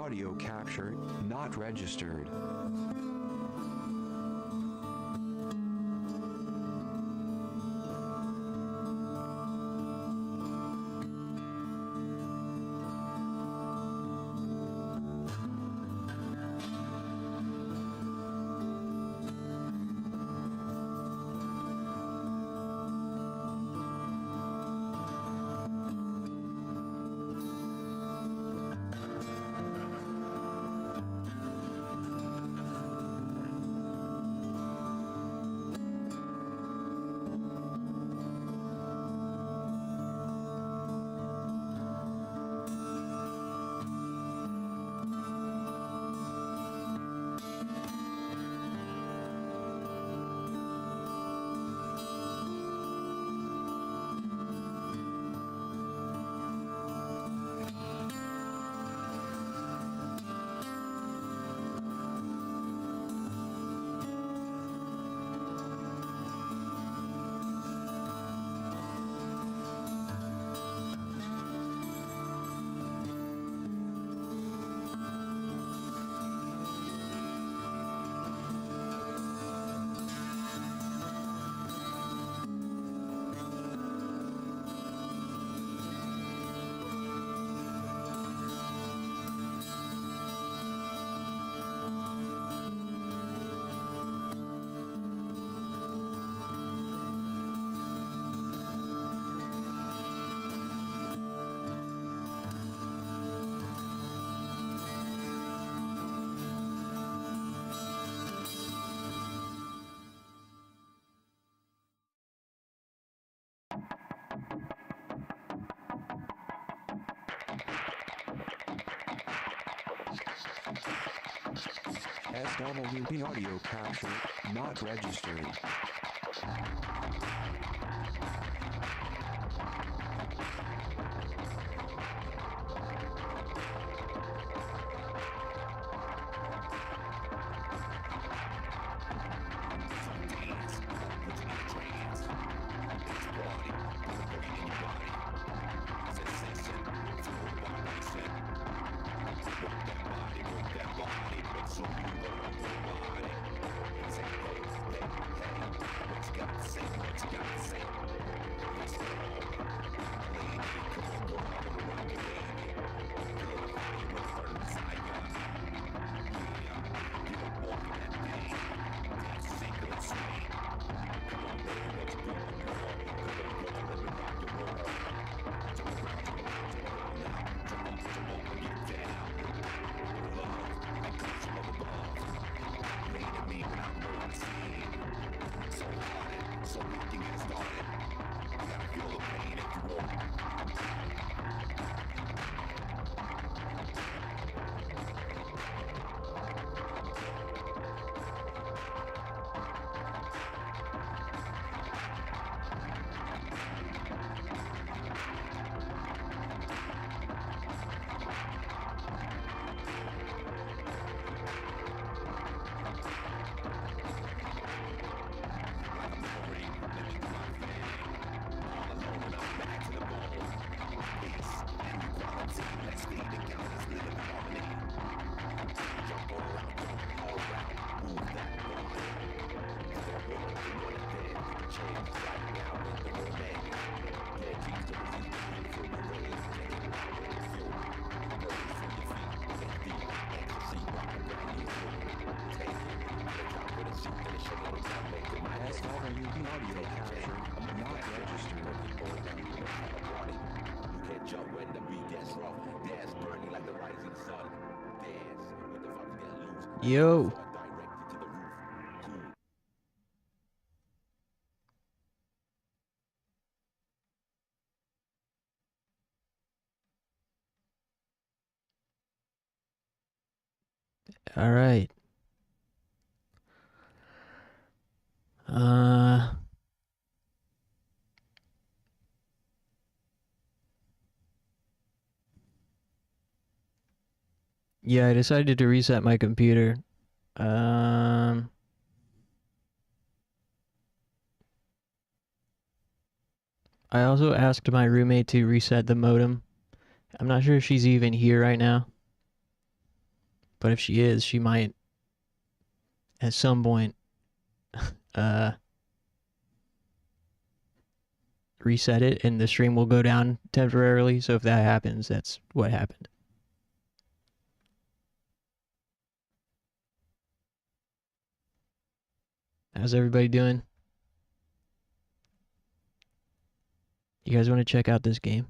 audio capture, not registered. SWB audio capture, not registered. SWB audio capture, not registered. You can't jump when the beat gets rough. Dance burning like the rising sun. Dance with the vibes get loose. Yo. Directed to the roof. Cool. All right. Yeah, I decided to reset my computer. I also asked my roommate to reset the modem. I'm not sure if she's even here right now. But if she is, she might at some point reset it and the stream will go down temporarily. So if that happens, that's what happened. How's everybody doing? You guys want to check out this game?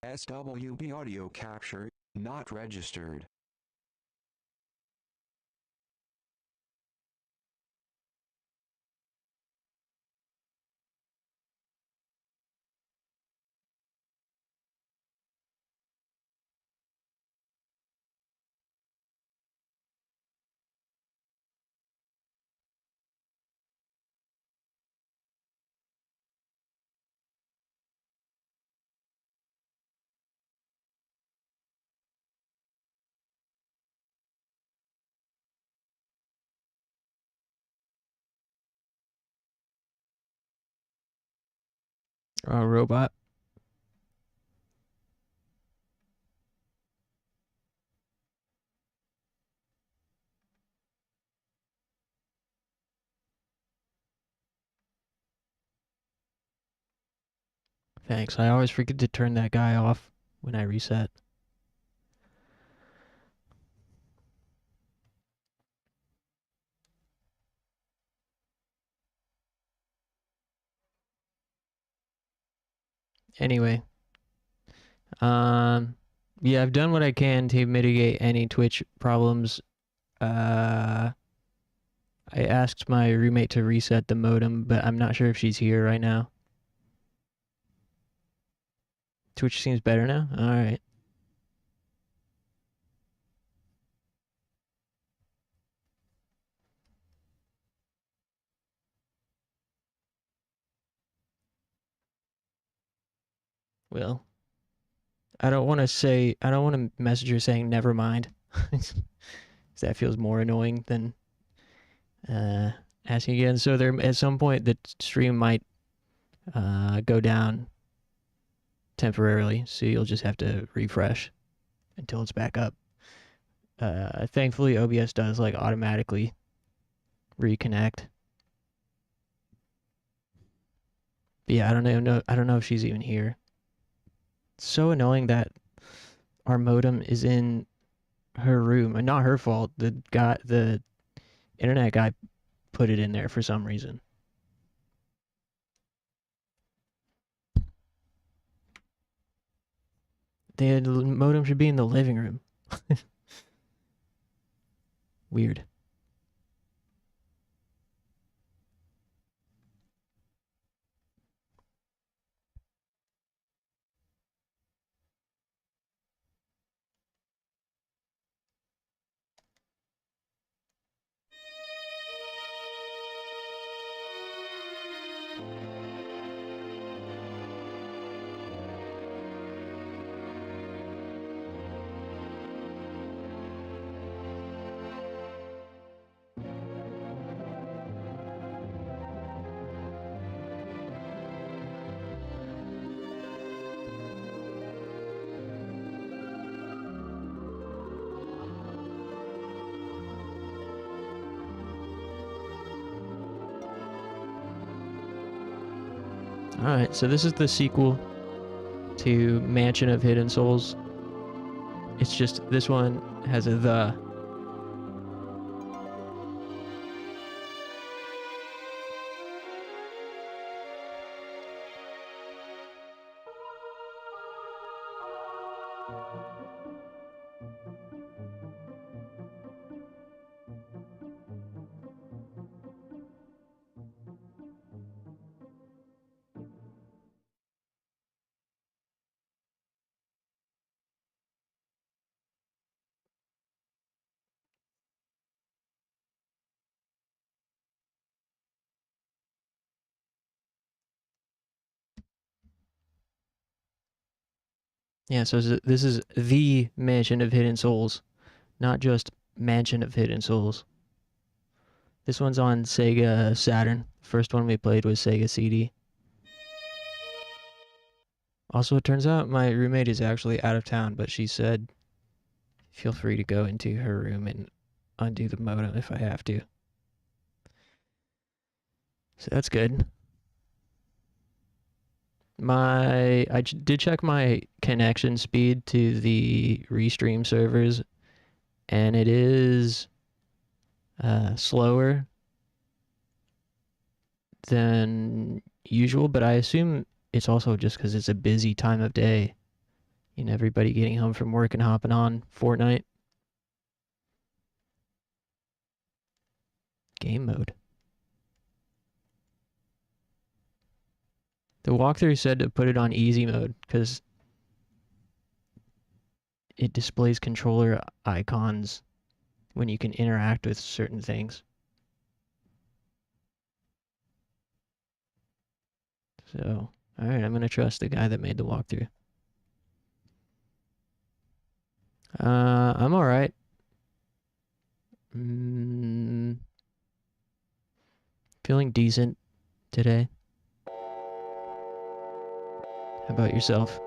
SWB audio capture, not registered. Oh, robot. Thanks. I always forget to turn that guy off when I reset. Anyway, yeah, I've done what I can to mitigate any Twitch problems. I asked my roommate to reset the modem, but I'm not sure if she's here right now. Twitch seems better now? Alright. Well, I don't want to message her saying never mind. That feels more annoying than asking again. So there, at some point, the stream might go down temporarily, so you'll just have to refresh until it's back up. Thankfully, OBS does like automatically reconnect. But yeah, I don't know if she's even here. It's so annoying that our modem is in her room, and not her fault. The internet guy put it in there for some reason. The modem should be in the living room. Weird. Alright, so this is the sequel to Mansion of Hidden Souls. It's just, this one has a the. Yeah, so this is the Mansion of Hidden Souls, not just Mansion of Hidden Souls. This one's on Sega Saturn. First one we played was Sega CD. Also, it turns out my roommate is actually out of town, but she said, feel free to go into her room and undo the modem if I have to. So that's good. I did check my connection speed to the Restream servers, and it is slower than usual, but I assume it's also just because it's a busy time of day. You know, everybody getting home from work and hopping on Fortnite. Game mode. The walkthrough said to put it on easy mode because it displays controller icons when you can interact with certain things. So, alright, I'm going to trust the guy that made the walkthrough. I'm alright. Feeling decent today. How about yourself?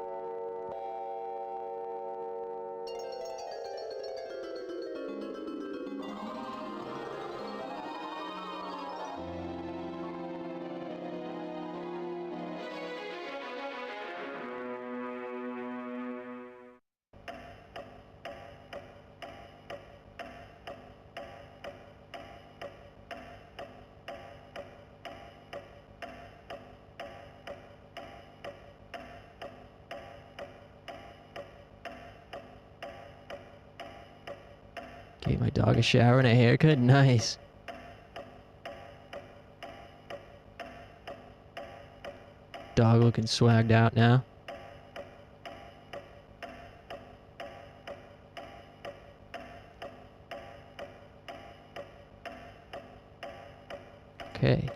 Gave my dog a shower and a haircut. Nice. Dog looking swagged out now. Okay.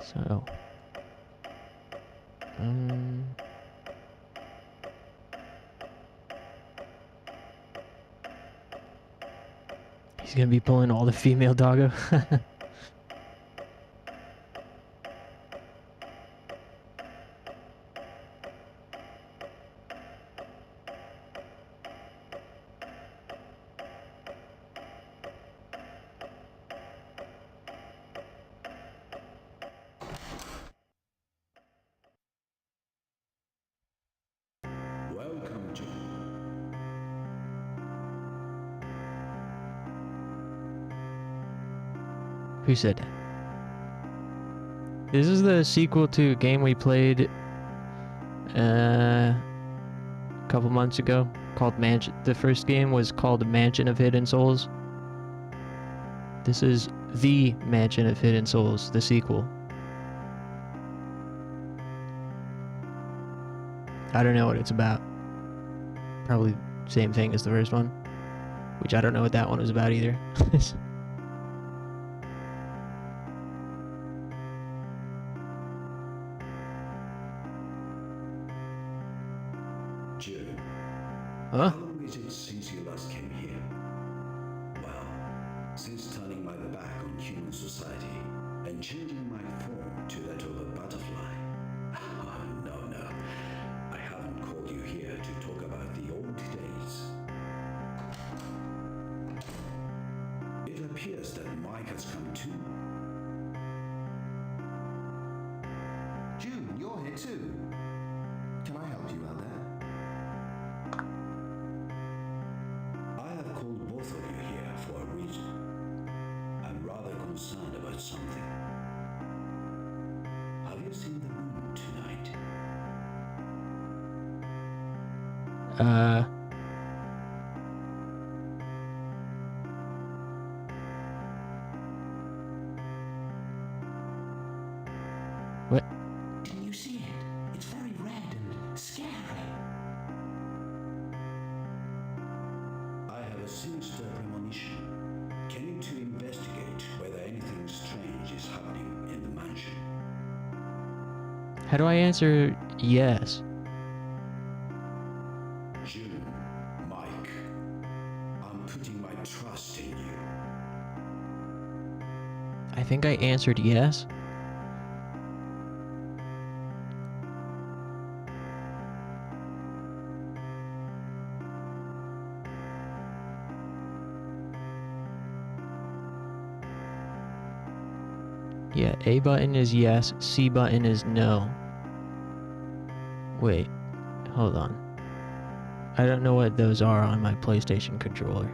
So. He's gonna be pulling all the female doggo. Welcome to Who said that? This is the sequel to a game we played a couple months ago called Mansion. The first game was called Mansion of Hidden Souls. This is the Mansion of Hidden Souls, the sequel. I don't know what it's about. Probably same thing as the first one, which I don't know what that one was about either. June. Huh? How long is it since you last came here? Well, since turning my back on human society and changing my form to that of a butterfly. Oh, no. I haven't called you here to talk about the old days. It appears that Mike has come too. June, you're here too. Can I help you out there? I have called both of you here for a reason. I'm rather concerned about something. Have you seen the moon tonight? What? Can you see it? It's very red and scary. I have a sinister premonition. Can you two investigate whether anything strange is happening in the mansion? How do I answer yes? I think I answered yes. Yeah, A button is yes, C button is no. Wait, hold on. I don't know what those are on my PlayStation controller.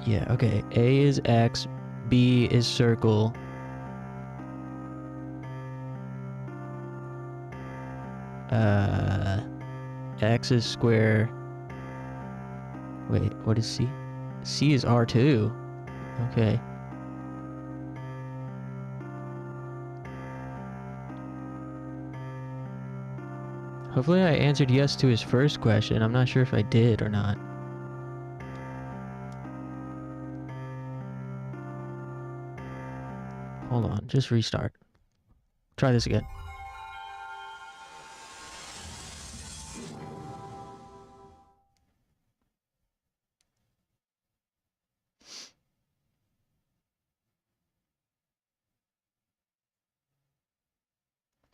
Yeah, okay. A is X, B is circle. X is square. Wait, what is C? C is R2. Okay. Hopefully I answered yes to his first question. I'm not sure if I did or not. Hold on, just restart. Try this again.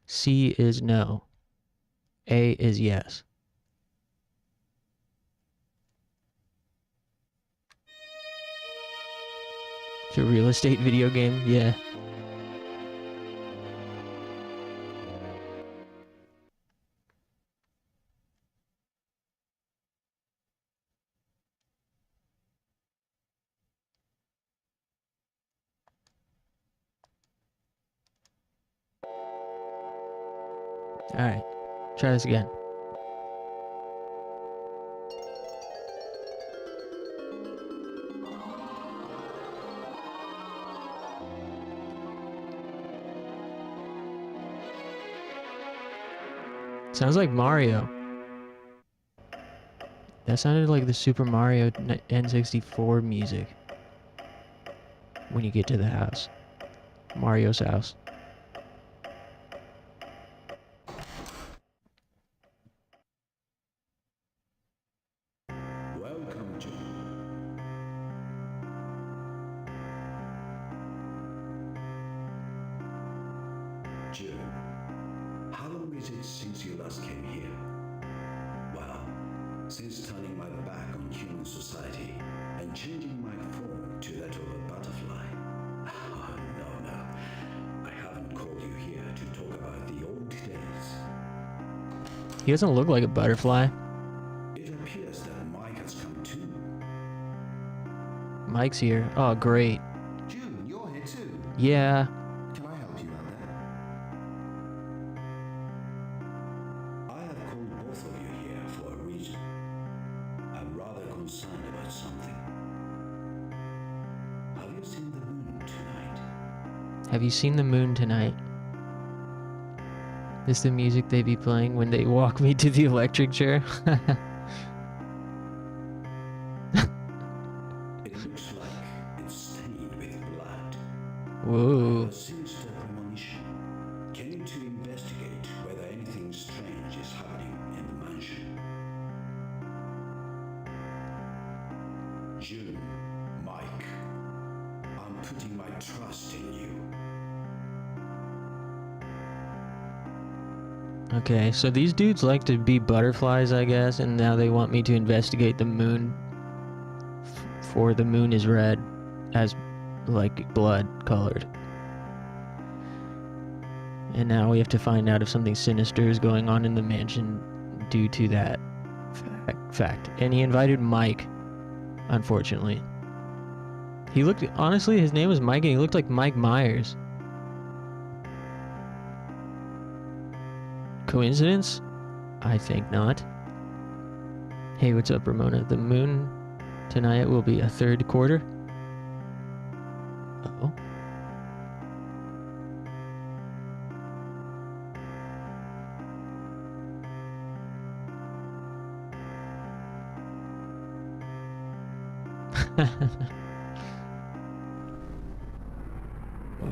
C is no. A is yes. It's a real estate video game? Yeah. Alright, try this again. Sounds like Mario. That sounded like the Super Mario N64 music. When you get to the house. Mario's house. Welcome, June. June, how long is it since you last came here? Well, since turning my back on human society and changing my form to that of a butterfly. Oh, no. I haven't called you here to talk about the old days. He doesn't look like a butterfly. It appears that Mike has come too. Mike's here. Oh, great. June, you're here too. Yeah. Can I help you out there? I have called both of you here for a reason. I'm rather concerned about something. Have you seen the moon tonight? Have you seen the moon tonight? This the music they be playing when they walk me to the electric chair? It looks like it's stained with blood. I Whoa. have a sinister premonition. Can you two investigate whether anything strange is happening in the mansion? June, Mike, I'm putting my trust in you. Okay, so these dudes like to be butterflies, I guess, and now they want me to investigate the moon. For the moon is red, as like blood colored. And now we have to find out if something sinister is going on in the mansion due to that fact. And he invited Mike, unfortunately. He looked, honestly, his name was Mike and he looked like Mike Myers. Coincidence? I think not. Hey, what's up, Ramona? The moon tonight will be a third quarter. Uh-oh.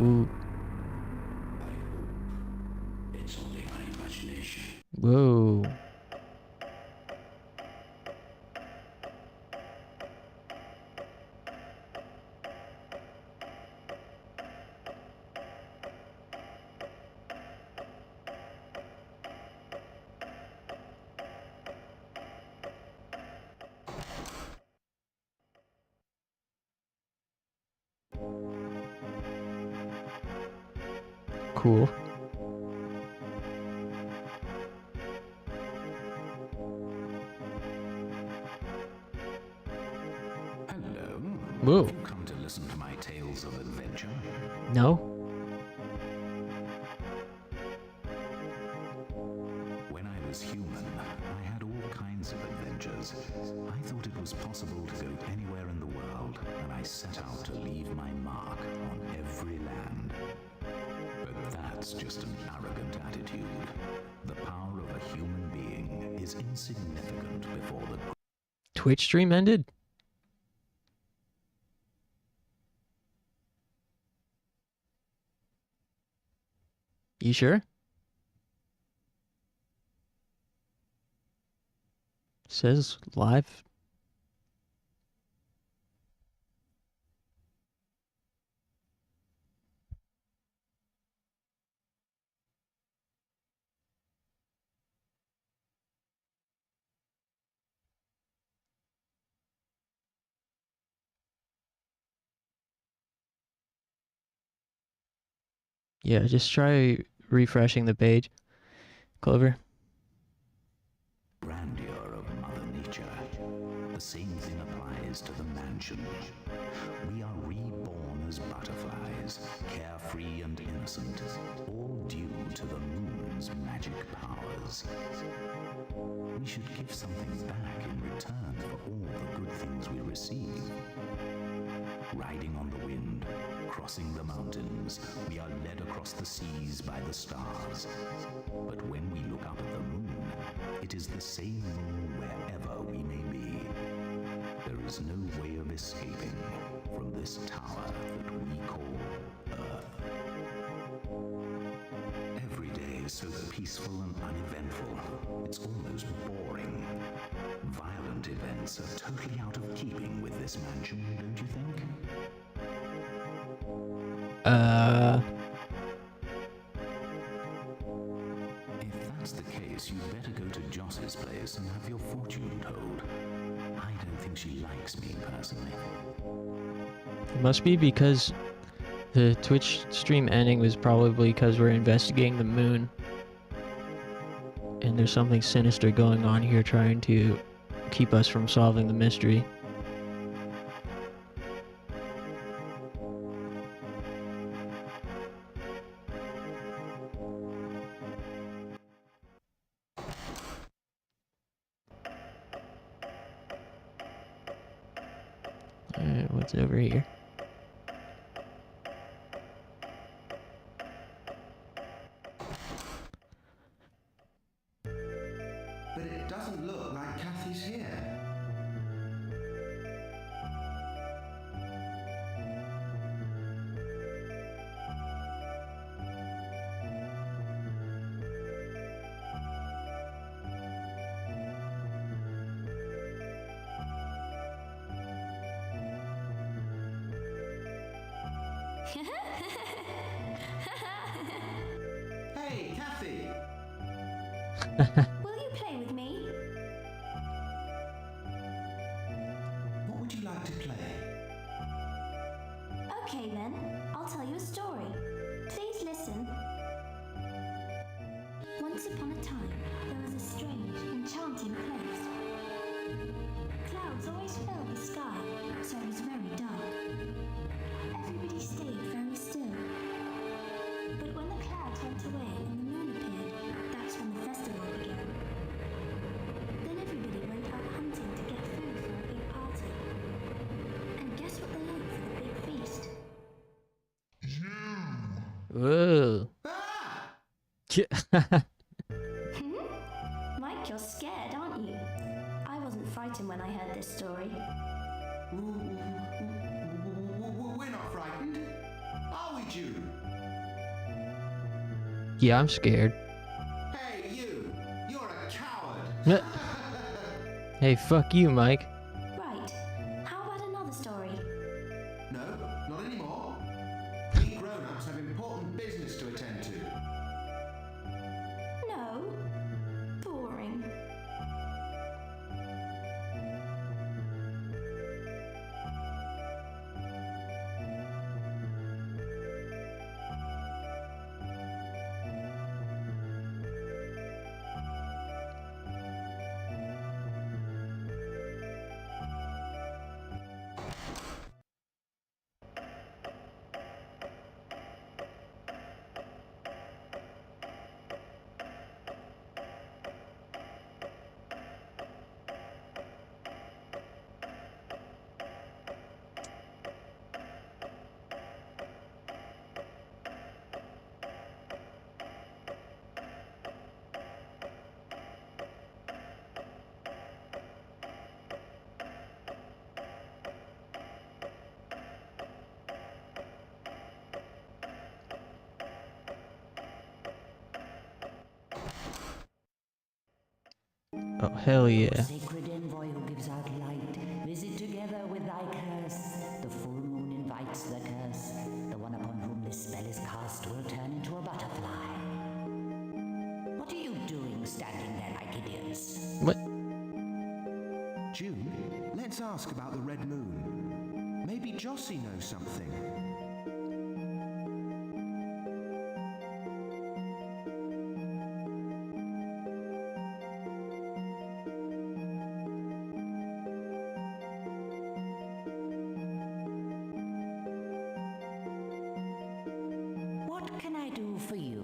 Ooh. I hope it's only my imagination. Whoa. cool. Hello. Whoa. Have you come to listen to my tales of adventure? No? When I was human, I had all kinds of adventures. I thought it was possible to go anywhere in the world, and I set out to leave my mark on every land. But that's just an arrogant attitude. The power of a human being is insignificant before the Twitch stream ended? You sure? Says live. Yeah, just try refreshing the page, Clover. grandeur of Mother Nature. The same thing applies to the mansion. We are reborn as butterflies, carefree and innocent, all due to the moon's magic powers. We should give something back in return for all the good things we receive. Riding on the wind, crossing the mountains, we are led across the seas by the stars. But when we look up at the moon, it is the same moon wherever we may be. There is no way of escaping from this tower that we call Earth. Every day is so peaceful and uneventful, it's almost boring. Violent events are totally out of keeping with this mansion, don't you think? If that's the case, you'd better go to Joss's place and have your fortune told. I don't think she likes me personally. It must be because the Twitch stream ending was probably because we're investigating the moon. And there's something sinister going on here trying to keep us from solving the mystery. Alright, what's over here? But it doesn't look like Kathy's here. Hey, Kathy! Will you play with me? What would you like to play? Okay then, I'll tell you a story. Please listen. Once upon a time, there was a strange, enchanting place. Clouds always filled the sky, so it was very dark. Everybody stayed very still. But when the clouds went away and the moon appeared, that's when the festival began. Then everybody went out hunting to get food for a big party. And guess what they ate for the big feast? Whoa. Ah! Mike, you're scared, aren't you? I wasn't frightened when I heard this story. We're not frightened. Are we, Jude? Yeah, I'm scared. Hey, you! You're a coward! Hey, fuck you, Mike. Right. How about another story? No, not anymore. We grown-ups have important business to attend to. No. Boring. Oh, hell yeah. Sacred envoy who gives out light, visit together with thy curse. The full moon invites the curse. The one upon whom this spell is cast will turn into a butterfly. What are you doing standing there like idiots? What? June, let's ask about the red moon. Maybe Jossie knows something. What can I do for you?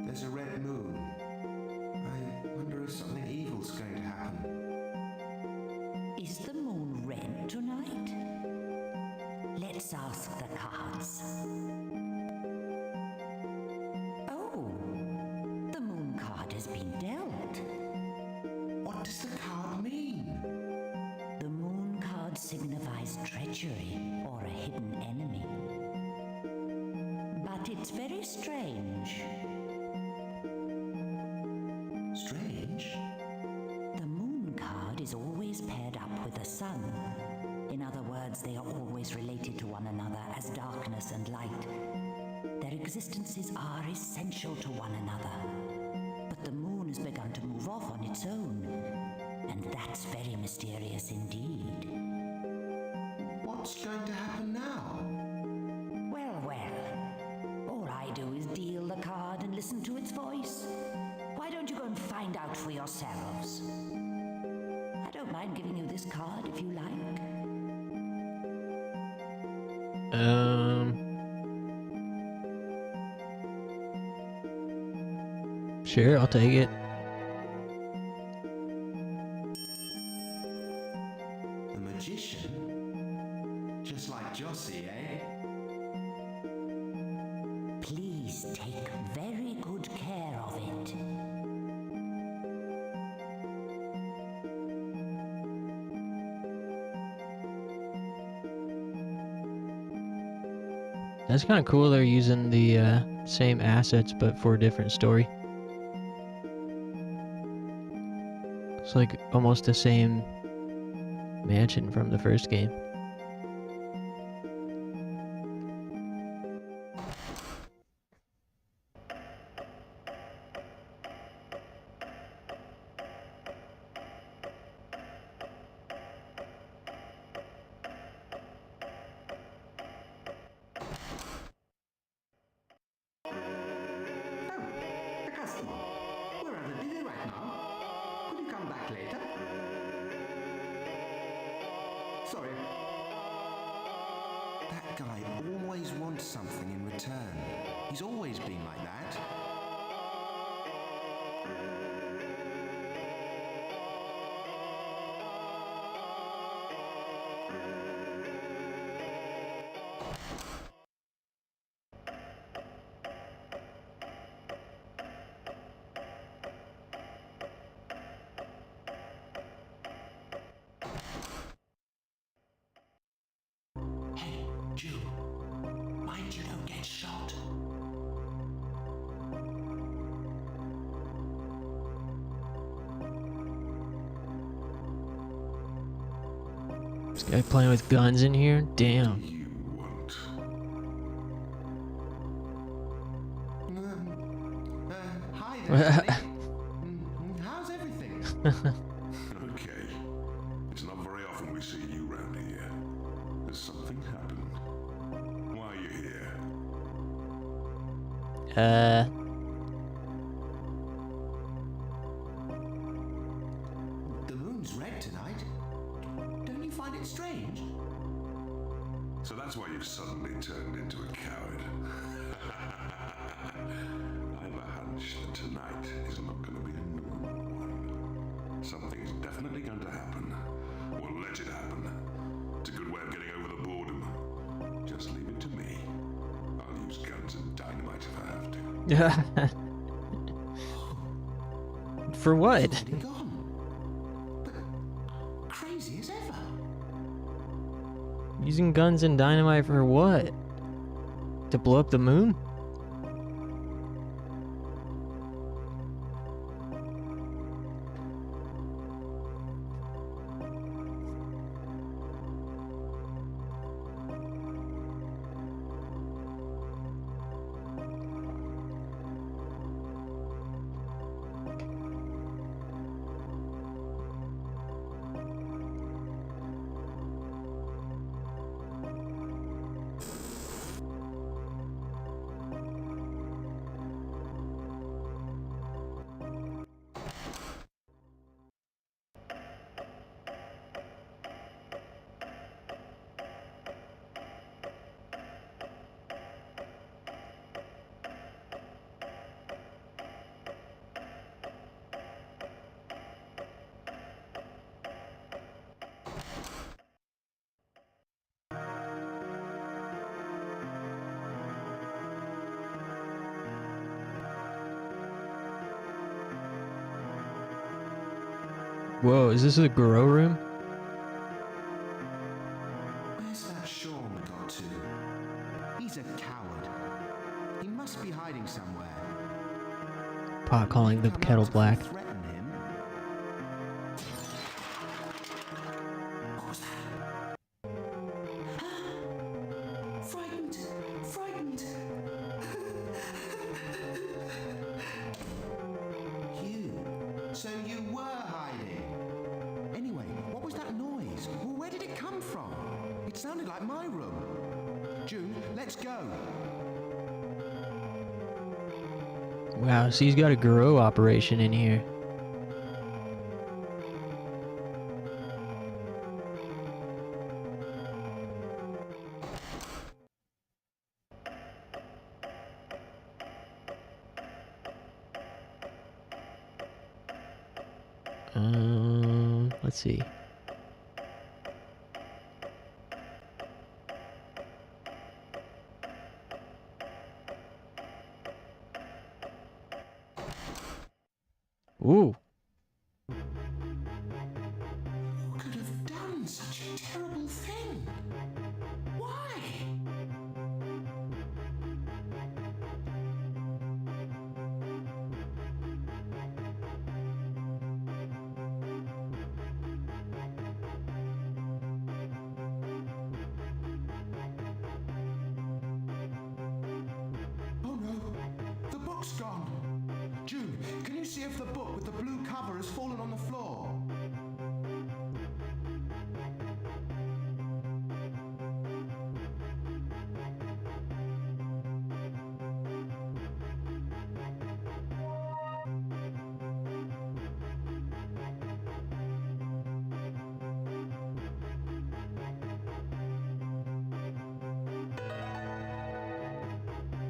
There's a red moon. I wonder if something evil's going to happen. Is the moon red tonight? Let's ask the cards. Oh, the moon card has been dealt. What does the card mean? The moon card signifies treachery or a hidden enemy. But it's very strange. Strange. The moon card is always paired up with the sun. In other words, they are always related to one another as darkness and light. Their existences are essential to one another. But the moon has begun to move off on its own. And that's very mysterious indeed. What's going to happen now? Well, all I do is deal the card and listen to its voice. Why don't you go and find out for yourselves? I don't mind giving you this card if you like. Sure, I'll take it. The magician? Just like Jossie, eh? Please take very good care of it. That's kind of cool. They're using the same assets, but for a different story. It's like almost the same mansion from the first game. The customer. We're rather busy right now. Could you come back later? Sorry. That guy always wants something in return. He's always been like that. Hey, Jew. Mind you don't get shot. This guy playing with guns in here? Damn. You want? Hi there, Johnny. How's everything? Okay. It's not very often we see you round here. Has something happened? Why are you here? The moon's red tonight. Don't you find it strange? So that's why you've suddenly turned into a coward. I have a hunch that tonight is not going to be a normal one. Something's definitely going to happen. Or let it happen. It's a good way of getting over the boredom. Just leave it to me. I'll use guns and dynamite if I have to. For what? Already gone. But crazy as ever. Using guns and dynamite for what? To blow up the moon? Whoa, is this a grow room? Where's that Sean got to? He's a coward. He must be hiding somewhere. Pot calling the Come kettle out to black. threaten him. What was that? Frightened! Frightened! You? So you were hiding? Anyway, what was that noise? Well, where did it come from? It sounded like my room. June, let's go. Wow, so he's got a grow operation in here. Let's see. Ooh. Who could have done such a terrible thing? Why? Oh no, the book's gone. June, can you see if the book with the blue cover has fallen on the floor?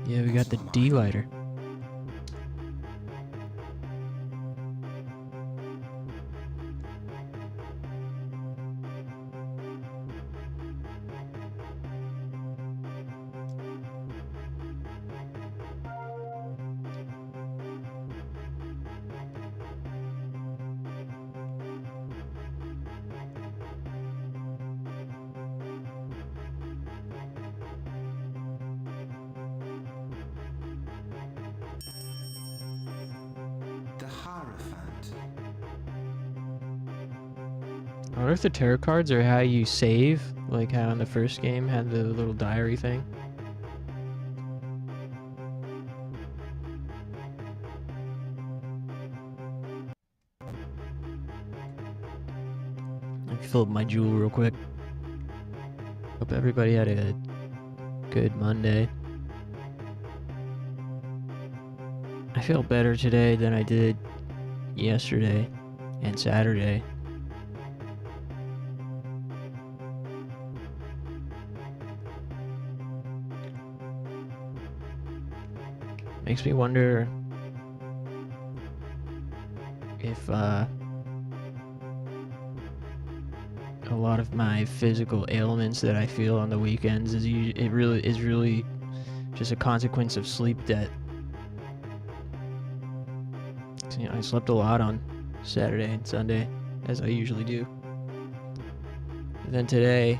Yeah, we got the D lighter. The Hierophant. I wonder if the tarot cards are how you save, like how in the first game had the little diary thing. Let me fill up my jewel real quick. Hope everybody had a good Monday. I feel better today than I did yesterday and Saturday. Makes me wonder if a lot of my physical ailments that I feel on the weekends is really just a consequence of sleep debt. So, you know, I slept a lot on Saturday and Sunday, as I usually do. And then today,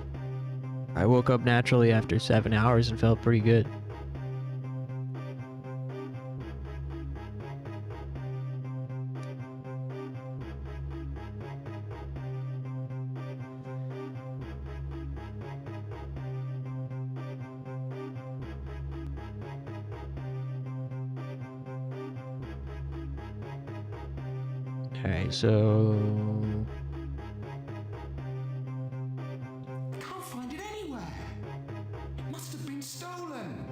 I woke up naturally after 7 hours and felt pretty good. Alright, so... I can't find it anywhere. It must have been stolen.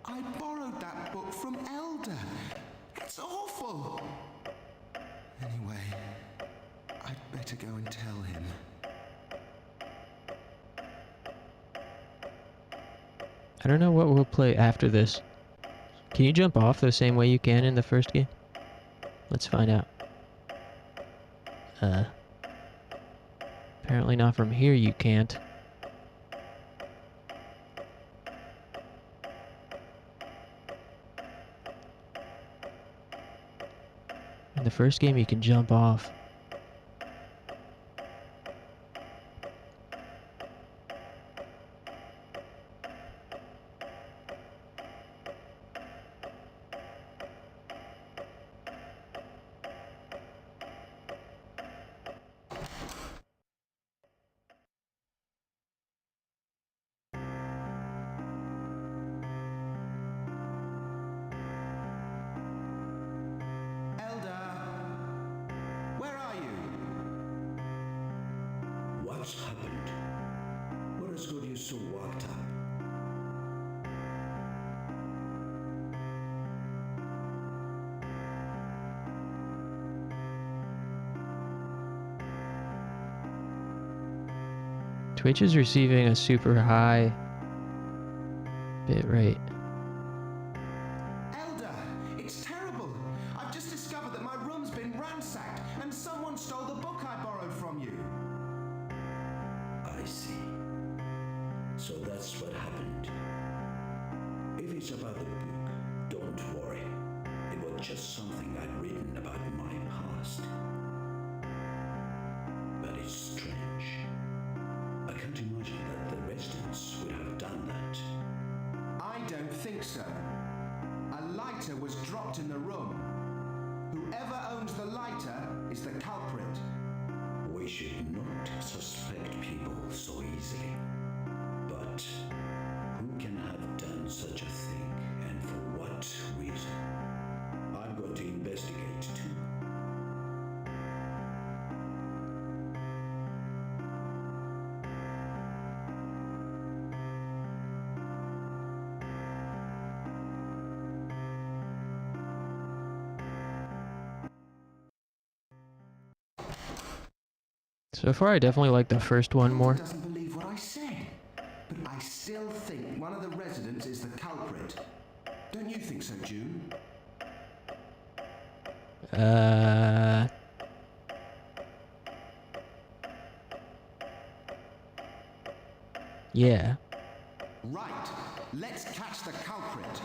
I borrowed that book from Elder. It's awful. Anyway, I'd better go and tell him. I don't know what we'll play after this. Can you jump off the same way you can in the first game? Let's find out. Apparently not from here you can't. In the first game you can jump off. Elder, where are you? What's happened? What has got you so worked up? Twitch is receiving a super high bit rate. Elder, it's terrible. I've just discovered that my room's been ransacked and someone stole the book I borrowed from you. I see. So that's what happened. If it's about the book, don't worry. It was just something I'd written about my past. But it's strange. I can't imagine that the residents would have done that. I don't think so. A lighter was dropped in the room. Whoever owns the lighter is the culprit. We should not suspect people so easily. But who can have done such a thing and for what reason? I'm going to investigate too. So far I definitely like the first one more. Elder doesn't believe what I said, but I still think one of the residents is the culprit. Don't you think so, June? Yeah. Right. Let's catch the culprit.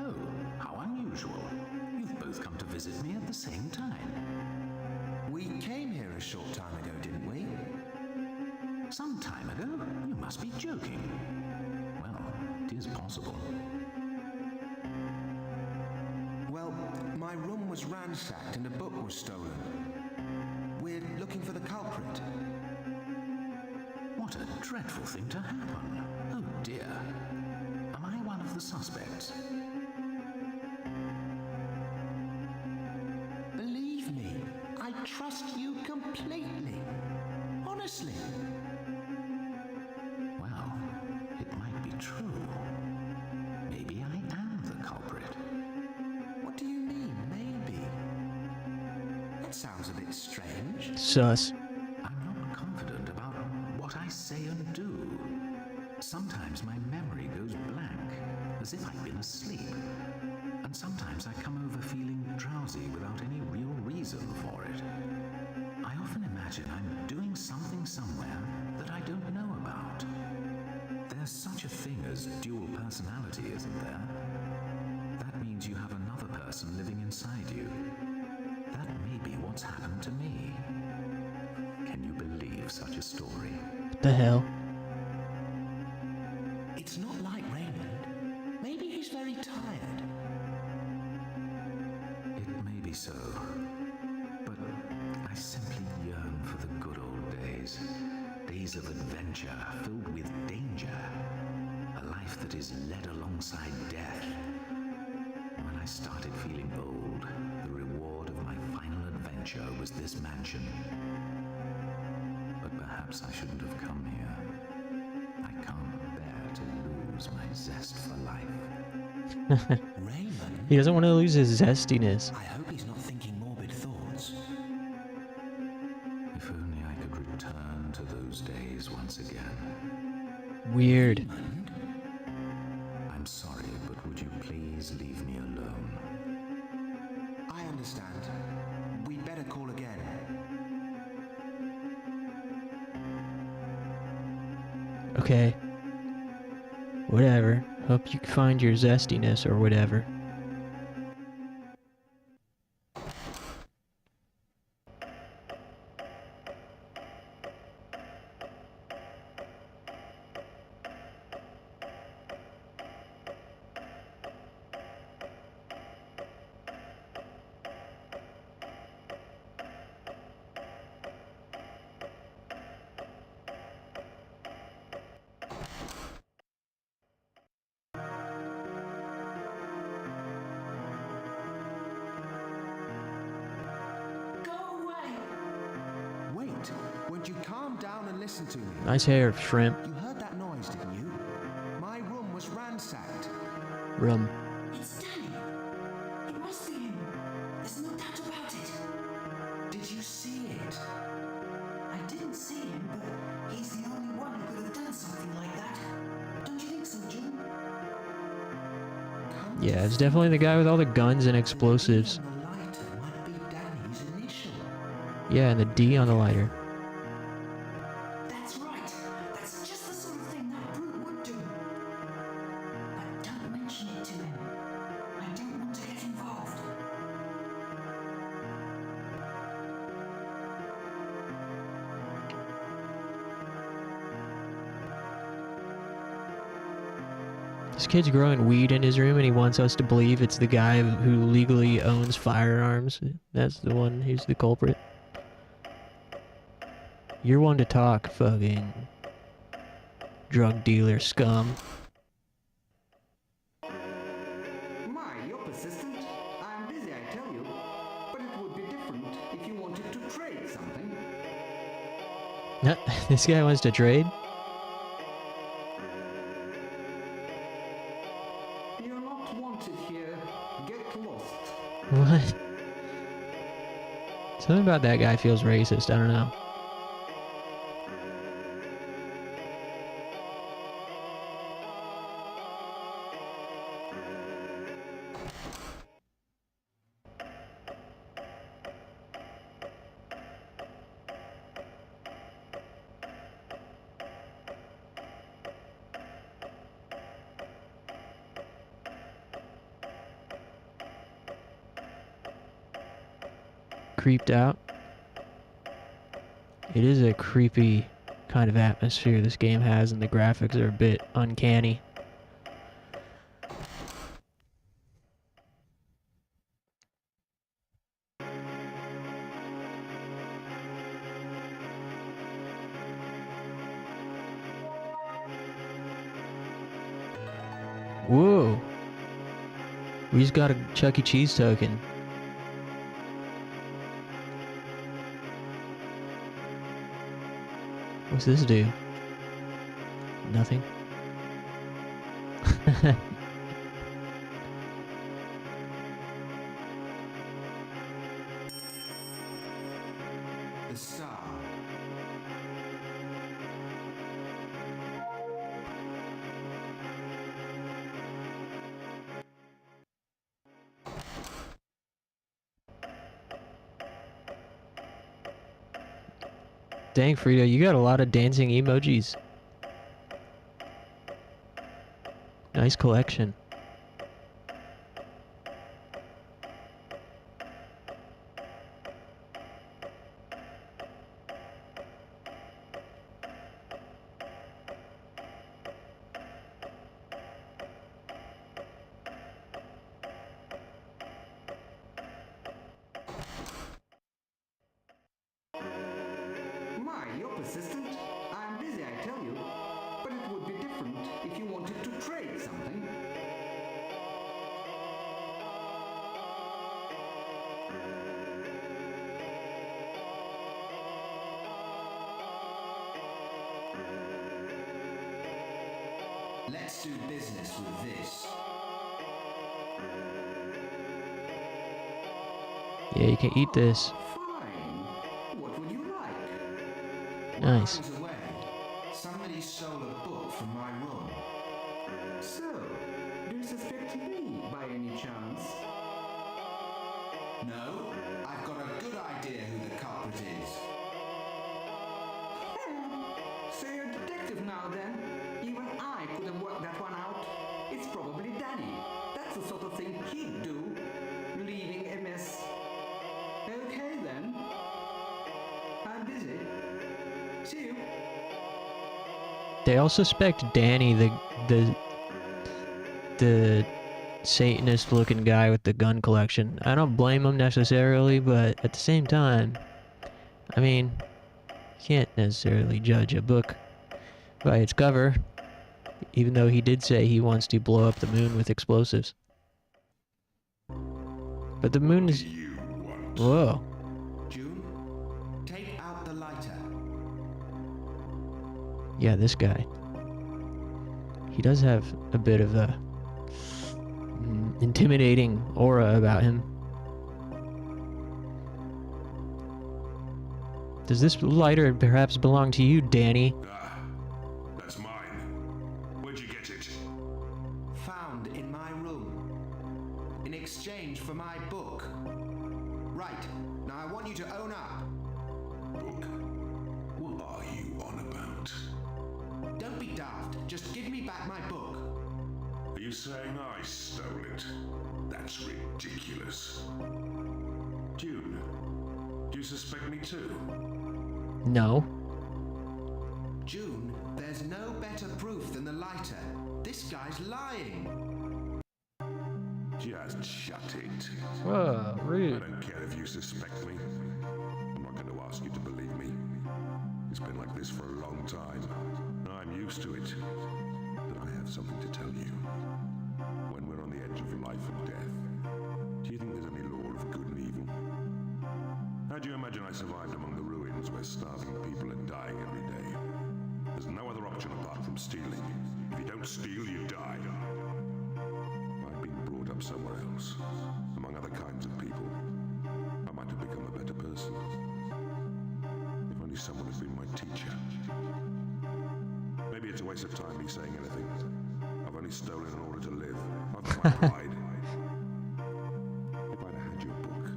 Oh, how unusual. You've both come to visit me at the same time. We came here a short time ago, didn't we? Some time ago? You must be joking. Well, it is possible. Well, my room was ransacked and a book was stolen. We're looking for the culprit. What a dreadful thing to happen. Oh dear. Am I one of the suspects? Believe me, I trust you completely. Honestly. Well, it might be true. Maybe I am the culprit. sounds a bit strange. Sus. I'm not confident about what I say and do. Sometimes my memory goes blank, as if I've been asleep. And sometimes I come over feeling drowsy without any real reason for it. I often imagine I'm doing something somewhere that I don't know about. There's such a thing as dual personality, isn't there? That means you have another person living inside you. That may be what's happened to me. Can you believe such a story? What the hell? It's not like Raymond. Maybe he's very tired. It may be so, but I simply yearn for the good old days. Days of adventure filled with danger. A life that is led alongside death. When I started feeling old, the reward of my final adventure was this mansion. But perhaps I shouldn't have come here. I can't bear to lose my zest for life. Raymond? He doesn't want to lose his zestiness. I hope he's not thinking morbid thoughts. If only I could return to those days once again. Weird. Raymond? I'm sorry, but would you please leave me alone? I understand. We'd better call again. Okay. Whatever. Hope you find your zestiness or whatever. Wait, won't you calm down and listen to me? Nice hair, shrimp. You heard that noise, didn't you? My room was ransacked. Rum. It's Danny. It must be him. There's no doubt about it. Did you see it? I didn't see him, but he's the only one who could have done something like that. Don't you think so, June? Yeah, it's definitely the guy with all the guns and explosives. The lighter might be Danny's initial. Yeah, and the D on the lighter. That's right. That's just the sort of thing that brute would do. But don't mention it to him. I don't want to get involved. This kid's growing weed in his room and he wants us to believe it's the guy who legally owns firearms. That's the one who's the culprit. You're one to talk, fucking drug dealer scum. My, you're persistent. I'm busy, I tell you. But it would be different if you wanted to trade something. This guy wants to trade? You're not wanted here. Get lost. What? Something about that guy feels racist, I don't know. Creeped out. It is a creepy kind of atmosphere this game has, and the graphics are a bit uncanny. Whoa. We just got a Chuck E. Cheese token. What's this do? Nothing. Dang, Frito, you got a lot of dancing emojis. Nice collection. My, you're persistent. I'm busy, I tell you. But it would be different if you wanted to trade something. Let's do business with this. Yeah, you can eat this. Fine. What would you like? Nice. While I was away, somebody stole a book from my room. So, do you suspect me by any chance? No, I've got a good idea who the culprit is. So you're a detective now then? Even I could have worked that one out. It's probably Danny. That's the sort of thing he'd do. Leaving a mess. Okay then. I'm busy. See you. They all suspect Danny, the Satanist-looking guy with the gun collection. I don't blame him necessarily, but at the same time, I mean, you can't necessarily judge a book by its cover, even though he did say he wants to blow up the moon with explosives. But the moon is... Whoa. June, take out the lighter. Yeah, this guy. He does have a bit of a intimidating aura about him. Does this lighter perhaps belong to you, Danny? Ah, that's mine. Where'd you get it? Found in my room. In exchange for my book. Right, now I want you to own up. Book? What are you on about? Don't be daft, just give me back my book. Are you saying I stole it? That's ridiculous. June, do you suspect me too? No. June, there's no better proof than the lighter. This guy's lying. Just shut it. Whoa, I rude. don't care if you suspect me. I'm not going to ask you to believe me. It's been like this for a long time. I'm used to it. But I have something to tell you. When we're on the edge of life and death, do you think there's any law of good and evil? How do you imagine I survived among the ruins where starving people are dying every day? There's no other option apart from stealing. If you don't steal, you die. I've been brought up somewhere else, among other kinds of people. I might have become a better person. If only someone had been my teacher. Maybe it's a waste of time me saying anything. I've only stolen in order to live. I've got my pride. If I'd had your book,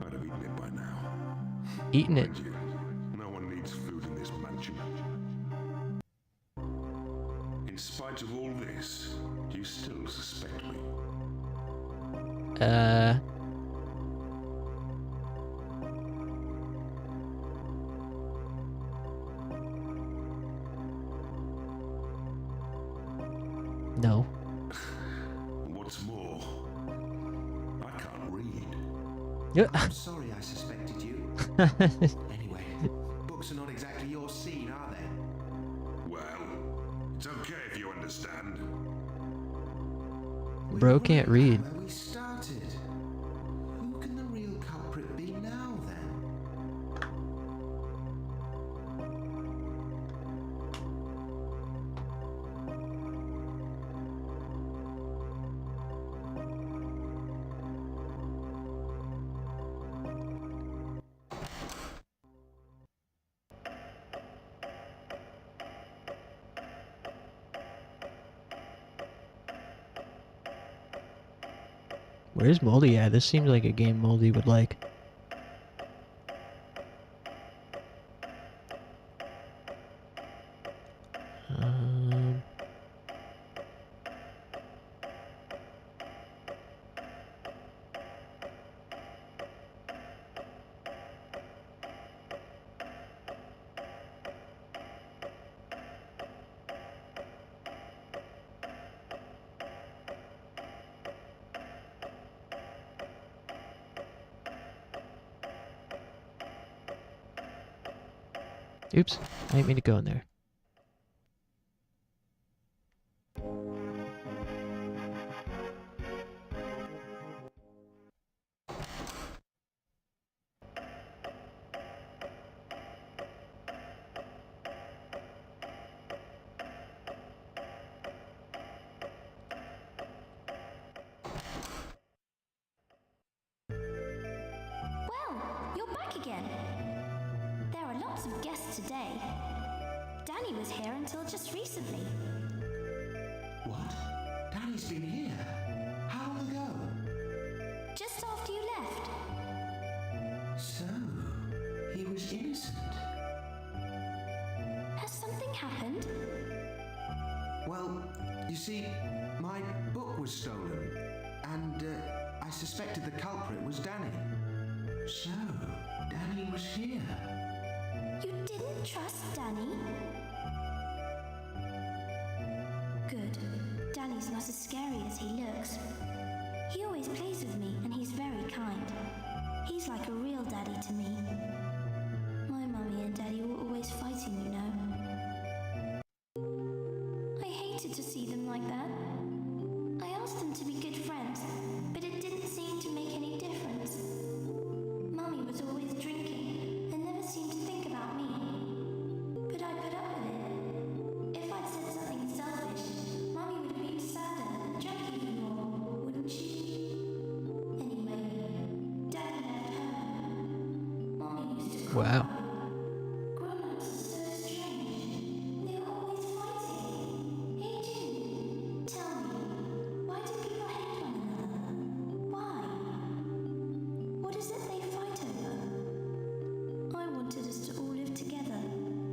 I'd have eaten it by now. Eating it. Mind you, no one needs food in this mansion. In spite of all this, do you still suspect me? No. What's more, I can't read. Yeah. I'm sorry I suspected you. Anyway, books are not exactly your scene, are they? Well, it's okay if you understand. Bro can't read. Where we started. Who can the real culprit be now, then? Where's Moldy at? This seems like a game Moldy would like. Oops, I didn't mean to go in there. Well, you're back again. There are lots of guests today. Danny was here until just recently. What? Danny's been here? How long ago? Just after you left. So, he was innocent. Has something happened? Well, you see, my book was stolen, and I suspected the culprit was Danny. So, Danny was here. You didn't trust Danny? Good. Danny's not as scary as he looks. He always plays with me and he's very kind. He's like a real daddy to me. My mummy and daddy were always fighting, you know. I hated to see them like that. I asked them to be good friends, but it didn't seem to make any difference. Mummy was always drinking and never seemed to think about me. But I put up with it. If I'd said something selfish, Mummy would have been sadder and drank even more, wouldn't she? Anyway, Daddy left home. Mummy used to cry. Wow. Grown-ups are so strange. They were always fighting. Hey June, tell me, why do people hate one another? Why? What is it they fight over? I wanted us to all live together,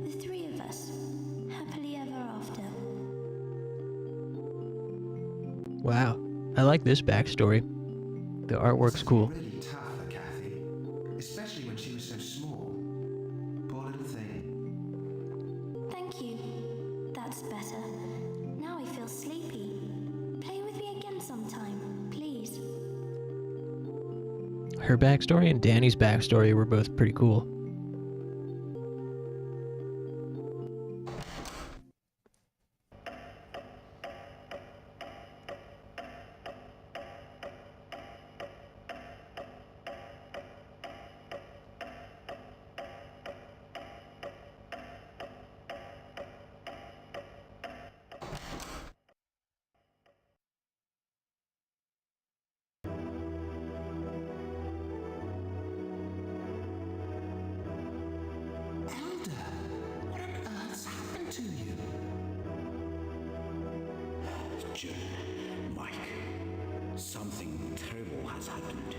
the three of us, happily ever after. Wow. I like this backstory. The artwork's cool. Really tough for Kathy, especially when she was so small. Poor little thing. Thank you. That's better. Now I feel sleepy. Play with me again sometime, please. Her backstory and Danny's backstory were both pretty cool. Elder, what on earth's happened to you? June, Mike, something terrible has happened.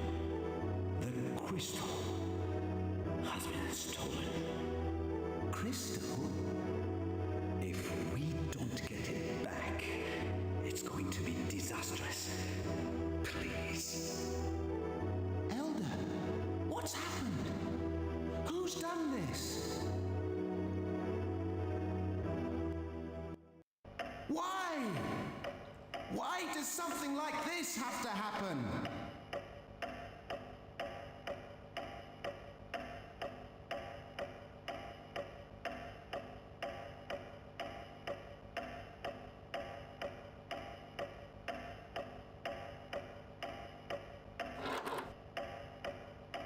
The crystal has been stolen. Crystal? If we don't get it back, it's going to be disastrous. Please. Elder, what's happened? Who's done this? Why? Why does something like this have to happen?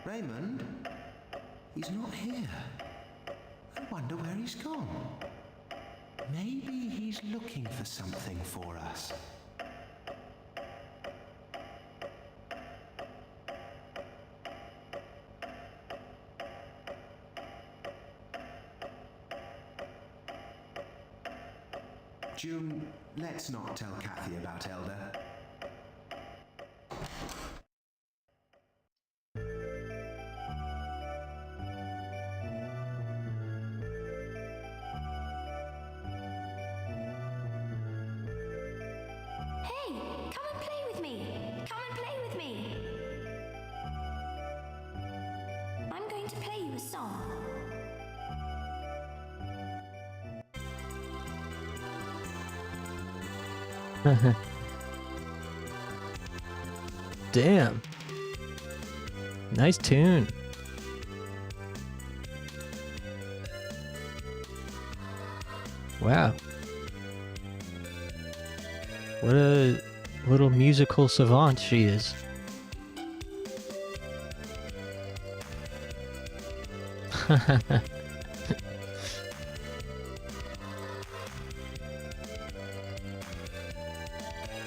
Raymond? He's not here. I wonder where he's gone. Maybe he's looking for something for us. June, let's not tell Kathy about Elder. Hey, come and play with me. Come and play with me. I'm going to play you a song. Damn. Nice tune. Wow. What a little musical savant she is.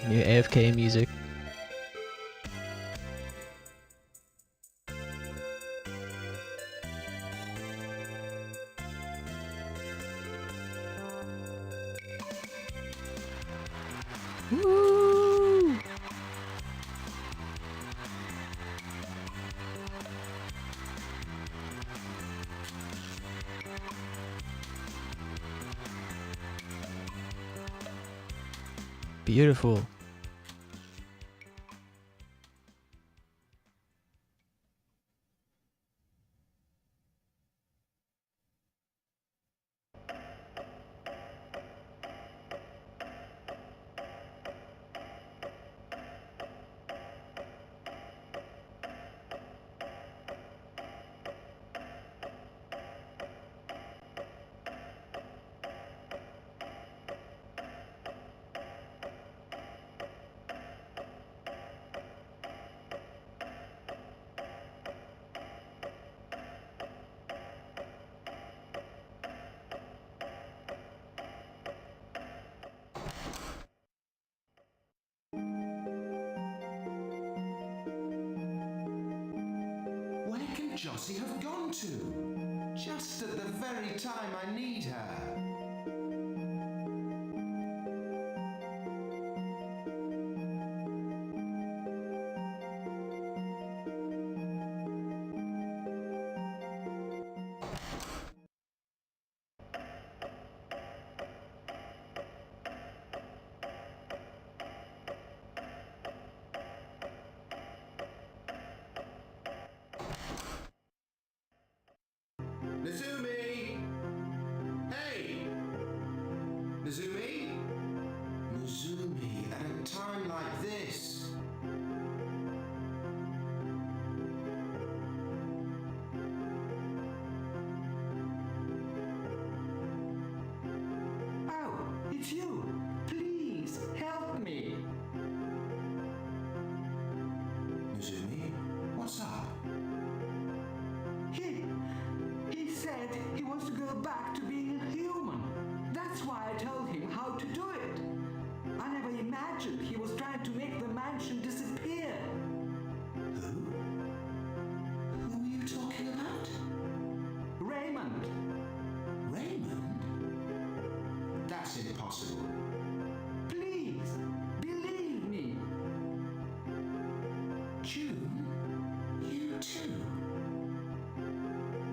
New AFK music. Woo! Beautiful. Where can Jossie have gone to? Just at the very time I need her. Nizumi! Hey! Nizumi? Nizumi, at a time like this. Oh, it's you. Please help me. Nizumi, what's up? He said he wants to go back to being a human. That's why I told him how to do it. I never imagined he was trying to make the mansion disappear. Who? Who are you talking about? Raymond. Raymond? That's impossible. Please, believe me. June? You too?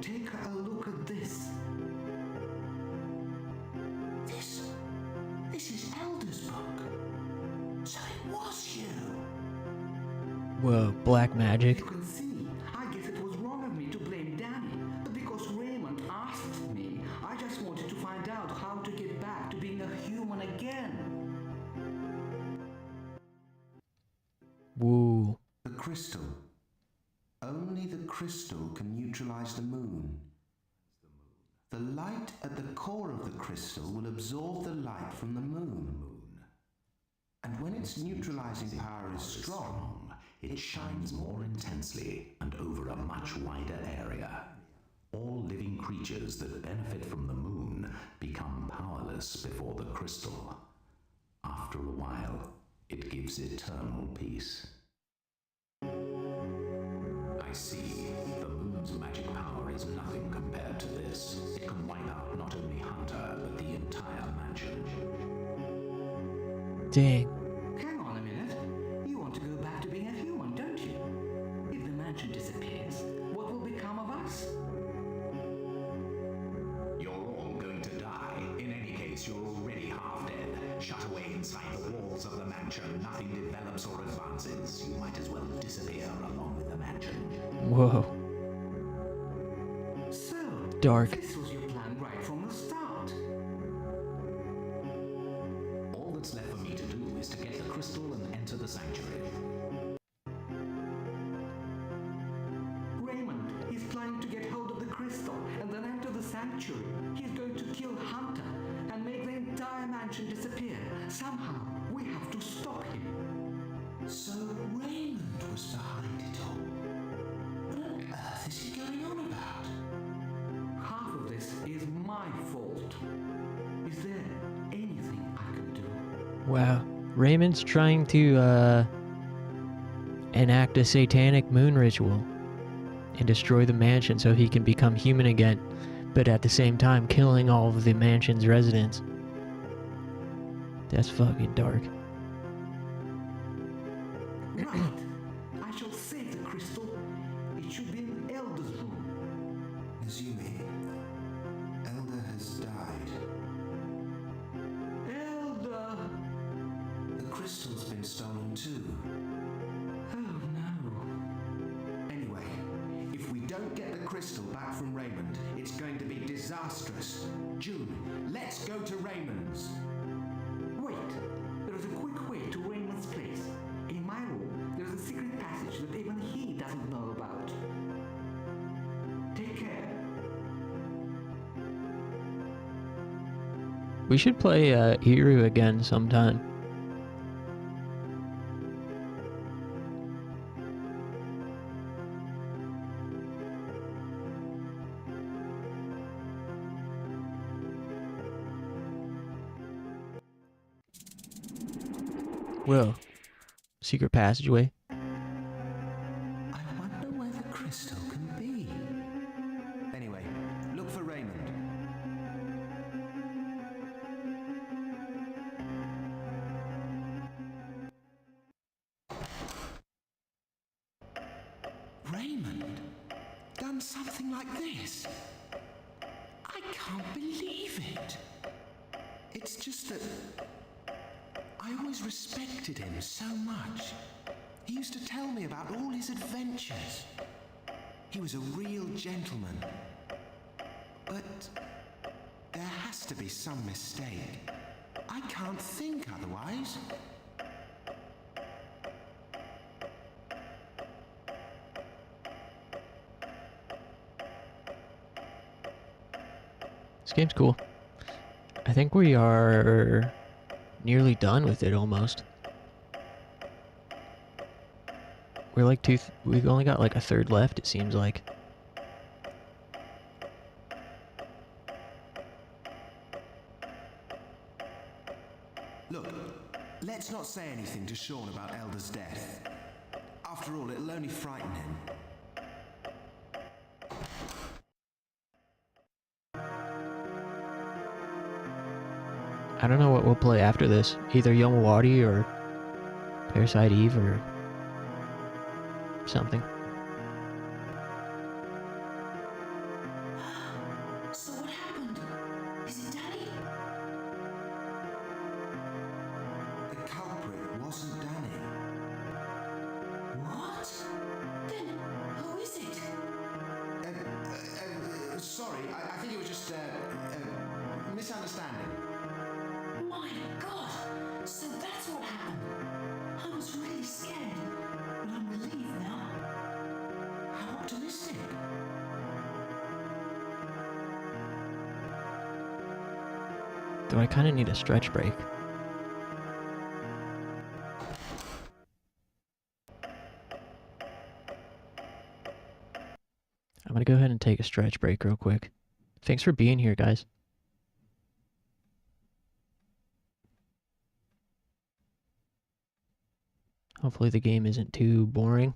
Take a look at this. This is Elder's book. So it was you. Whoa, black magic. You can see, I guess it was wrong of me to blame Danny, but because Raymond asked me, I just wanted to find out how to get back to being a human again. Woo. The crystal. Only the crystal can neutralize the moon. The light at the core of the crystal will absorb the light from the moon. And when its neutralizing power is strong, It shines more intensely and over a much wider area. All living creatures that benefit from the moon become powerless before the crystal. After a while, it gives eternal peace. I see. The moon's magic power is nothing compared to this. It can wipe out not only Hunter, but the entire mansion. Dang. Hang on a minute. You want to go back to being a human, don't you? If the mansion disappears, what will become of us? You're all going to die. In any case, you're already half dead. Shut away inside the walls of the mansion, nothing develops or advances. You might as well disappear along with the mansion. Whoa. So, Dark. this was your plan right from the start. All that's left for me to do is to get the crystal and enter the sanctuary. Raymond, he's planning to get hold of the crystal and then enter the sanctuary. He's going to kill Hunter and make the my fault. Is there anything I can do? Wow. Raymond's trying to enact a satanic moon ritual and destroy the mansion so he can become human again, but at the same time killing all of the mansion's residents. That's fucking dark. Right. I shall save the crystal. It should be in Elder's room. Nazumi, Elder has died. Elder! The crystal's been stolen too. Oh no. Anyway, if we don't get the crystal back from Raymond, it's going to be disastrous. June, let's go to Raymond's. Wait, there is a quick way to Raymond's place. In my room, there is a secret passage that even he doesn't know about. Take care. We should play Iru again sometime. Whoa. Secret passageway. I wonder where the crystal can be. Anyway, look for Raymond. Raymond? Done something like this? I can't believe it. It's just that I always respected him so much. He used to tell me about all his adventures. He was a real gentleman. But there has to be some mistake. I can't think otherwise. This game's cool. I think we are nearly done with it almost. We're like we've only got like a third left, it seems like. Look, let's not say anything to Sean about Elder's death. After all, it'll only frighten him. I don't know what we'll play after this. Either Yomawari or Parasite Eve or something. So what happened? Is it Danny? The culprit wasn't Danny. What? Then who is it? Sorry, I think it was just a misunderstanding. My God! So that's what happened. I was really scared, but I'm relieved now. How optimistic. Though I kind of need a stretch break. I'm gonna go ahead and take a stretch break real quick. Thanks for being here, guys. Hopefully the game isn't too boring.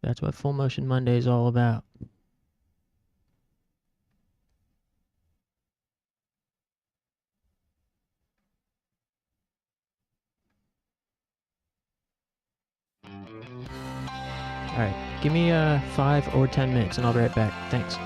That's what Full Motion Monday is all about. Alright, give me 5 or 10 minutes and I'll be right back. Thanks.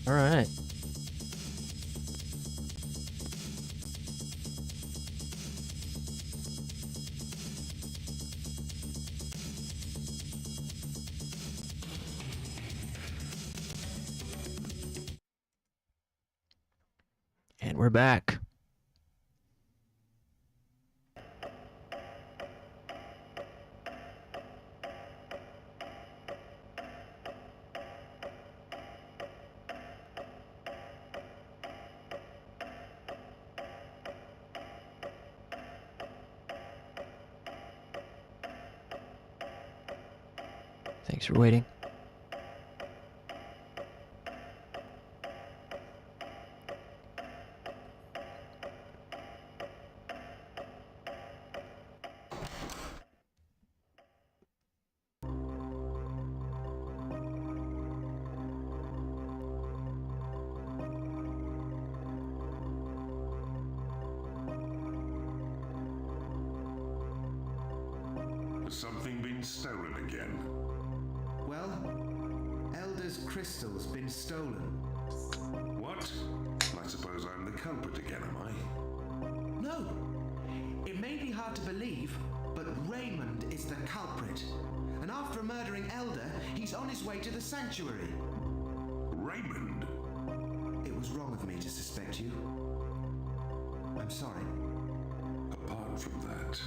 All right. And we're back. Thanks for waiting. Has something been stolen again? Well, Elder's crystal's been stolen. What? I suppose I'm the culprit again, am I? No! It may be hard to believe, but Raymond is the culprit. And after murdering Elder, he's on his way to the sanctuary. Raymond? It was wrong of me to suspect you. I'm sorry. Apart from that,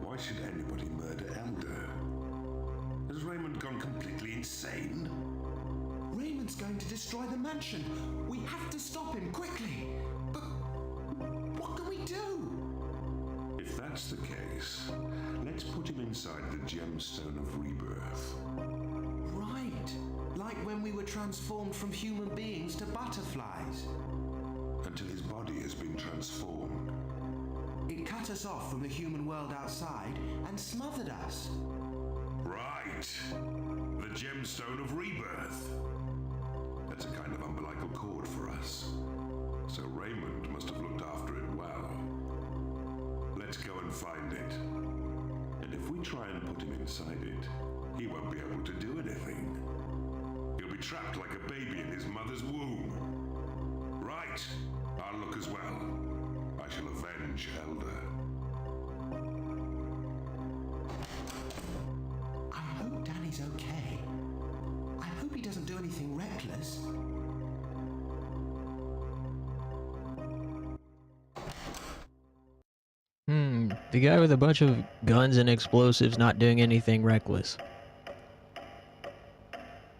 why should anybody murder Elder? Has Raymond gone completely insane? Raymond's going to destroy the mansion. We have to stop him quickly. But what can we do? If that's the case, let's put him inside the gemstone of rebirth. Right. Like when we were transformed from human beings to butterflies. Until his body has been transformed. It cut us off from the human world outside and smothered us. Right. The gemstone of rebirth. That's a kind of umbilical cord for us. So Raymond must have looked after it well. Let's go and find it. And if we try and put him inside it, he won't be able to do anything. He'll be trapped like a baby in his mother's womb. Right. I'll look as well. I shall avenge Elder. I hope Danny's okay. I hope he doesn't do anything reckless. The guy with a bunch of guns and explosives not doing anything reckless.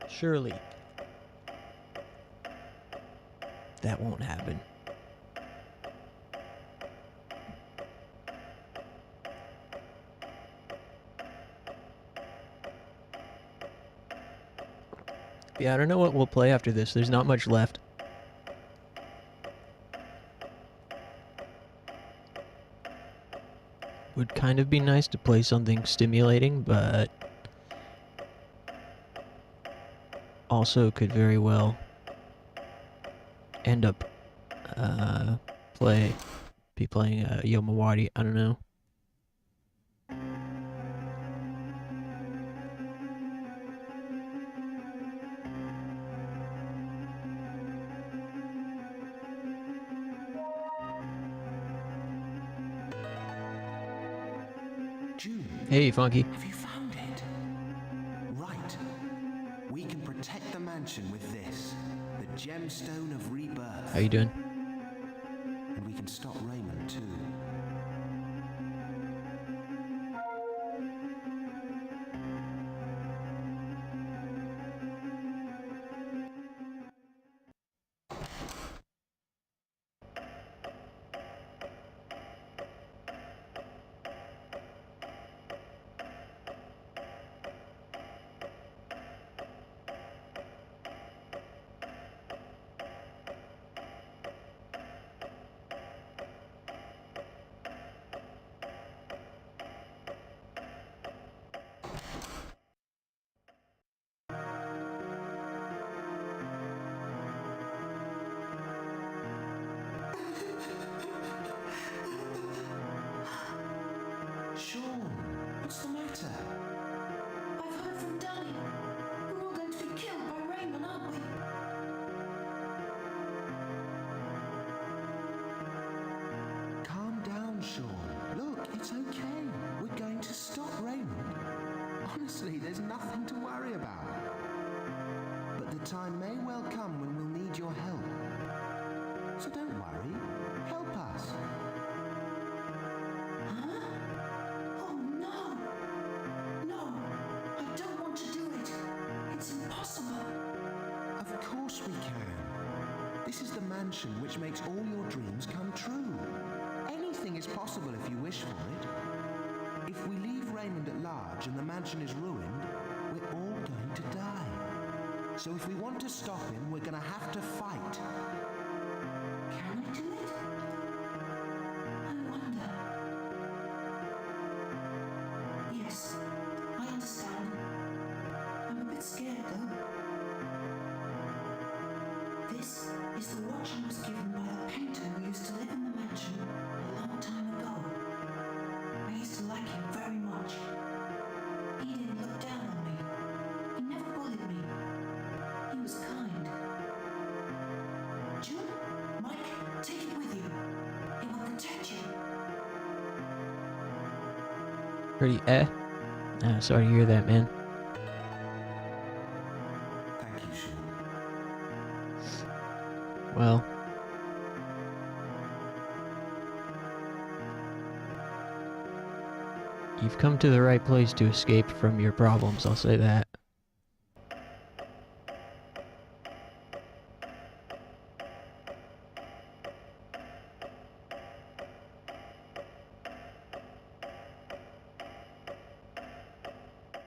Surely that won't happen. Yeah, I don't know what we'll play after this. There's not much left. Would kind of be nice to play something stimulating, but also could very well end up be playing Yomawari. I don't know. June, Hey, Funky. have you found it? Right. We can protect the mansion with this, the gemstone of rebirth. How you doing? And we can stop Raymond too. Sean. Look, it's okay. We're going to stop Raymond. Honestly, there's nothing to worry about. But the time may well come when we'll need your help. So don't worry. Help us. Huh? Oh no! No, I don't want to do it. It's impossible. Of course we can. This is the mansion which makes all your dreams come true. Anything is possible if you wish for it. If we leave Raymond at large and the mansion is ruined, we're all going to die. So if we want to stop him, we're going to have to fight. Can I do it? I wonder. Yes, I understand. I'm a bit scared though. This is the watch I was given by the painter who used to live in the mansion a long time ago. I used to like him very much. He didn't look down on me. He never bullied me. He was kind. June, Mike, take it with you. It will protect you. Pretty sorry to hear that, man. Thank you, Sean. Well, you've come to the right place to escape from your problems, I'll say that.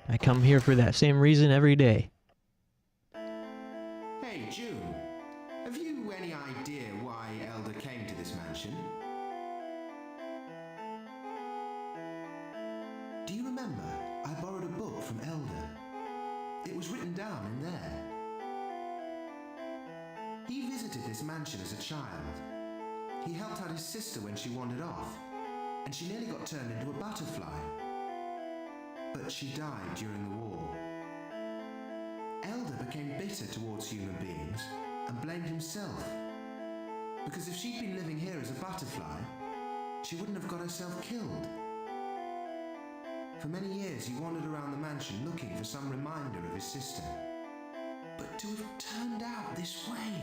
I come here for that same reason every day. Hey, June. Have you any idea why Elder came to this mansion? Do you remember? I borrowed a book from Elder. It was written down in there. He visited this mansion as a child. He helped out his sister when she wandered off, and she nearly got turned into a butterfly. But she died during the war. Elder became bitter towards human beings and blamed himself. Because if she'd been living here as a butterfly, she wouldn't have got herself killed. For many years he wandered around the mansion looking for some reminder of his sister. But to have turned out this way...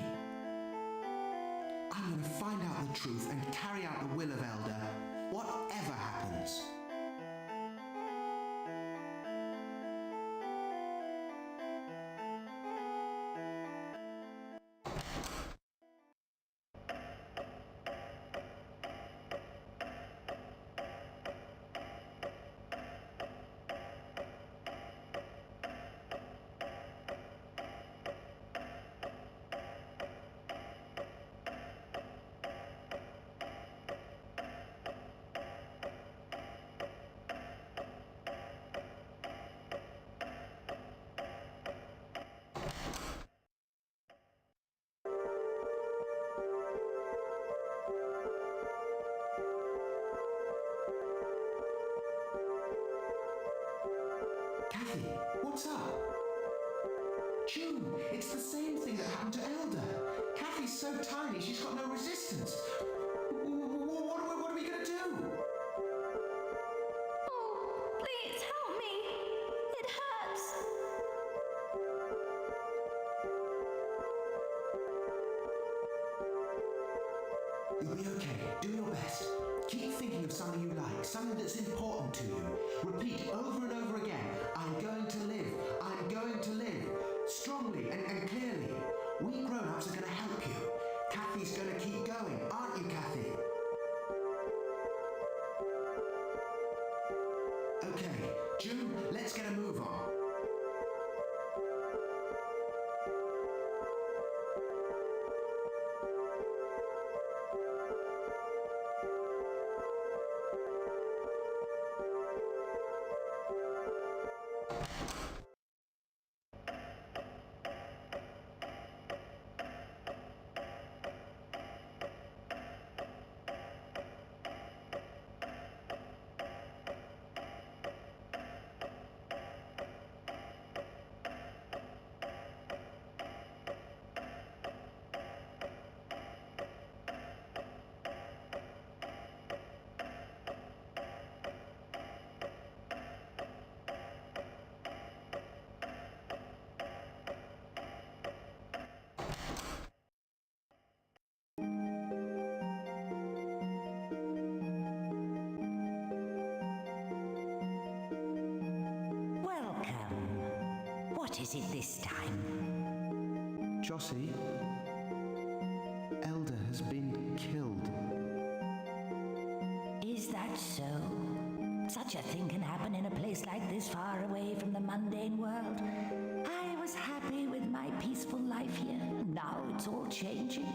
I'm going to find out the truth and carry out the will of Elder, whatever happens. Kathy, what's up? June, it's the same thing that happened to Elder. Kathy's so tiny, she's got no resistance. What are we going to do? Oh, please help me. It hurts. You'll be okay. Do your best. Keep thinking of something you like, something that's important to you. Repeat over and over again, I'm going to live. I'm going to live. Strongly and clearly. We grown-ups are going to help you. Kathy's going to keep going, aren't you, Kathy? Okay, June, let's get a move on. What is it this time? Jossie, Elder has been killed. Is that so? Such a thing can happen in a place like this, far away from the mundane world. I was happy with my peaceful life here. Now it's all changing.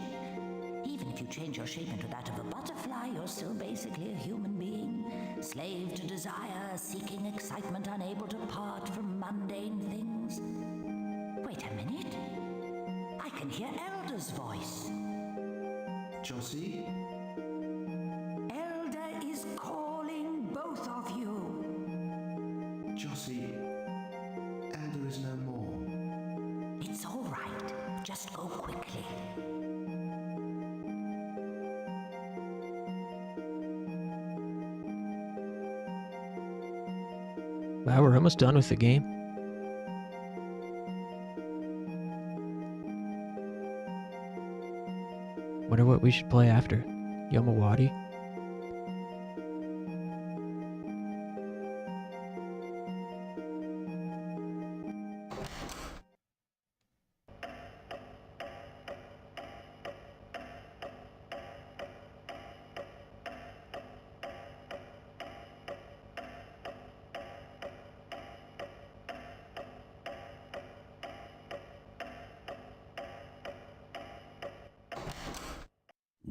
Even if you change your shape into that of a butterfly, you're still basically a human being. Slave to desire, seeking excitement, unable to part from mundane things. Wait a minute. I can hear Elder's voice. Jossie? Elder is calling both of you. Jossie, Elder is no more. It's all right. Just go quickly. Wow, we're almost done with the game. Wonder what we should play after. Yomawari?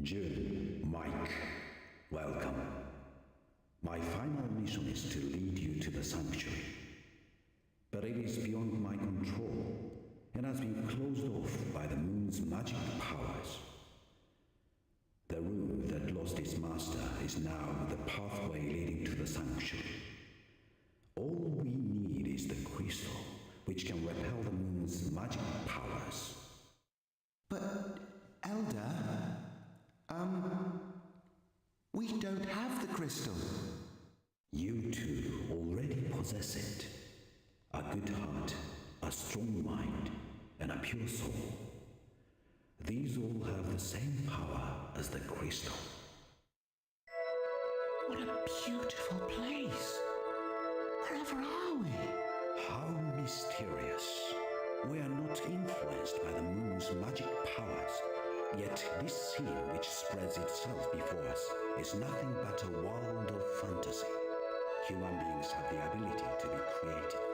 June, Mike, welcome. My final mission is to lead you to the sanctuary. But it is beyond my control and has been closed off by the moon's magic powers. The room that lost its master is now the pathway leading to the sanctuary. All we need is the crystal, which can repel the moon's magic powers. But, Elder, we don't have the crystal. You two already possess it. A good heart, a strong mind, and a pure soul. These all have the same power as the crystal. What a beautiful place. Wherever are we? How mysterious. We are not influenced by the moon's magic powers. Yet this scene which spreads itself before us is nothing but a world of fantasy. Human beings have the ability to be creative.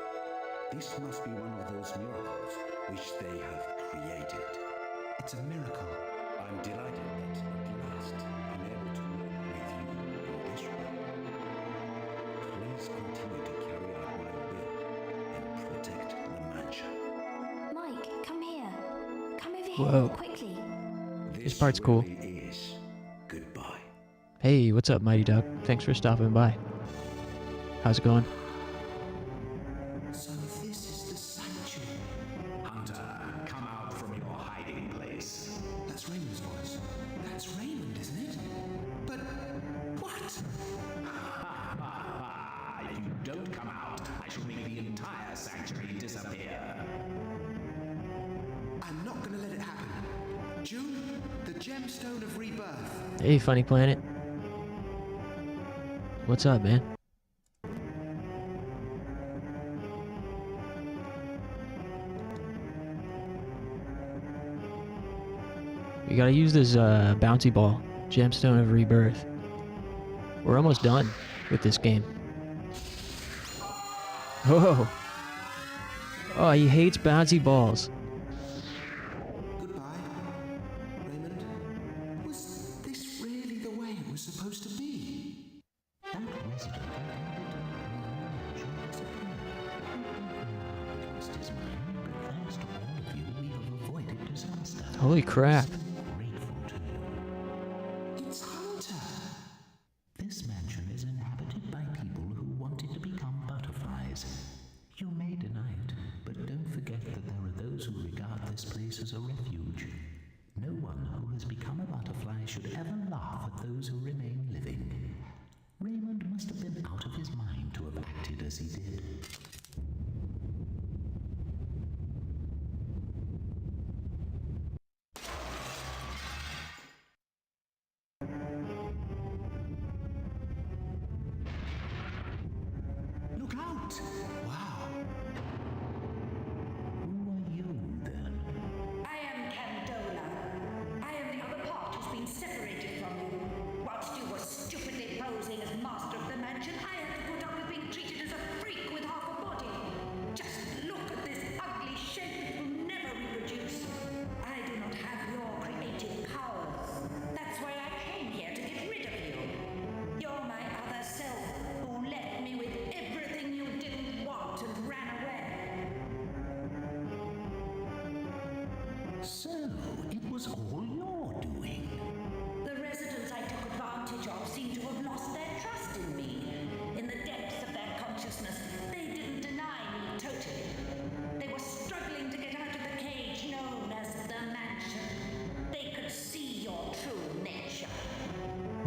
This must be one of those miracles which they have created. It's a miracle. I'm delighted that at last I'm able to walk with you in this way. Please continue to carry out my will and protect the mansion. Mike, come here. Come over Whoa. here, quickly. This part's cool. Really is goodbye. Hey, what's up, Mighty Duck? Thanks for stopping by. How's it going? So this is the sanctuary. Hunter, come out from your hiding place. That's Raymond's voice. That's Raymond, isn't it? But what? If you don't come out, I shall make the entire sanctuary disappear. I'm not going to let it happen. June, the gemstone of rebirth. Hey, Funny Planet. What's up, man? We gotta use this bouncy ball, gemstone of rebirth. We're almost done with this game. Oh, oh, he hates bouncy balls. Goodbye, Raymond. Was this really the way it was supposed to be? That resident lost his mind, but thanks to all of you, we have avoided disaster. Holy crap. Grateful to you. It's Hunter. This mansion is inhabited by people who wanted to become butterflies. You may deny it, but don't forget that there are those who regard this place as a refuge. No one who has become a butterfly should ever laugh at those who remain living. Raymond must have been out of his mind to have acted as he did. Look out! Wow.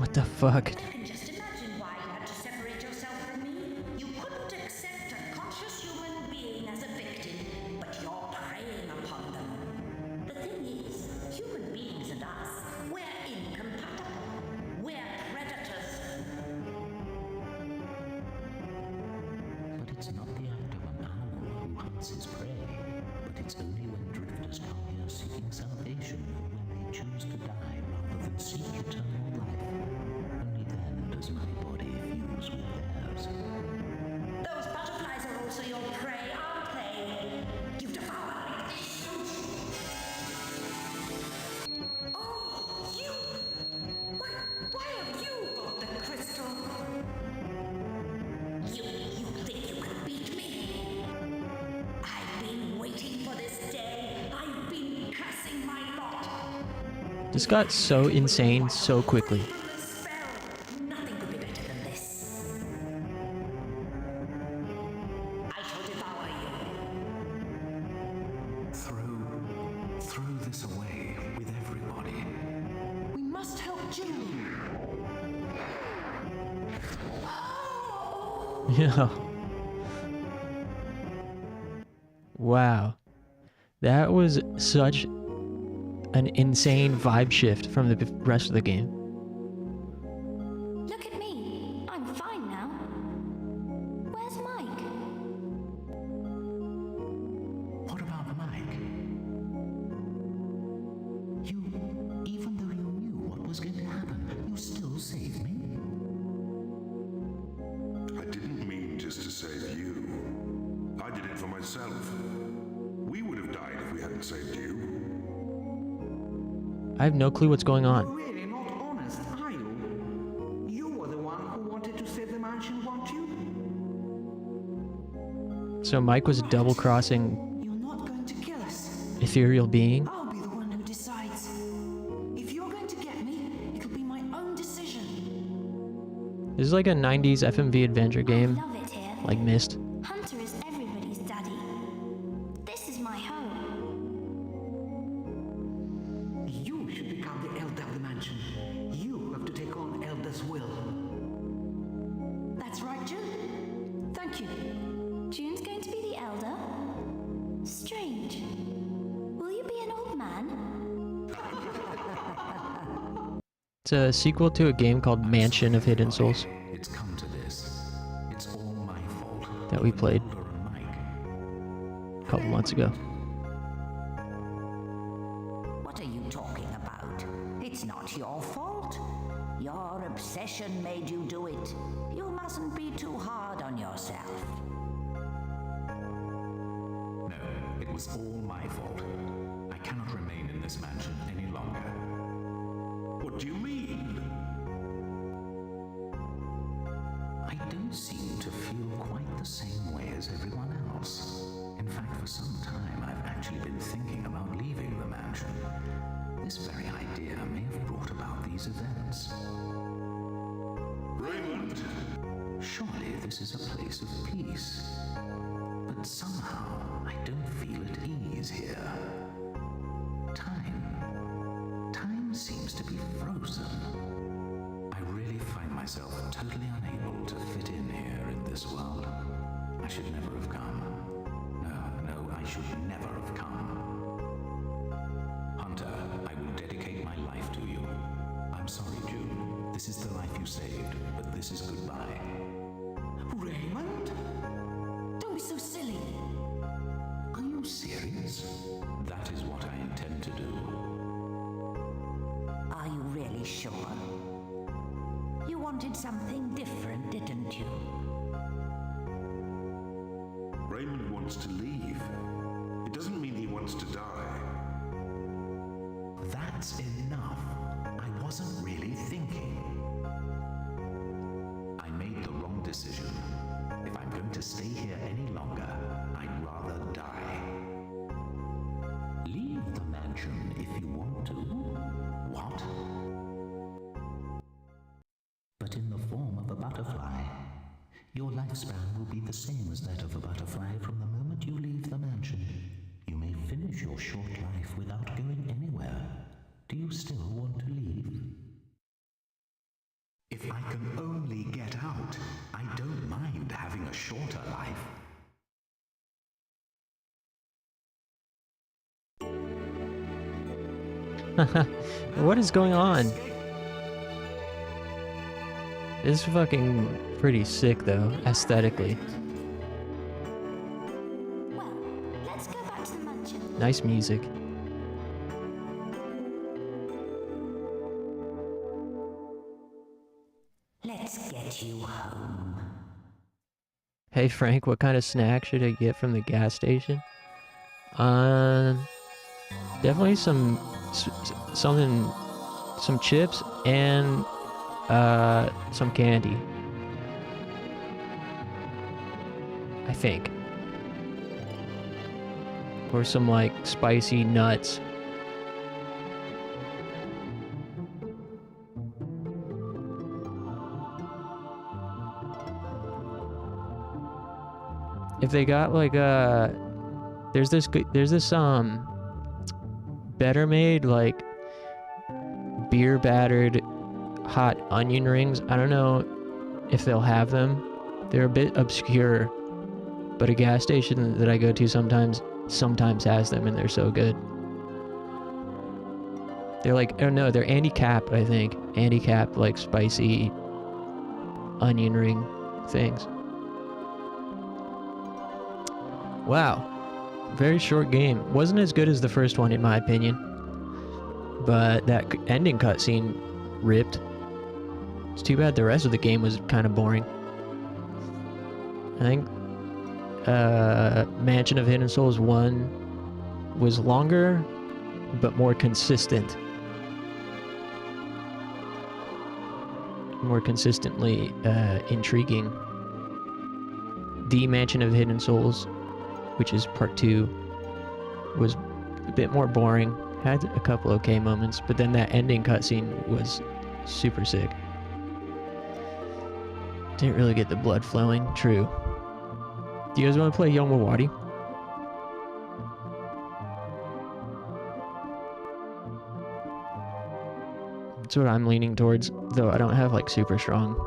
What the fuck? I can just imagine why you had to separate yourself from me. You couldn't accept a conscious human being as a victim, but you're preying upon them. The thing is, human beings and us, we're incompatible. We're predators. But it's not the act of an owl who hunts his prey, but it's only when drifters come here seeking salvation or when they choose to die rather than seek eternal life. Only then does my body fuse with theirs. Those butterflies are also your prey, aren't they? You devour me. Oh, you! Why have you got the crystal? You think you can beat me? I've been waiting for this day. I've been cursing my lot. This got so insane so quickly. From the spell, nothing could be better than this. I shall devour you. Throw this away with everybody. We must help Julie. Yeah. Wow. That was such an insane vibe shift from the rest of the game. Look at me. I'm fine now. Where's Mike? What about Mike? Even though you knew what was going to happen, you still saved me? I didn't mean just to save you. I did it for myself. We would have died if we hadn't saved you. I have no clue what's going You're on. really not honest, are you? You were the one who wanted to save the mansion, weren't you? So Mike was double crossing You're not going to kill us. ethereal being. I'll be the one who decides. If you're going to get me, it'll be my own decision. This is like a 90s FMV adventure game, Love it here. like Myst. Hunter is everybody's daddy. This is my home. You should become the elder of the mansion. You have to take on Elder's will. That's right, June. Thank you. June's going to be the elder? Strange. Will you be an old man? It's a sequel to a game called Mansion of Hidden Souls It's come to this. It's all my fault. that we played Laura and Mike. a couple months ago. What are you talking about? It's not your fault. Your obsession made you do it. You mustn't be too hard on yourself. No, it was all my fault. I cannot remain in this mansion any longer. What do you mean? I don't seem to feel quite the same way as everyone else. In fact, for some time, I've actually been thinking about leaving the mansion. This very idea may have brought about these events. Raymond! Surely this is a place of peace. But somehow, I don't feel at ease here. Time seems to be frozen. I really find myself totally unable to fit in here in this world. I should never have come. No, I should never have come. Hunter, I will dedicate my life to you. I'm sorry, June. This is the life you saved, but this is goodbye. Raymond? Don't be so silly. Are you serious? That is what I intend to do. Are you really sure? You wanted something different, didn't you? Raymond wants to leave. It doesn't mean he wants to die. That's enough. I wasn't really thinking. I made the wrong decision. If I'm going to stay here any longer, I'd rather die. Leave the mansion if you want to. What? But in the form of a butterfly. Your lifespan will be the same as that of a butterfly from the moment you leave the mansion. You may finish your short life without going anywhere. Do you still want to leave? I can only get out, I don't mind having a shorter life. What is going on? It's fucking pretty sick though, aesthetically. Well, let's go back to the mansion. Nice music. Let's get you home. Hey Frank, what kind of snack should I get from the gas station? Definitely some chips and some candy. I think. Or some like spicy nuts. If they got like there's this better made like beer battered hot onion rings. I don't know if they'll have them. They're a bit obscure, but a gas station that I go to sometimes has them and they're so good. They're like, oh no, they're Andy Cap, I think. Andy Cap like spicy onion ring things. Wow. Very short game. Wasn't as good as the first one in my opinion. But that ending cutscene ripped. It's too bad the rest of the game was kind of boring. I think Mansion of Hidden Souls 1 was longer, but more consistent. More consistently intriguing. The Mansion of Hidden Souls, which is part 2, was a bit more boring. Had a couple okay moments, but then that ending cutscene was super sick. Didn't really get the blood flowing. True. Do you guys want to play Yomawari? That's what I'm leaning towards, though I don't have like super strong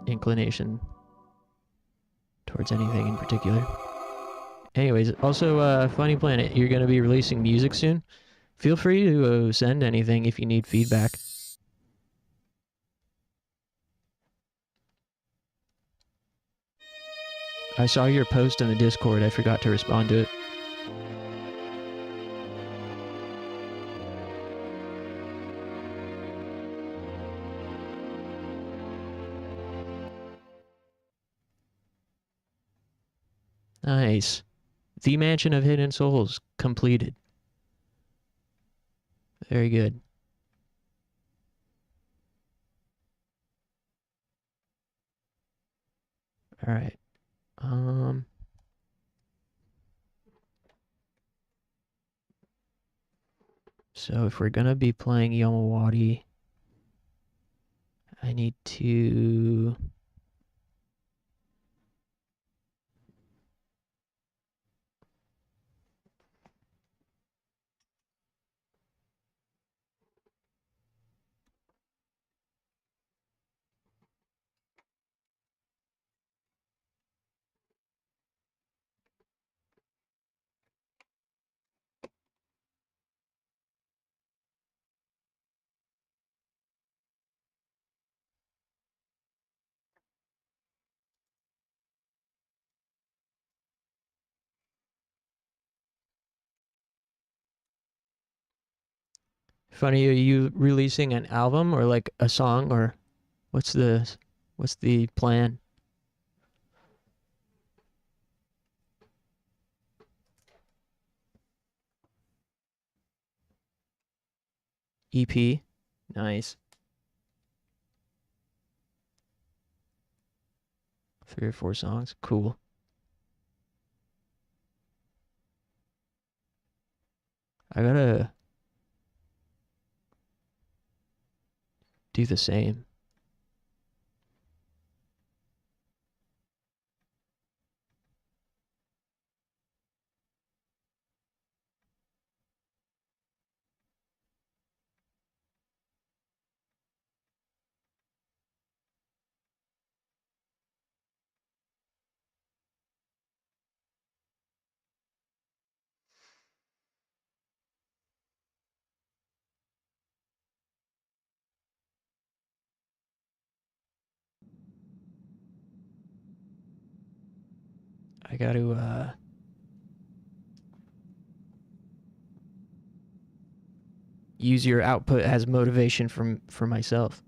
inclination towards anything in particular. Anyways, also Funny Planet, you're going to be releasing music soon. Feel free to send anything if you need feedback. I saw your post in the Discord. I forgot to respond to it. Nice. The Mansion of Hidden Souls completed. Very good. All right. So if we're gonna be playing Yomawari, I need to Funny, are you releasing an album or like a song, or what's the plan? EP? Nice. 3 or 4 songs. Cool. I gotta do the same. I got to use your output as motivation for myself.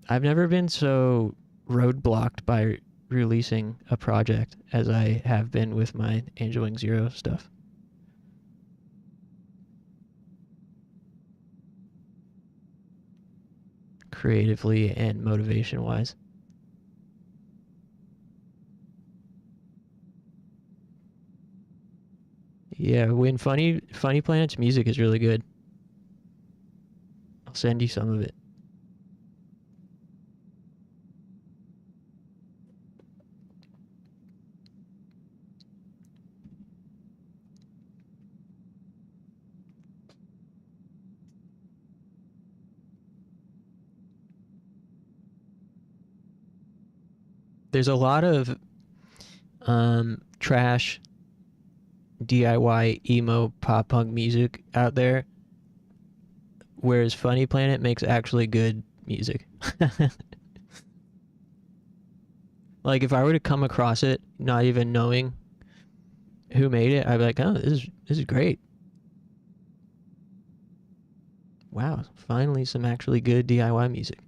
I've never been so roadblocked by releasing a project as I have been with my Angel Wing Zero stuff. Creatively and motivation wise. Yeah, when Funny Planet's music is really good. I'll send you some of it. There's a lot of trash DIY emo pop punk music out there, whereas Funny Planet makes actually good music. Like if I were to come across it not even knowing who made it, I'd be like, oh, this is great. Wow, finally some actually good DIY music.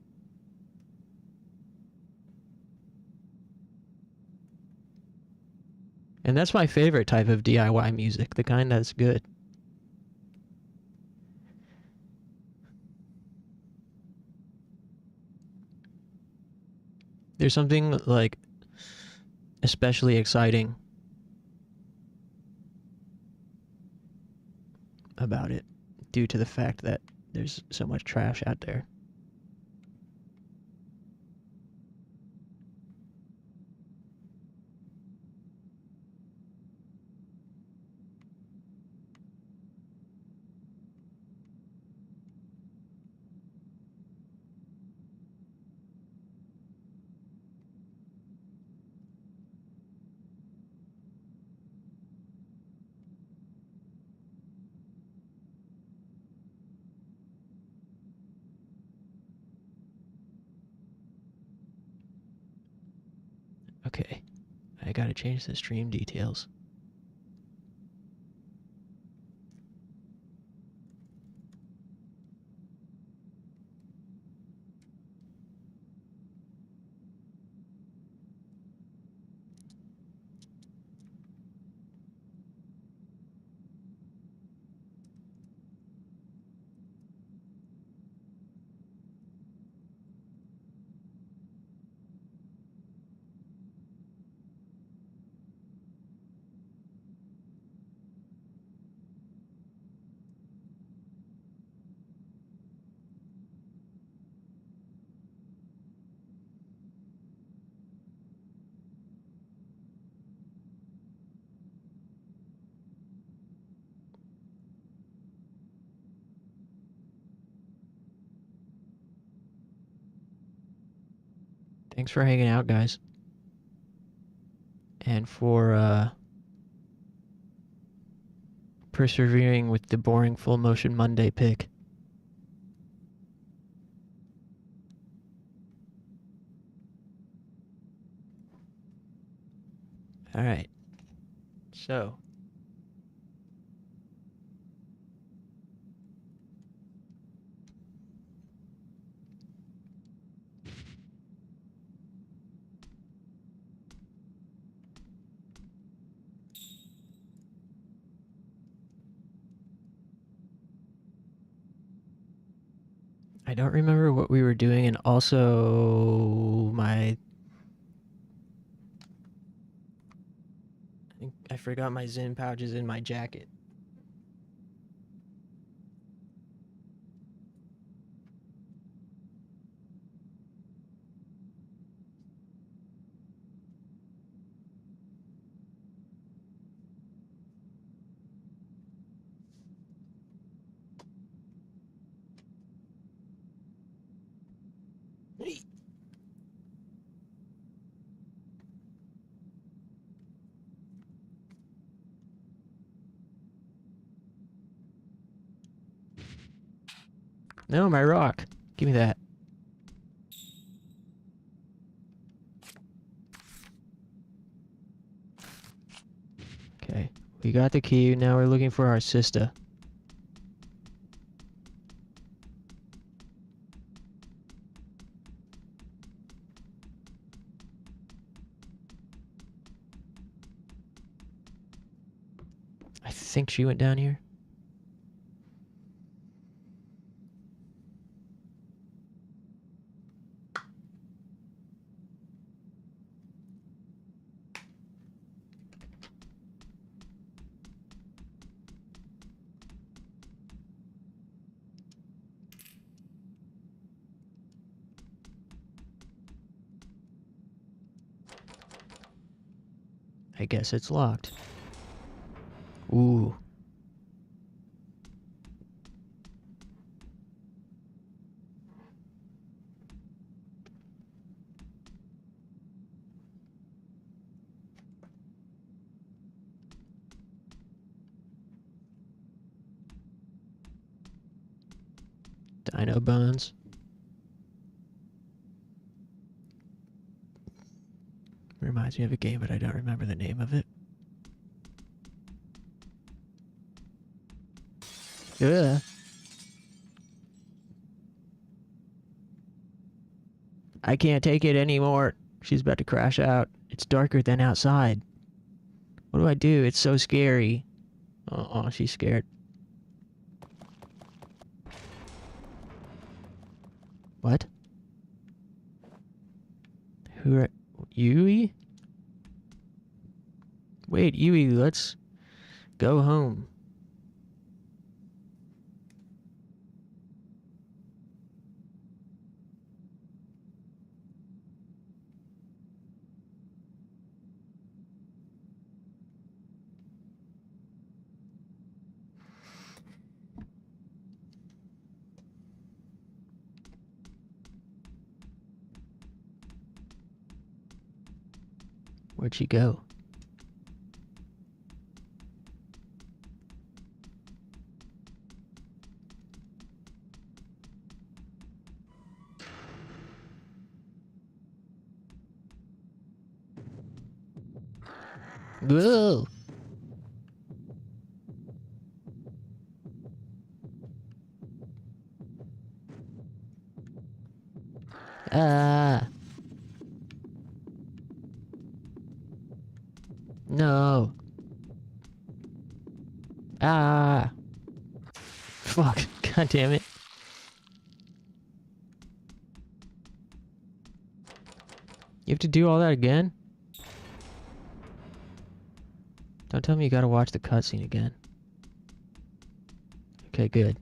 And that's my favorite type of DIY music, the kind that's good. There's something like especially exciting about it due to the fact that there's so much trash out there. Okay, I gotta change the stream details. Thanks for hanging out, guys. And for persevering with the boring full motion Monday pick. All right. So, I don't remember what we were doing, and also I forgot my Zin pouches in my jacket. No, my rock. Give me that. We got the key. Now we're looking for our sister. I think she went down here. I guess it's locked. Ooh. Dino bones. Reminds me of a game, but I don't remember the name of it. Ugh. I can't take it anymore. She's about to crash out. It's darker than outside. What do I do? It's so scary. Oh, she's scared. What? Who are... Yui? Wait, Yui, let's go home. Where'd she go? Whoa! Ah! No! Ah! Fuck! God damn it! You have to do all that again? Don't tell me you gotta watch the cutscene again. Okay, good.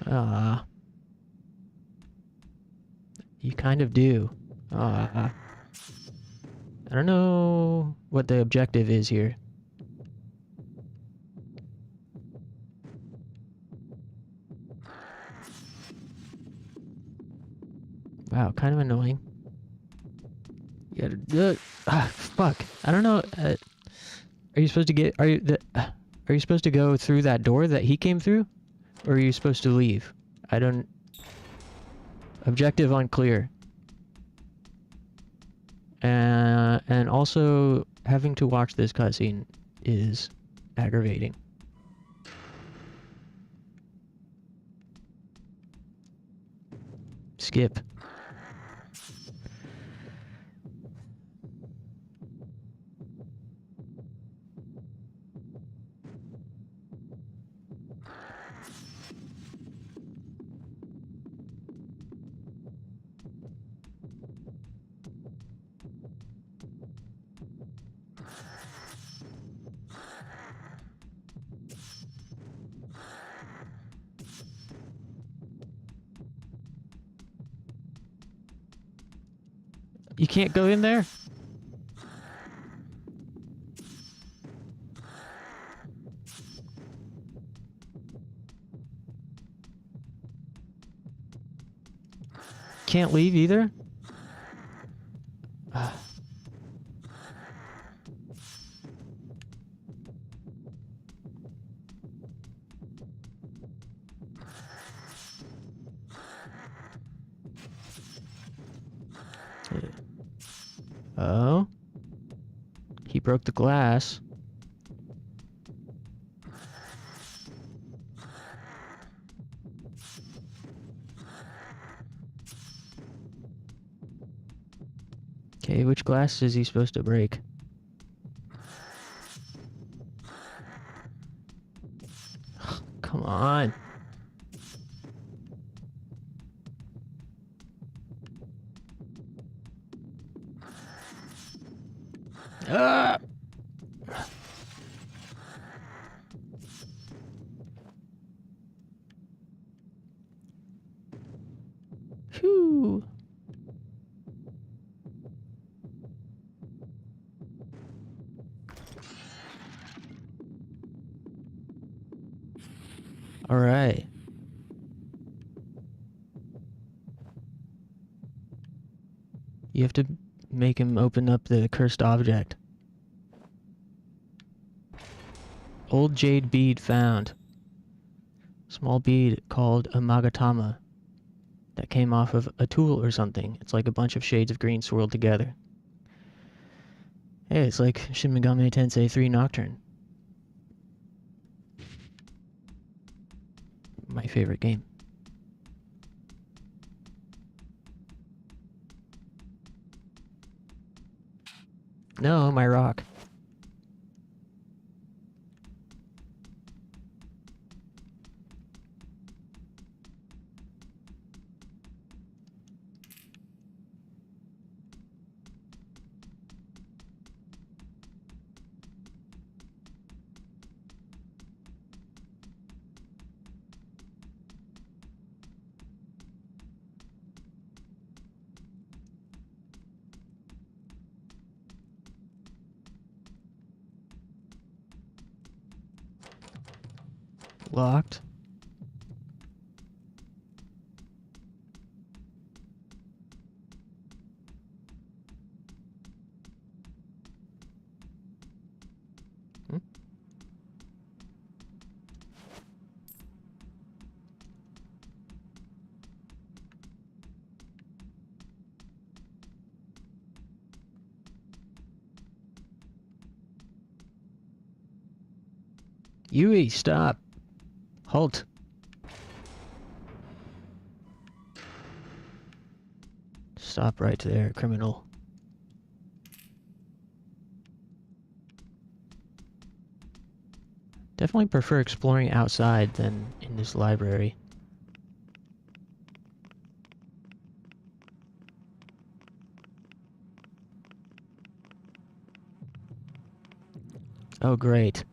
Ah. You kind of do. Ah. I don't know what the objective is here. Wow, kind of annoying. You gotta do it. Ah, fuck. I don't know. Are you supposed to get? Are you supposed to go through that door that he came through, or are you supposed to leave? I don't. Objective unclear. And also having to watch this cutscene is aggravating. Skip. You can't go in there? Can't leave either? Oh? broke the glass. Okay, which glass is he supposed to break? Come on. Ah! Phew. All right. You have to make him open up the cursed object. Old jade bead found. Small bead called a magatama that came off of a tool or something. It's like a bunch of shades of green swirled together. Hey, it's like Shin Megami Tensei 3 Nocturne. My favorite game. No, my rock. Locked. Hmm? Yui, stop. Halt. Stop right there, criminal. Definitely prefer exploring outside than in this library. Oh, great.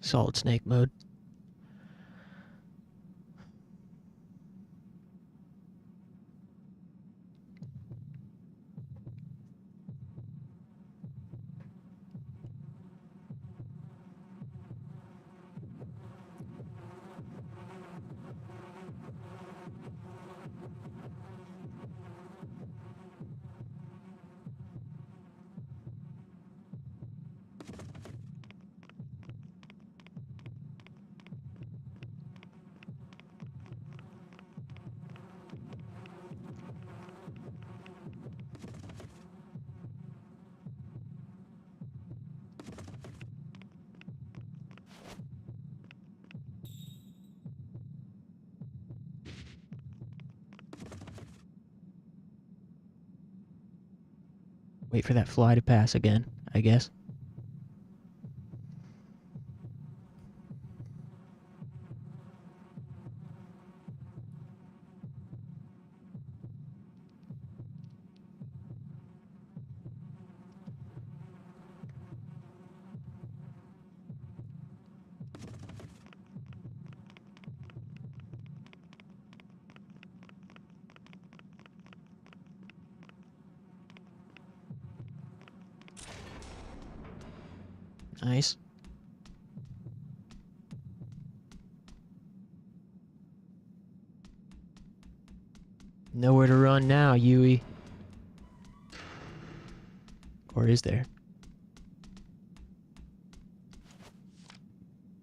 Solid snake mode. Wait for that fly to pass again, I guess. Nice. Nowhere to run now, Yui. Or is there?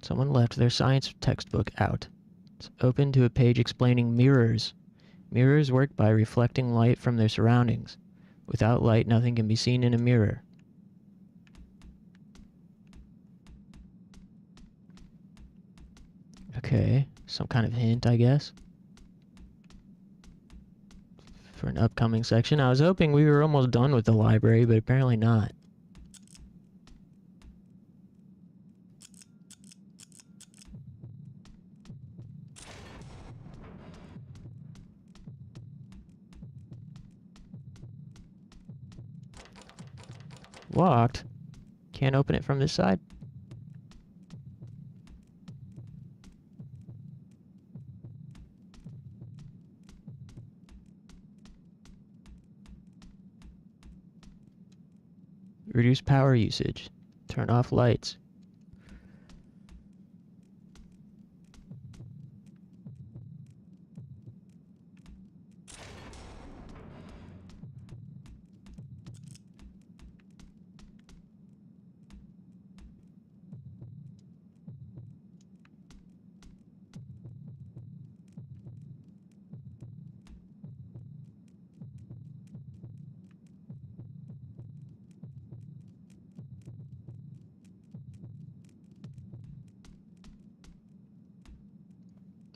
Someone left their science textbook out. It's open to a page explaining mirrors. Mirrors work by reflecting light from their surroundings. Without light, nothing can be seen in a mirror. Okay, some kind of hint, I guess, for an upcoming section. I was hoping we were almost done with the library, but apparently not. Locked. Can't open it from this side. Reduce power usage. Turn off lights.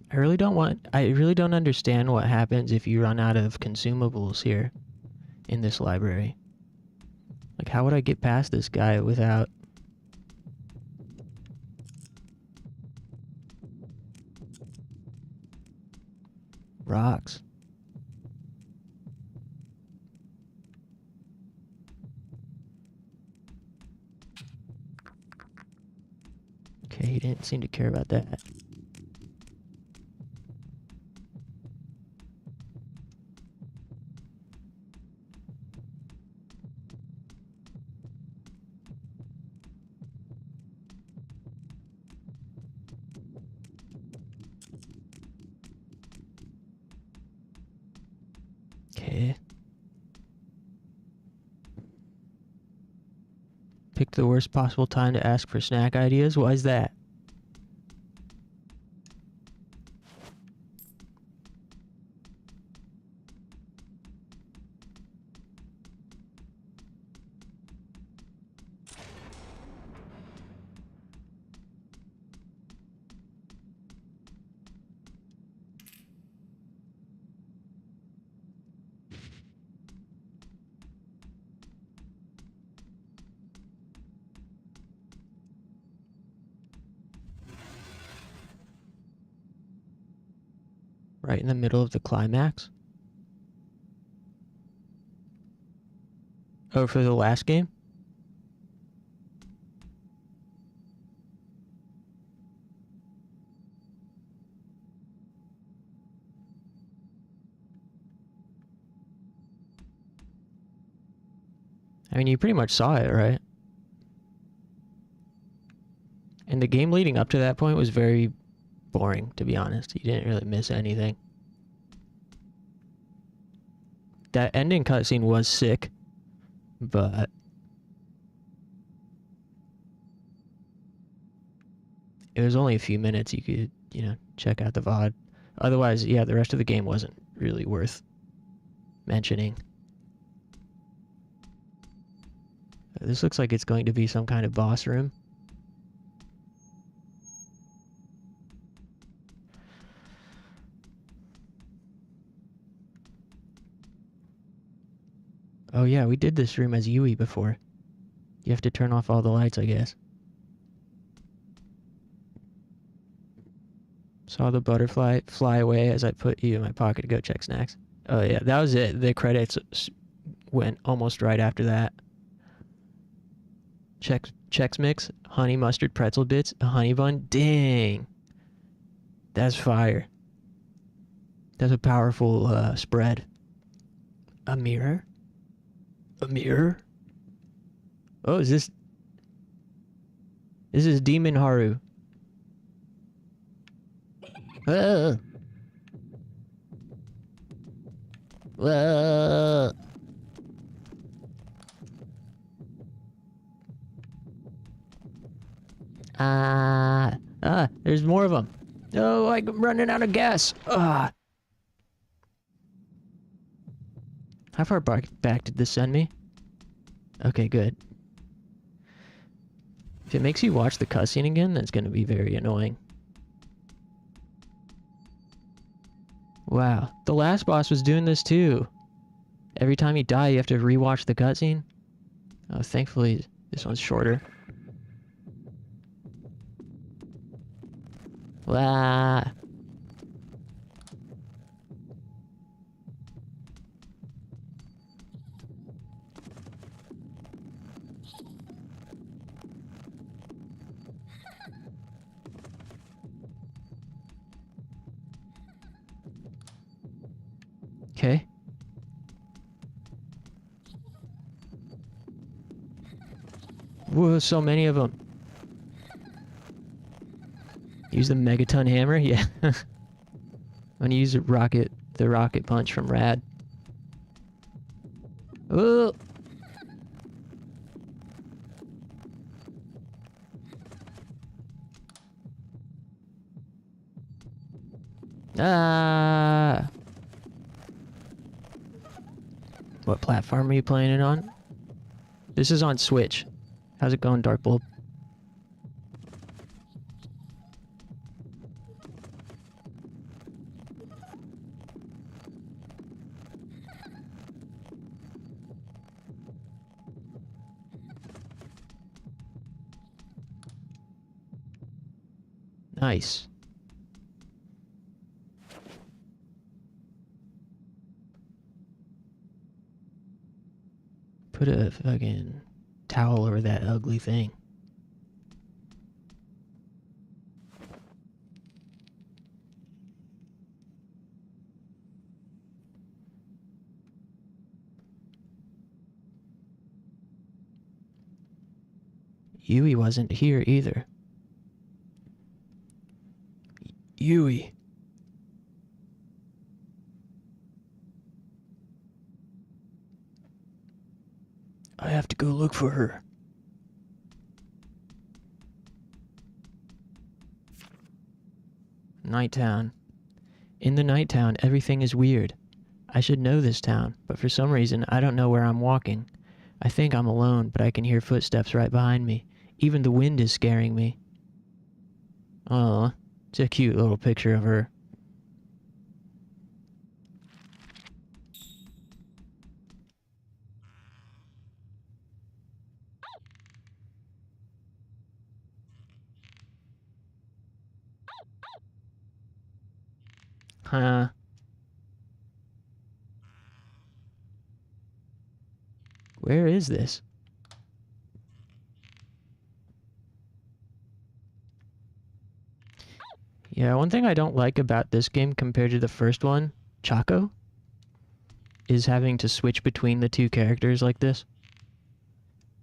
I really don't understand what happens if you run out of consumables here in this library. Like, how would I get past this guy without... rocks? Okay, he didn't seem to care about that. Okay. Pick the worst possible time to ask for snack ideas? Why is that? Right in the middle of the climax? Oh, for the last game? I mean, you pretty much saw it, right? And the game leading up to that point was very boring, to be honest. You didn't really miss anything. That ending cutscene was sick, but it was only a few minutes. You could, you know, check out the VOD. Otherwise, yeah, the rest of the game wasn't really worth mentioning. This looks like it's going to be some kind of boss room. Oh yeah, we did this room as Yui before. You have to turn off all the lights, I guess. Saw the butterfly fly away as I put you in my pocket to go check snacks. Oh yeah, that was it. The credits went almost right after that. Chex Mix, honey mustard pretzel bits, a honey bun. Dang. That's fire. That's a powerful spread. A mirror? A mirror? Oh, is this... This is Demon Haru. Whoa. Whoa. Ah, there's more of them. Oh, I'm running out of gas. Ah. How far back did this send me? Okay, good. If it makes you watch the cutscene again, that's going to be very annoying. Wow, the last boss was doing this too. Every time you die, you have to rewatch the cutscene. Oh, thankfully, this one's shorter. Wow. Okay. Whoa, so many of them. Use the megaton hammer? Yeah. I'm gonna use the rocket punch from Rad. Oh! Ah! What platform are you playing it on? This is on Switch. How's it going, Dark Bulb? Nice. Put a fucking towel over that ugly thing. Yui wasn't here either. Yui. I have to go look for her. Night town. In the night town, everything is weird. I should know this town, but for some reason, I don't know where I'm walking. I think I'm alone, but I can hear footsteps right behind me. Even the wind is scaring me. Aw, it's a cute little picture of her. Huh. Where is this? Yeah, one thing I don't like about this game compared to the first one, Chaco, is having to switch between the two characters like this.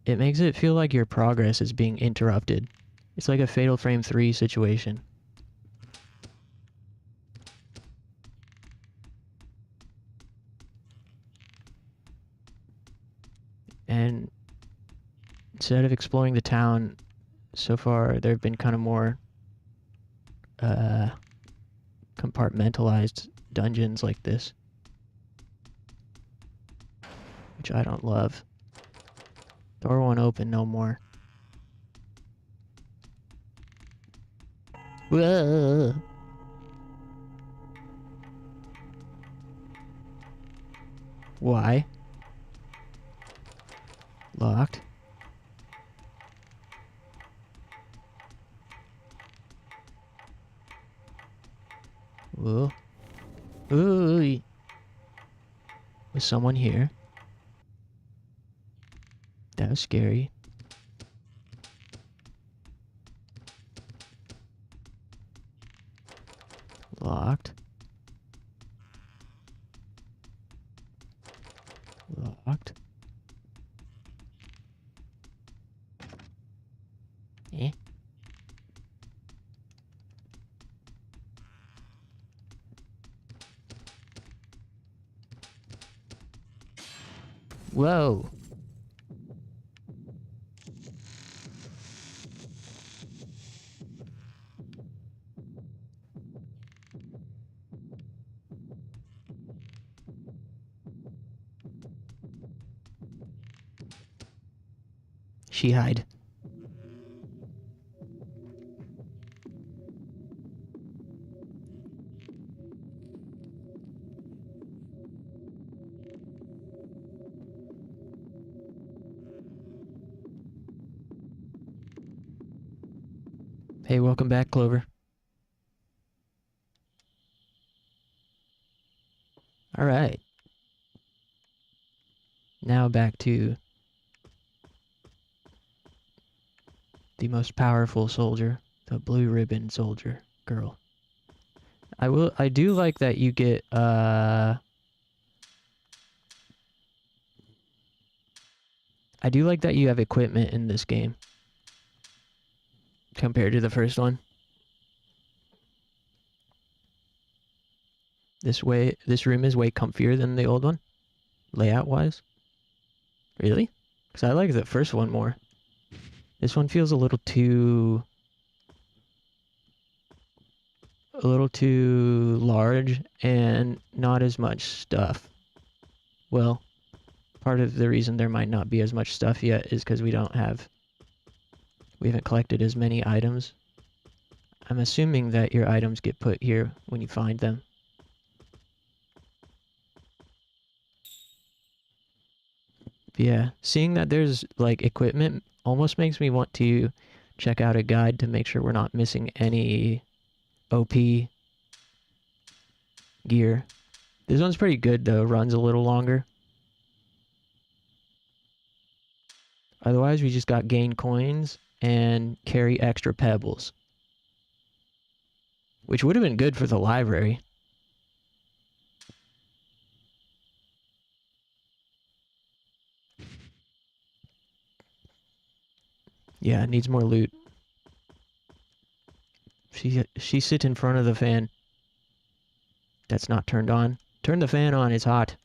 It makes it feel like your progress is being interrupted. It's like a Fatal Frame 3 situation. And instead of exploring the town, so far there have been kind of more compartmentalized dungeons like this, which I don't love. Door won't open no more. Whoa. Why? Locked. Whoa. Ooh. Was someone here? That was scary. Locked. Locked. Eh? Whoa. She hide. Hey, welcome back, Clover. All right. Now back to the most powerful soldier, the blue ribbon soldier girl. I do like that you get I do like that you have equipment in this game compared to the first one. This room is way comfier than the old one, layout wise. Really? Because I like the first one more. This one feels a little too large and not as much stuff. Well, part of the reason there might not be as much stuff yet is because we haven't collected as many items. I'm assuming that your items get put here when you find them. But yeah, seeing that there's like equipment almost makes me want to check out a guide to make sure we're not missing any OP gear. This one's pretty good though, runs a little longer. Otherwise, we just got gain coins and carry extra pebbles, which would have been good for the library. Yeah, it needs more loot. She sit in front of the fan. That's not turned on. Turn the fan on, it's hot.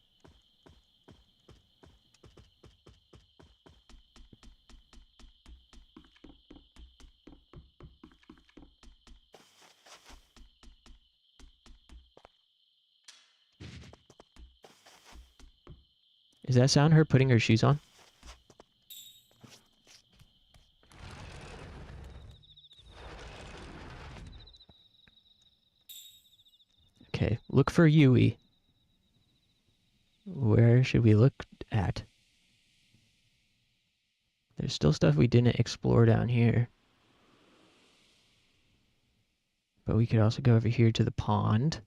Is that sound her putting her shoes on? Okay, look for Yui. Where should we look at? There's still stuff we didn't explore down here. But we could also go over here to the pond.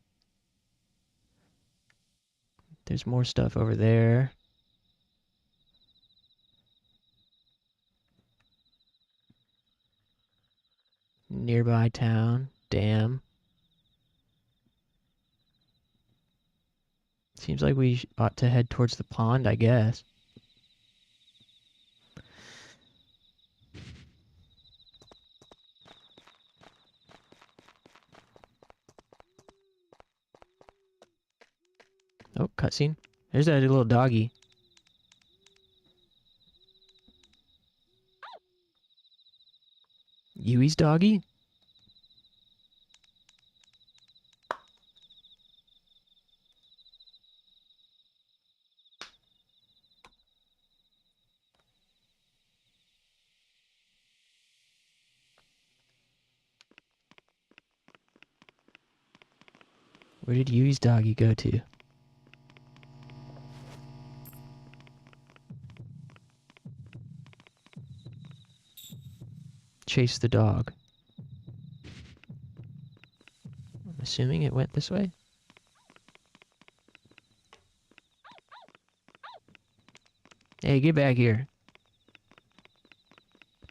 There's more stuff over there. Nearby town. Dam. Seems like we ought to head towards the pond, I guess. Oh, cutscene. There's that little doggy. Yui's doggy? Where did Yui's doggy go to? Chase the dog. I'm assuming it went this way? Hey, get back here.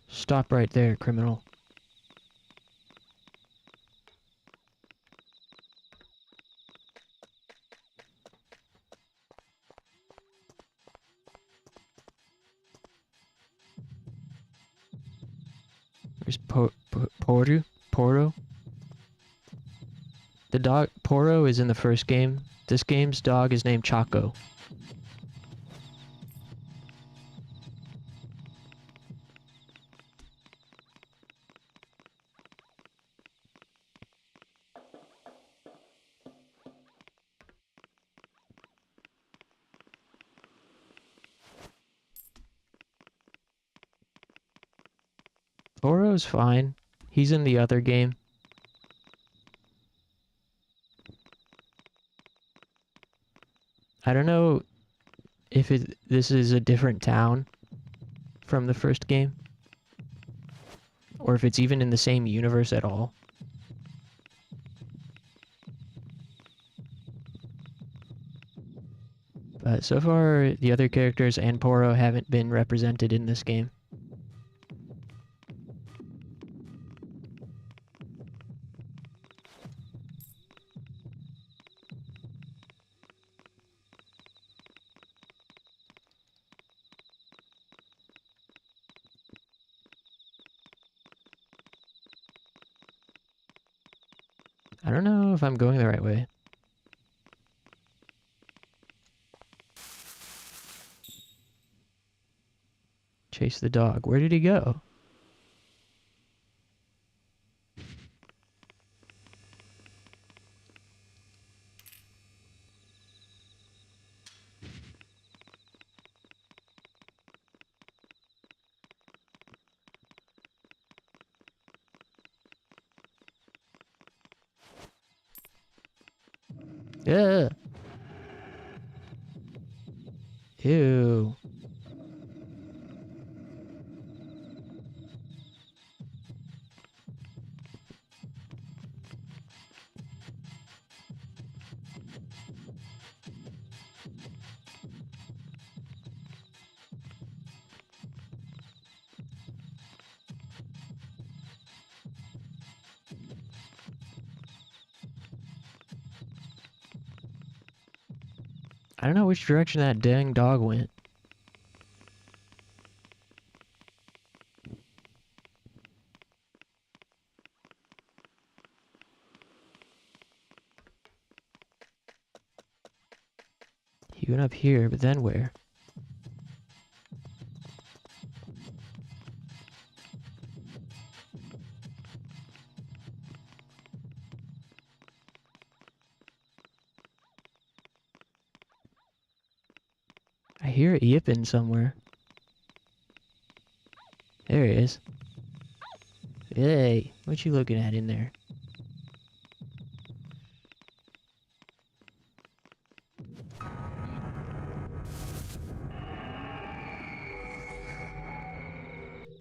Stop right there, criminal. Where's Poro? The dog, Poro, is in the first game. This game's dog is named Chaco. Poro's fine. He's in the other game. I don't know if this is a different town from the first game, or if it's even in the same universe at all. But so far, the other characters and Poro haven't been represented in this game. I don't know if I'm going the right way. Chase the dog. Where did he go? Yeah. Ew. I don't know which direction that dang dog went. He went up here, but then where? I hear it yipping somewhere. There he is. Hey, what you looking at in there?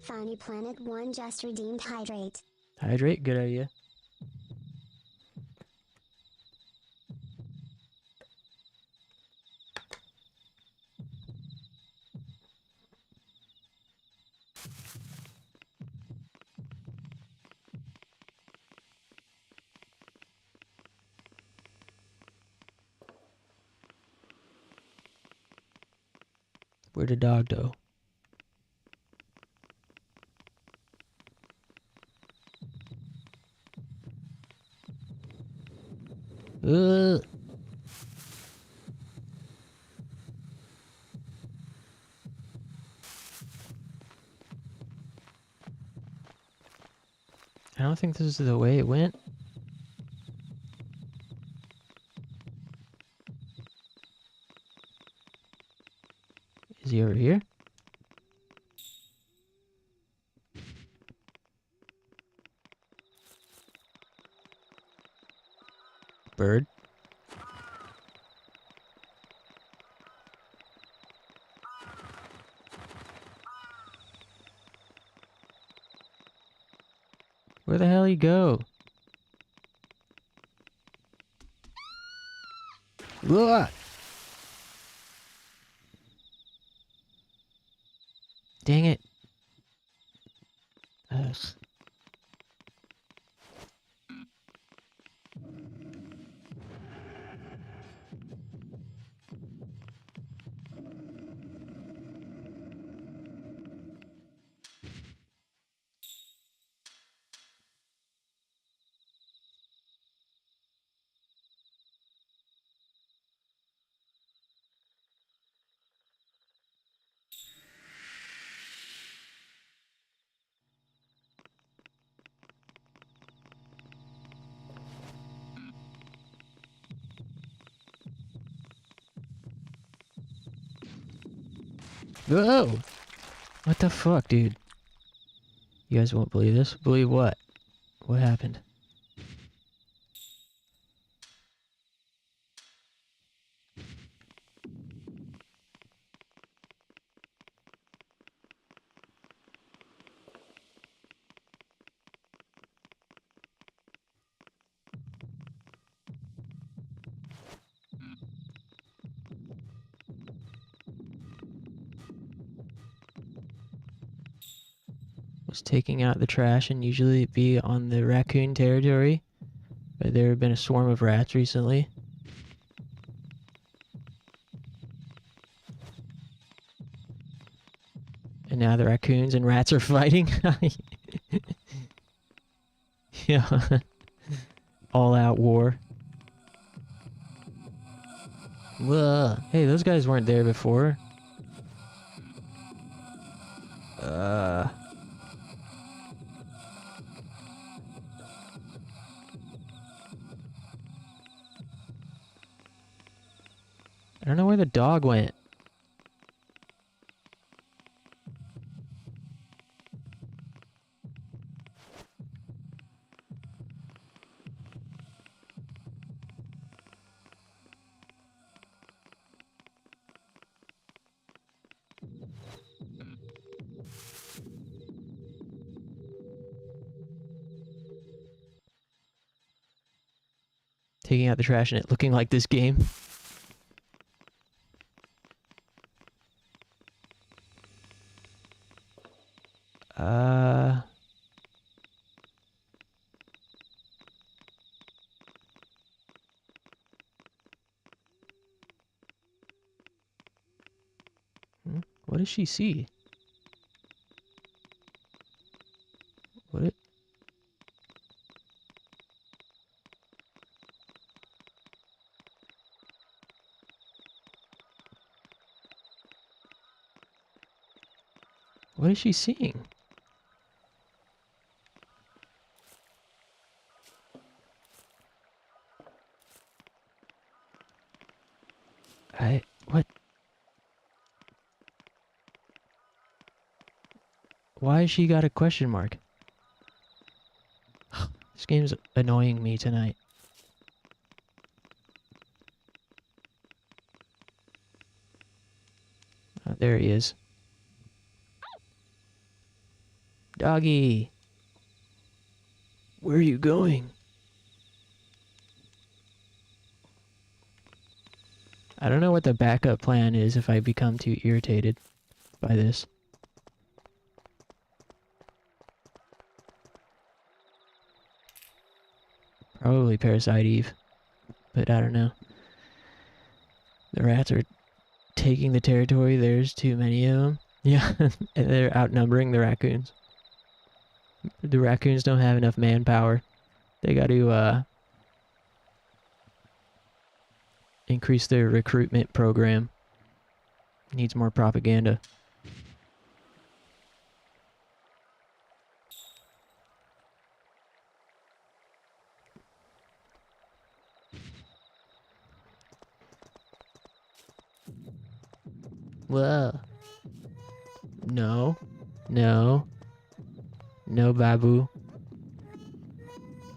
Funny Planet 1 just redeemed Hydrate. Hydrate, good idea. Where'd the dog go? Ugh. I don't think this is the way it went. Is he over here? Bird. Where the hell he go? Ugh. Dang it. Ugh. Whoa! What the fuck, dude? You guys won't believe this. Believe what? What happened? Was taking out the trash, and usually it'd be on the raccoon territory, but there have been a swarm of rats recently. And now the raccoons and rats are fighting. Yeah. All out war. Whoa. Hey, those guys weren't there before. I don't know where the dog went. Taking out the trash and it looking like this game. What does she see? What? What is she seeing? What? Why has she got a question mark? This game's annoying me tonight. Oh, there he is. Doggy! Where are you going? I don't know what the backup plan is if I become too irritated by this. Probably Parasite Eve, but I don't know. The rats are taking the territory. There's too many of them. Yeah, and they're outnumbering the raccoons. The raccoons don't have enough manpower. They got to increase their recruitment program. Needs more propaganda. Whoa. No. No. No, Babu.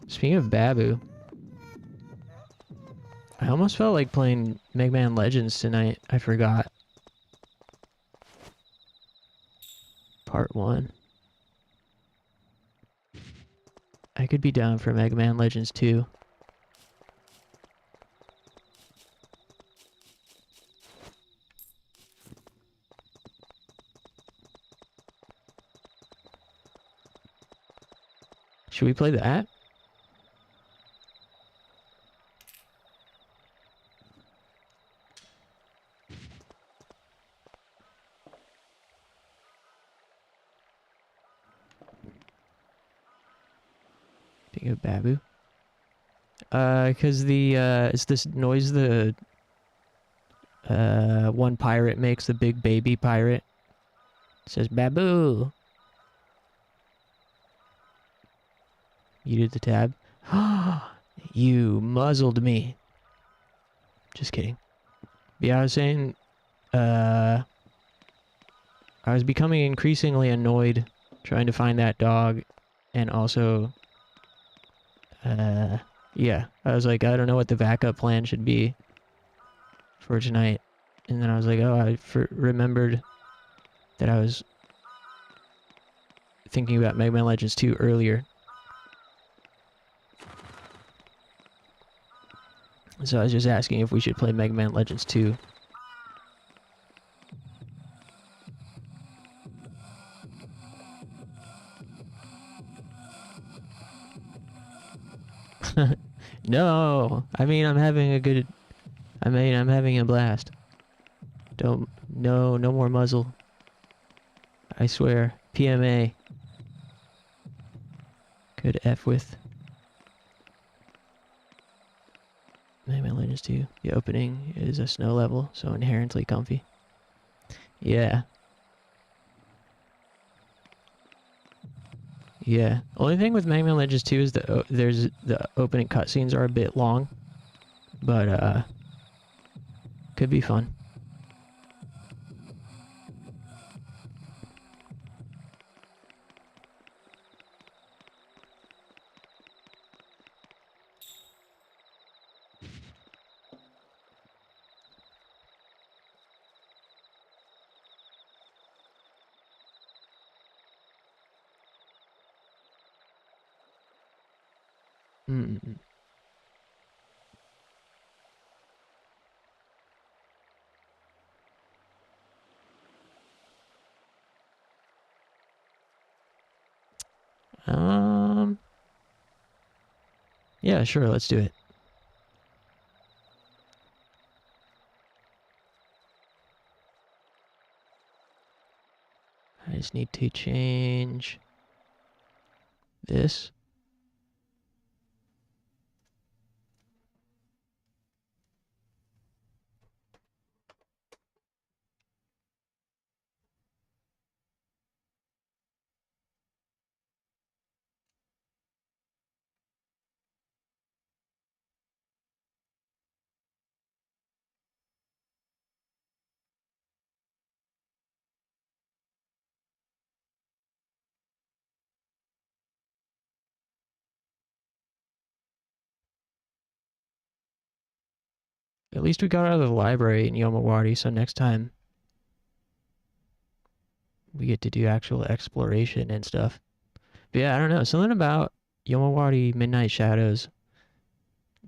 Speaking of Babu, I almost felt like playing Mega Man Legends tonight. I forgot. Part 1. I could be down for Mega Man Legends 2. Should we play that? Think of Babu. Cause the it's this noise the one pirate makes, the big baby pirate. It says Babu. You did the tab. You muzzled me. Just kidding. But yeah, I was saying, I was becoming increasingly annoyed trying to find that dog, and also, yeah, I was like, I don't know what the backup plan should be for tonight. And then I was like, oh, I remembered that I was thinking about Mega Man Legends 2 earlier. So I was just asking if we should play Mega Man Legends 2. No, I mean, I'm having a blast. No more muzzle. I swear. PMA. Good F with. Mega Man Legends 2. The opening is a snow level, so inherently comfy. Yeah. Yeah. Only thing with Mega Man Legends 2 is the opening cutscenes are a bit long, but could be fun. Mm. Yeah, sure, let's do it. I just need to change this. At least we got out of the library in Yomawari, so next time we get to do actual exploration and stuff. But yeah, I don't know. Something about Yomawari Midnight Shadows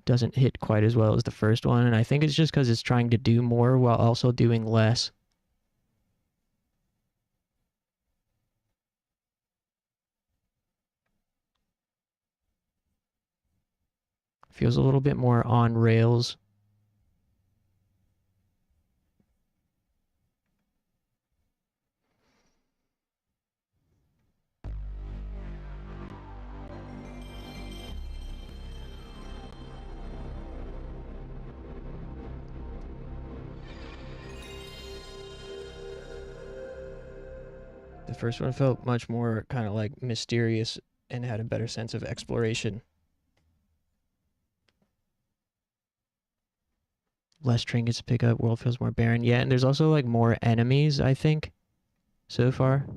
doesn't hit quite as well as the first one, and I think it's just because it's trying to do more while also doing less. Feels a little bit more on rails. The first one felt much more kind of like mysterious and had a better sense of exploration. Less trinkets to pick up, world feels more barren. Yeah, and there's also like more enemies, I think, so far.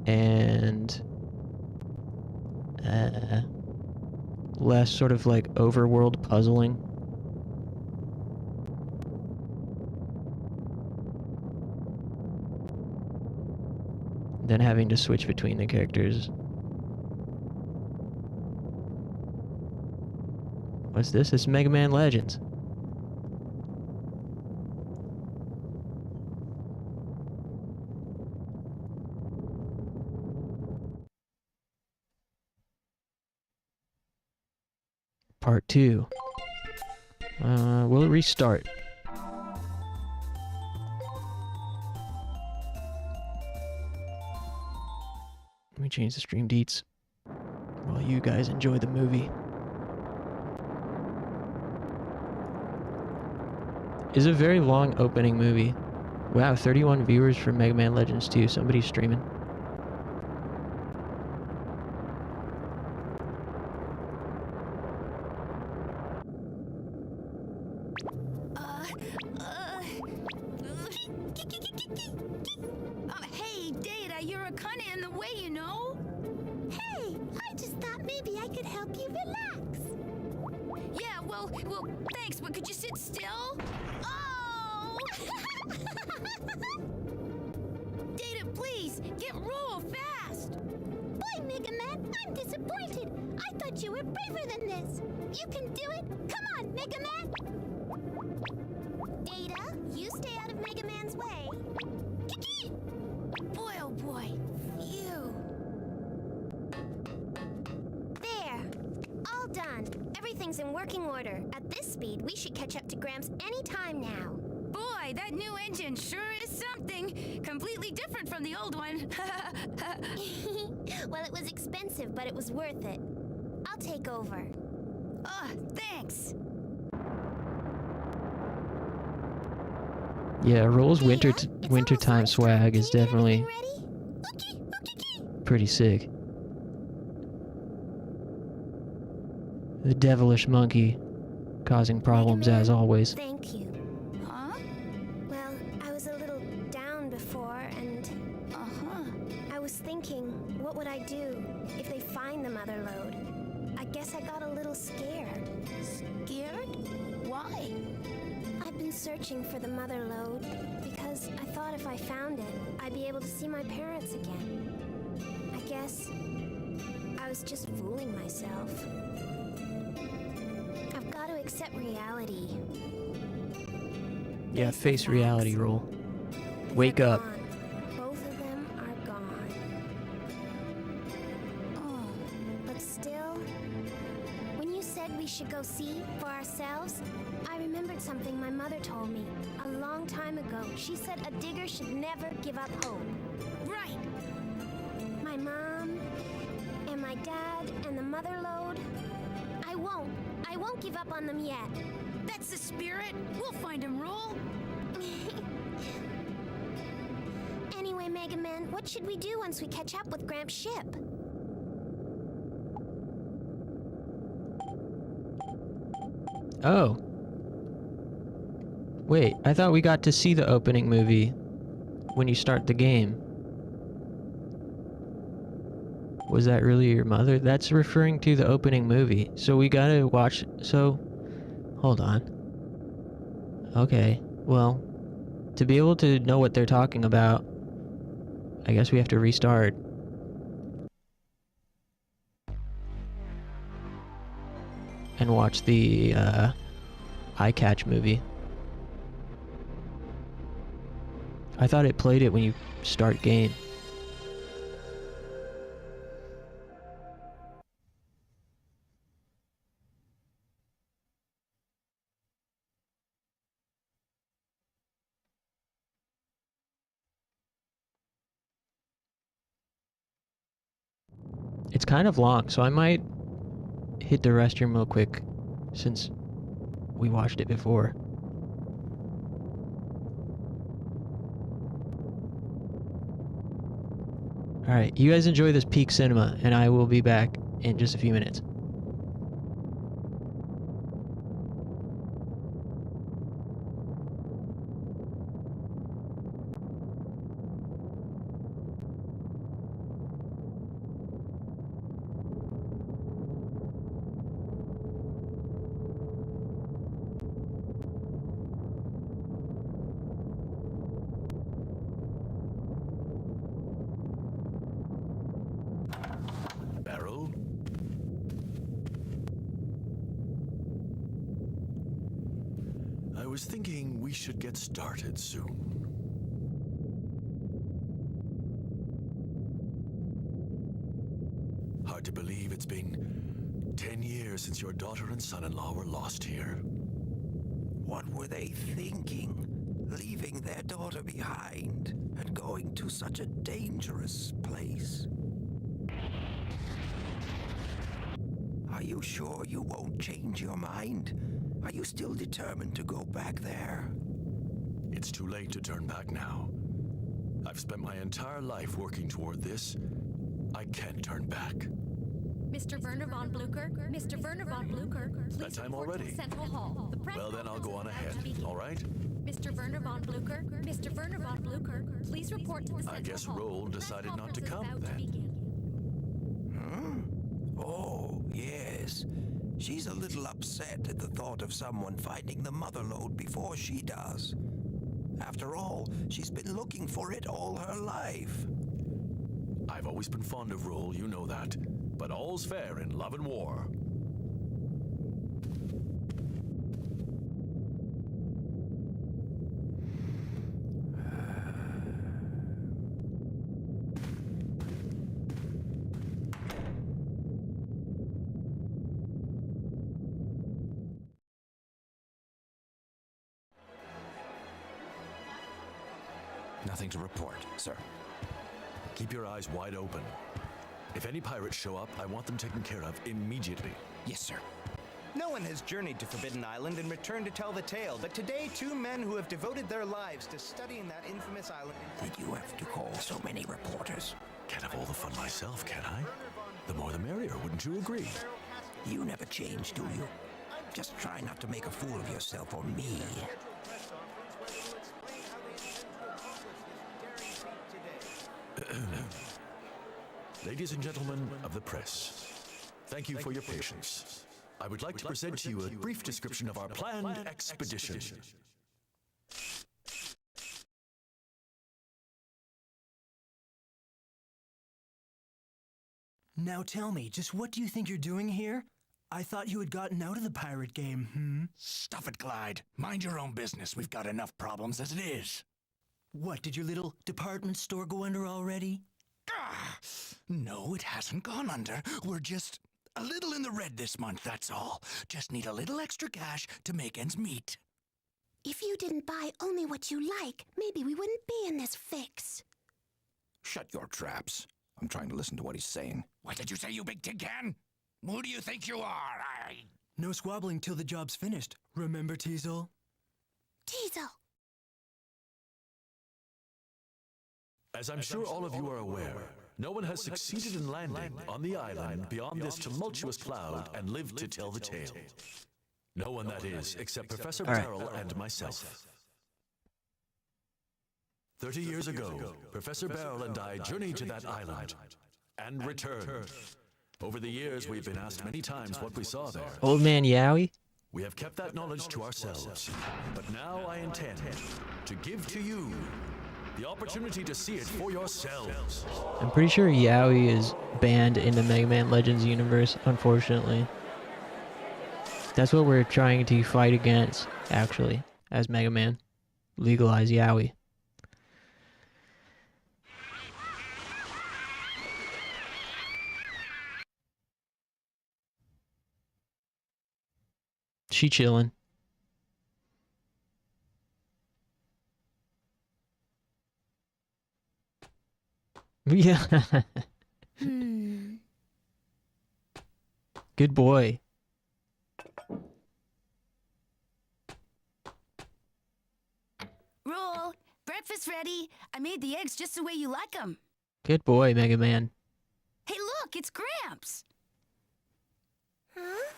And less sort of like overworld puzzling. Than having to switch between the characters. What's this? It's Mega Man Legends. Part 2. Will it restart? Let me change the stream deets while you guys enjoy the movie. It's a very long opening movie. Wow, 31 viewers for Mega Man Legends 2. Somebody's streaming. Hey, Data, you're kinda in the way, you know? Hey, I just thought maybe I could help you relax. Yeah, well, thanks, but could you sit still? Oh! Data, please, get roll fast! Boy, Mega Man, I'm disappointed. I thought you were braver than this. You can do it. Come on, Mega Man. Data, you stay out of Mega Man's way. Kiki! Boy, oh boy, phew. There. All done. Everything's in working order. At this speed, we should catch up to Gramps any time now. Boy, that new engine sure is something. Completely different from the old one. Well, it was expensive, but it was worth it. I'll take over. Thanks. Yeah, Roll's wintertime swag is definitely pretty sick. The devilish monkey causing problems as always. Thank you. Huh? Well, I was a little down before, and I was thinking, what would I do if they find the mother lode? I guess I got a little scared. Scared? Why? I've been searching for the mother lode because I thought if I found it, I'd be able to see my parents again. I guess I was just fooling myself. I've got to accept reality. Yeah, face reality, Roll. Wake up. Both of them are gone. But still, when you said we should go see for ourselves, I remembered something my mother told me a long time ago. She said a digger should never give up hope. Right. My mom and my dad and the mother lode, I won't give up on them yet. That's the spirit. We'll find him, Roll. Anyway, Mega Man, what should we do once we catch up with Gramps' ship? Oh. Wait, I thought we got to see the opening movie when you start the game. Was that really your mother? That's referring to the opening movie. So we gotta watch... So... Hold on. Okay, well... To be able to know what they're talking about, I guess we have to restart. And watch the, Eye Catch movie. I thought it played it when you start game. It's kind of long, so I might hit the restroom real quick since we watched it before. Alright, you guys enjoy this peak cinema, and I will be back in just a few minutes. Barrel? I was thinking we should get started soon. Hard to believe it's been 10 years since your daughter and son-in-law were lost here. What were they thinking? Leaving their daughter behind and going to such a dangerous place? Are you sure you won't change your mind? Are you still determined to go back there? It's too late to turn back now. I've spent my entire life working toward this. I can't turn back. Mr. Werner von Blucher? Mr. Werner von Blucher, please That time report to already? Central Hall. The press Well, then I'll go on conference is ahead, about to begin. all right? Mr. Werner von Blucher? Mr. Werner von Blucher, please report to the Central I guess Hall. Roll The press decided not to conference is come about to then. begin. Oh, yes. She's a little upset at the thought of someone finding the mother lode before she does. After all, she's been looking for it all her life. I've always been fond of Roll, you know that. But all's fair in love and war. Nothing to report, sir. Keep your eyes wide open. If any pirates show up, I want them taken care of immediately. Yes, sir. No one has journeyed to Forbidden Island and returned to tell the tale, but today 2 men who have devoted their lives to studying that infamous island... Did you have to call so many reporters? Can't have all the fun myself, can I? The more the merrier, wouldn't you agree? You never change, do you? Just try not to make a fool of yourself or me. Ladies and gentlemen of the press, thank you for your patience. I would like to present to you a brief description of our planned expedition. Now tell me, just what do you think you're doing here? I thought you had gotten out of the pirate game, Stuff it, Clyde. Mind your own business. We've got enough problems as it is. What, did your little department store go under already? No, it hasn't gone under. We're just a little in the red this month, that's all. Just need a little extra cash to make ends meet. If you didn't buy only what you like, maybe we wouldn't be in this fix. Shut your traps. I'm trying to listen to what he's saying. What did you say, you big tin can? Who do you think you are? No squabbling till the job's finished. Remember, Teasel? Teasel! As I'm sure all of you are aware, no one has succeeded in landing on the island beyond this tumultuous cloud and lived to tell the tale. No one, that is, except Professor Barrel and myself. 30 years ago, Professor Barrel and I journeyed to that island and returned. Over the years, we've been asked many times what we saw there. Old Man Yowie? We have kept that knowledge to ourselves, but now I intend to give to you the opportunity to see it for yourselves. I'm pretty sure Yowie is banned in the Mega Man Legends universe, unfortunately. That's what we're trying to fight against, actually, as Mega Man. Legalize Yowie. She chillin'. Yeah. Good boy. Roll, breakfast ready. I made the eggs just the way you like them. Good boy, Mega Man. Hey, look, it's Gramps. Huh?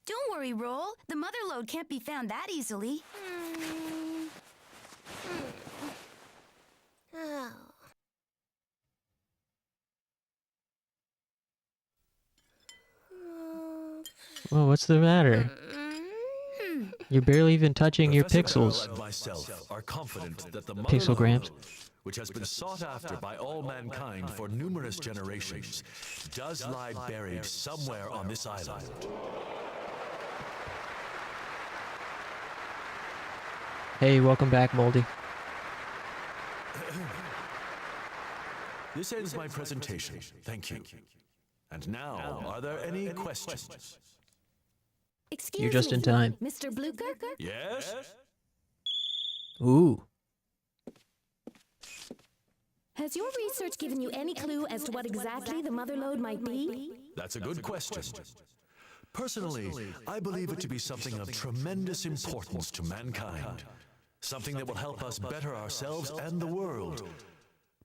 Don't worry, Roll. The mother lode can't be found that easily. Oh. Well, what's the matter? You're barely even touching your Professor Barrel pixels. and myself are confident that the Pixelgrams. which has been sought after by all mankind for numerous generations, does lie buried somewhere on this island. Hey, welcome back, Moldy. This ends my presentation. Thank you. And now, are there any questions? Excuse You're just me, in time. Mr. Blucher? Yes? Ooh. Has your research given you any clue as to what exactly the mother lode might be? That's a good question. Personally, I believe it to be something of tremendous importance to mankind. Something that will help us better ourselves and the world.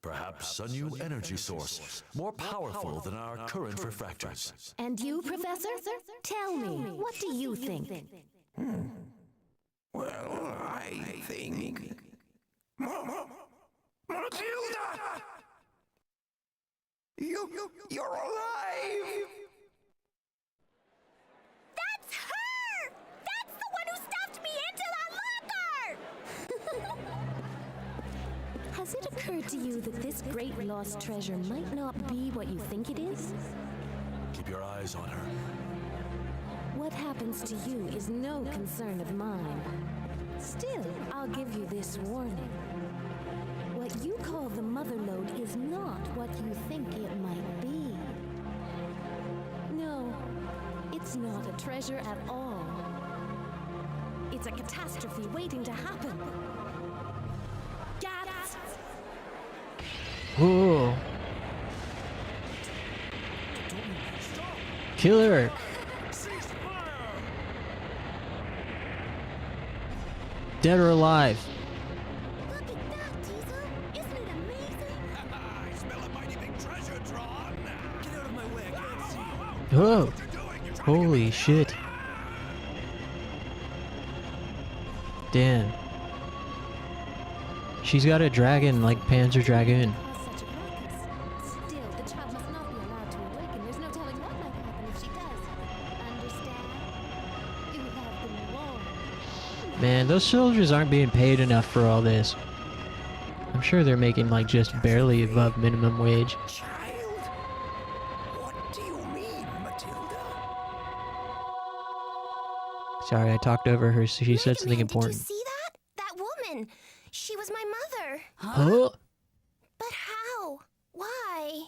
Perhaps a new energy source, more powerful than our current refractors. And you, Professor? Tell me, what do you think? Well, I think... Matilda! You're alive! That's her! That's the one who stuffed me into that locker! Has it occurred to you that this great lost treasure might not be what you think it is? Keep your eyes on her. What happens to you is no concern of mine. Still, I'll give you this warning. What you call the mother lode is not what you think it might be. No, it's not a treasure at all. It's a catastrophe waiting to happen. Gats! Whoa. Kill her. Dead or alive? Look at that, Diesel! Isn't it amazing? I smell a mighty big treasure, Tron! Get out of my way, I can't see. Whoa. Holy shit. Damn. She's got a dragon like Panzer Dragoon. Still, the child must not be allowed to awaken. There's no telling what might happen if she does. Understand? You have been warned. Man, those soldiers aren't being paid enough for all this. I'm sure they're making like just barely above minimum wage. Child? What do you mean, Matilda? Sorry, I talked over her, so she said something Did you important. see that? That woman! She was my mother. Huh? But how? Why?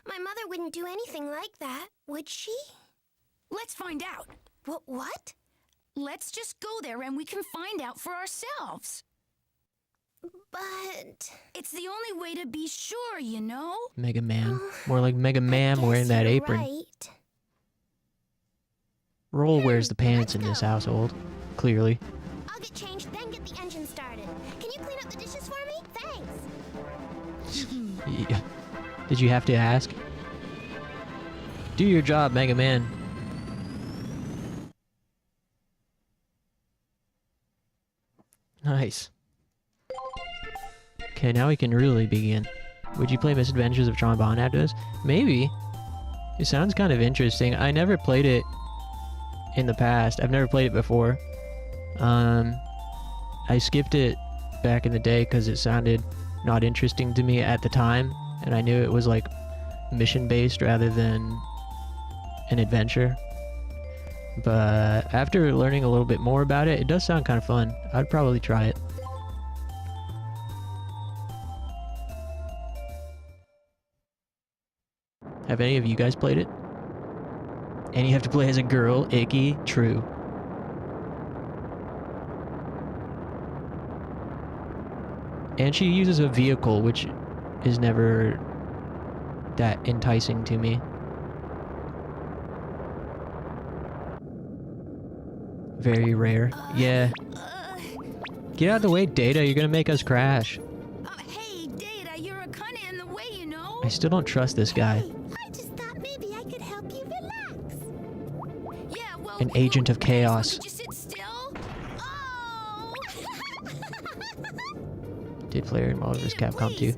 My mother wouldn't do anything like that, would she? Let's find out. What? Let's just go there and we can find out for ourselves. But... It's the only way to be sure, you know? Mega Man. More like Mega Man wearing that you're apron. right. Roll wears the pants in this household. Clearly. I'll get changed, then get the engine started. Can you clean up the dishes for me? Thanks. Yeah. Did you have to ask? Do your job, Mega Man. Nice. Okay, now we can really begin. Would you play Misadventures of Tron Bond after this? Maybe. It sounds kind of interesting. I never played it in the past. I've never played it before. I skipped it back in the day because it sounded not interesting to me at the time, and I knew it was like mission-based rather than an adventure. But after learning a little bit more about it, it does sound kind of fun. I'd probably try it. Have any of you guys played it? And you have to play as a girl, icky, true. And she uses a vehicle, which is never that enticing to me. Very rare. Yeah. Get out of the way, Data. You're gonna make us crash. Hey, Data, you're kinda in the way, you know? I still don't trust this guy. I just thought maybe I could help you relax. Yeah, well, An agent of chaos. could you sit still? Oh! Did player in Marvel vs. Capcom 2.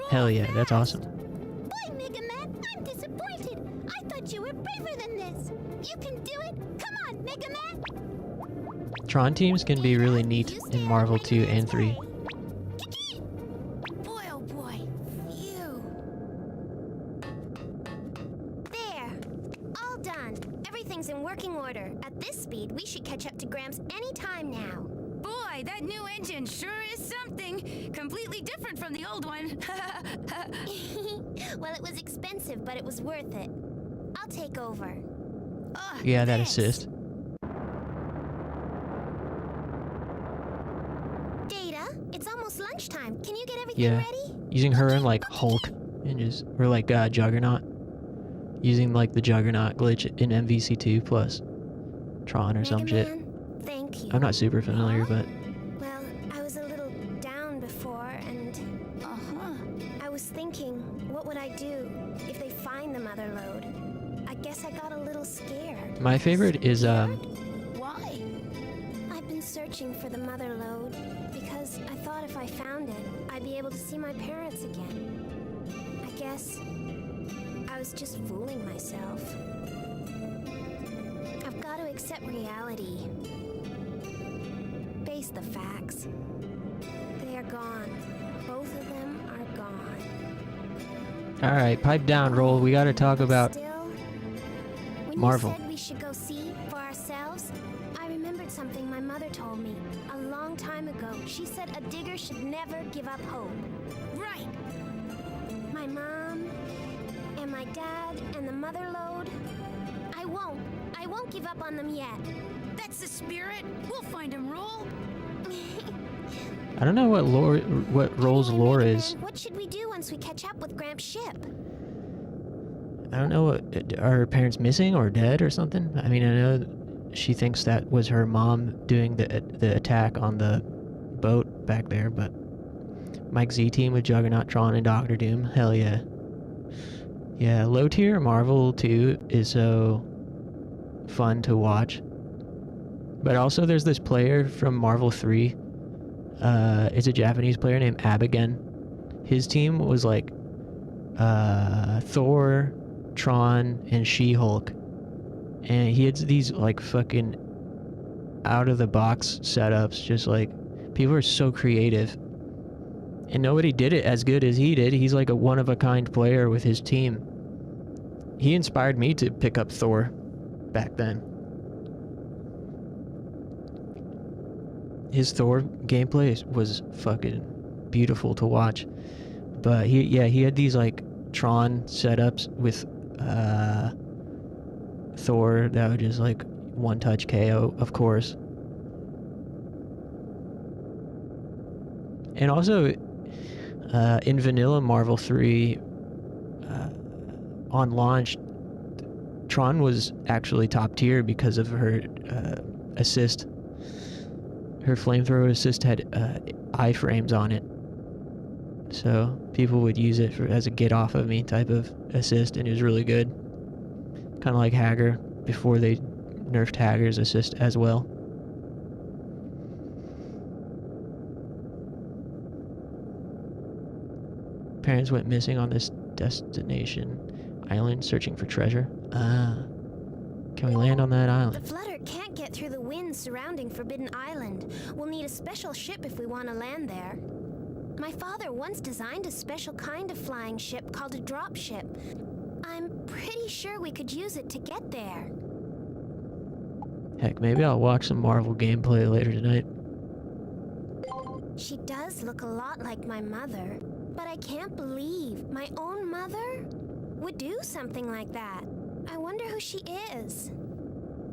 Hell yeah, that's awesome. Boy, Mega Man, I'm disappointed. I thought you were braver than this. You can do it. Come on, Mega Man. Tron teams can be really neat in Marvel 2 and 3. Boy, oh boy. Phew. There. All done. Everything's in working order. At this speed, we should catch up to Gramps any time now. Boy, that new engine sure is something. Completely different from the old one. Well, it was expensive, but it was worth it. I'll take over. Yeah, that assist. Data, it's almost lunchtime. Can you get everything Yeah. ready? Using her and like Hulk and just, or like Juggernaut. Using like the Juggernaut glitch in MVC2 plus Tron or some shit. Thank you. I'm not super familiar, but Well, I was a little down before, and mother lode. I guess I got a little scared. My favorite is Why? I've been searching for the mother lode because I thought if I found it, I'd be able to see my parents again. I guess I was just fooling myself. I've got to accept reality. Face the facts. They are gone. Both of them are gone. Alright, pipe down, Roll. We gotta talk about When Marvel. you said we should go see for ourselves, I remembered something my mother told me a long time ago. She said a digger should never give up hope. Right! My mom, and my dad, and the mother lode. I won't give up on them yet. That's the spirit. We'll find him, Roll. I don't know what Roll's lore is. What should we do once we catch up with Gramps' ship? I don't know, are her parents missing or dead or something? I mean, I know she thinks that was her mom doing the attack on the boat back there, but Mike Z team with Juggernaut, Tron, and Doctor Doom, hell yeah. Yeah, low tier Marvel 2 is so fun to watch. But also there's this player from Marvel 3. It's a Japanese player named Abigen. His team was like Thor, Tron, and She-Hulk. And he had these like fucking out of the box setups, just like people are so creative. And nobody did it as good as he did. He's like a one of a kind player with his team. He inspired me to pick up Thor back then. His Thor gameplay was fucking beautiful to watch. But he had these like Tron setups with Thor that would just like one touch KO, of course. And also in vanilla Marvel 3 on launch, Tron was actually top tier because of her assist. Her flamethrower assist had iframes on it. So people would use it as a get off of me type of assist, and it was really good. Kind of like Hager before they nerfed Hager's assist as well. Parents went missing on this destination island searching for treasure. Can we land on that island? The Flutter can't get through the winds surrounding Forbidden Island. We'll need a special ship if we want to land there. My father once designed a special kind of flying ship called a drop ship. I'm pretty sure we could use it to get there. Heck, maybe I'll watch some Marvel gameplay later tonight. She does look a lot like my mother, but I can't believe my own mother would do something like that. I wonder who she is.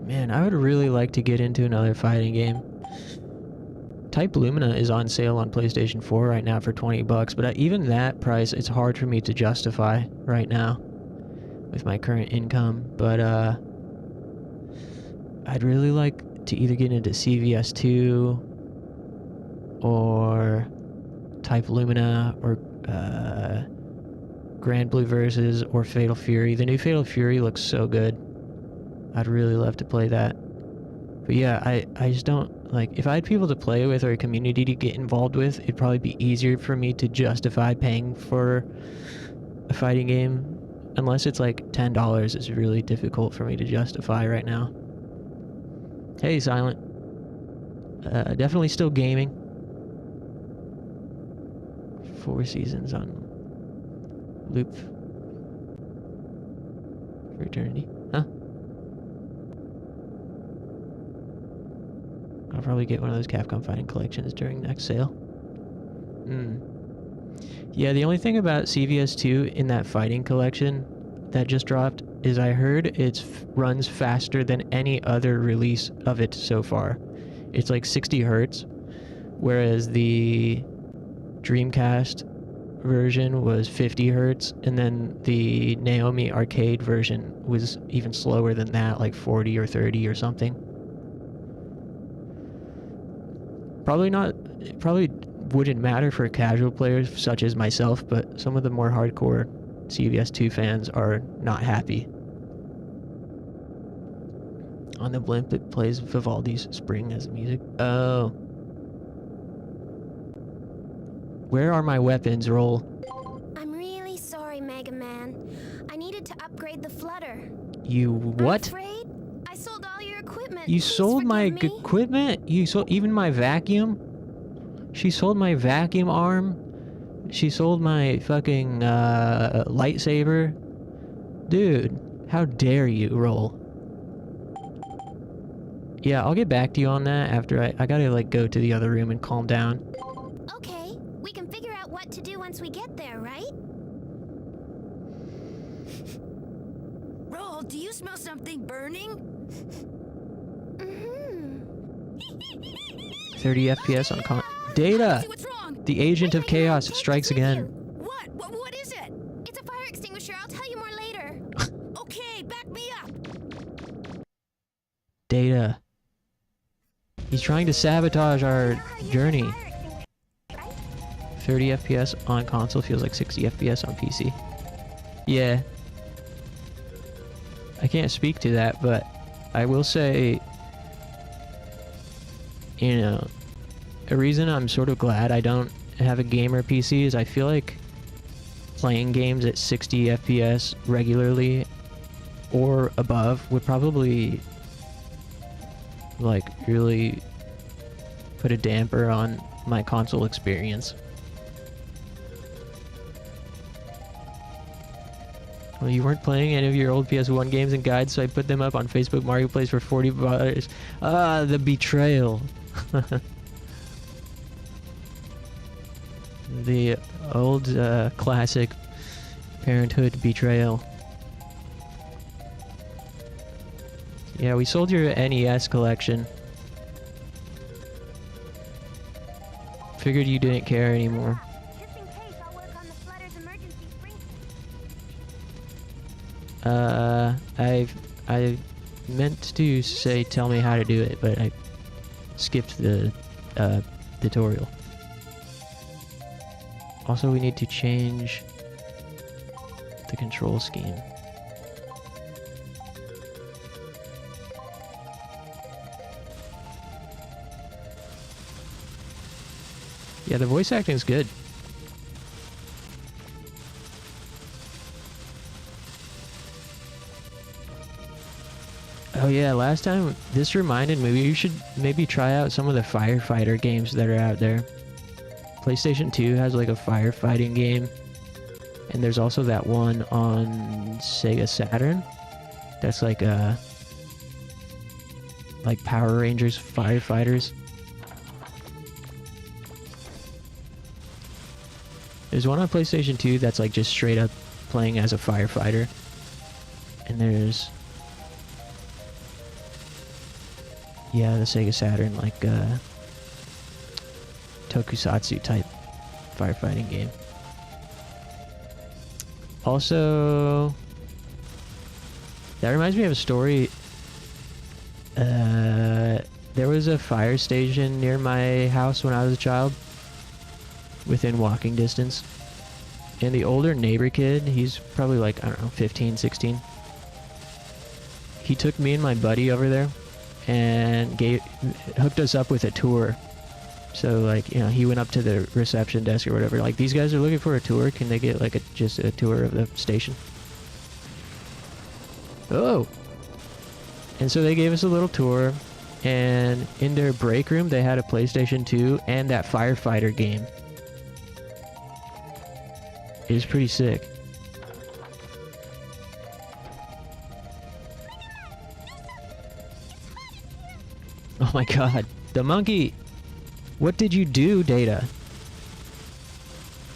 Man, I would really like to get into another fighting game. Type Lumina is on sale on PlayStation 4 right now for $20, but even that price, it's hard for me to justify right now with my current income. But I'd really like to either get into CVS2 or Type Lumina or Grand Blue Versus or Fatal Fury. The new Fatal Fury looks so good. I'd really love to play that. But yeah, I just don't, like, if I had people to play with or a community to get involved with, it'd probably be easier for me to justify paying for a fighting game. Unless it's like $10, it's really difficult for me to justify right now. Hey, Silent. Definitely still gaming. 4 seasons on loop for eternity. Huh? I'll probably get one of those Capcom Fighting Collections during next sale. Yeah, the only thing about CVS2 in that Fighting Collection that just dropped is I heard it runs faster than any other release of it so far. It's like 60 hertz, whereas the Dreamcast version was 50 hertz, and then the Naomi arcade version was even slower than that, like 40 or 30 or something. Probably wouldn't matter for casual players such as myself, but some of the more hardcore CVS 2 fans are not happy. On the blimp, it plays Vivaldi's Spring as music. Oh. Where are my weapons, Roll? I'm really sorry, Mega Man. I needed to upgrade the flutter. You what? I'm afraid I sold all your equipment. You Please sold my forgive me. equipment? You sold even my vacuum? She sold my vacuum arm? She sold my fucking lightsaber? Dude, how dare you, Roll? Yeah, I'll get back to you on that after I gotta like go to the other room and calm down. Okay, we can figure out what to do once we get there, right? Roll, do you smell something burning? 30 FPS on Data! The agent of chaos strikes again. What is it? It's a fire extinguisher. I'll tell you more later. Okay, back me up. Data. He's trying to sabotage our journey. 30 FPS on console feels like 60 FPS on PC. Yeah. I can't speak to that, but I will say, you know, a reason I'm sort of glad I don't have a gamer PC is I feel like playing games at 60 FPS regularly or above would probably like really put a damper on my console experience. Well, you weren't playing any of your old PS1 games and guides, so I put them up on Facebook Marketplace for $40. Ah, the betrayal. The old classic Parenthood betrayal. Yeah, we sold your NES collection. Figured you didn't care anymore. I meant to say tell me how to do it, but I skipped the tutorial. Also, we need to change the control scheme. Yeah, the voice acting is good. Oh yeah, last time, this reminded me, you should maybe try out some of the firefighter games that are out there. PlayStation 2 has like a firefighting game, and there's also that one on Sega Saturn that's like Power Rangers firefighters. There's one on PlayStation 2 that's like just straight up playing as a firefighter, and there's the Sega Saturn like tokusatsu type firefighting game. Also, that reminds me of a story. There was a fire station near my house when I was a child, within walking distance, and the older neighbor kid, he's probably like, I don't know, 15, 16, he took me and my buddy over there and hooked us up with a tour. So like, you know, he went up to the reception desk or whatever, like, these guys are looking for a tour, can they get like just a tour of the station? Oh! And so they gave us a little tour, and in their break room they had a PlayStation 2 and that firefighter game. It was pretty sick. Oh my god, the monkey! What did you do, Data?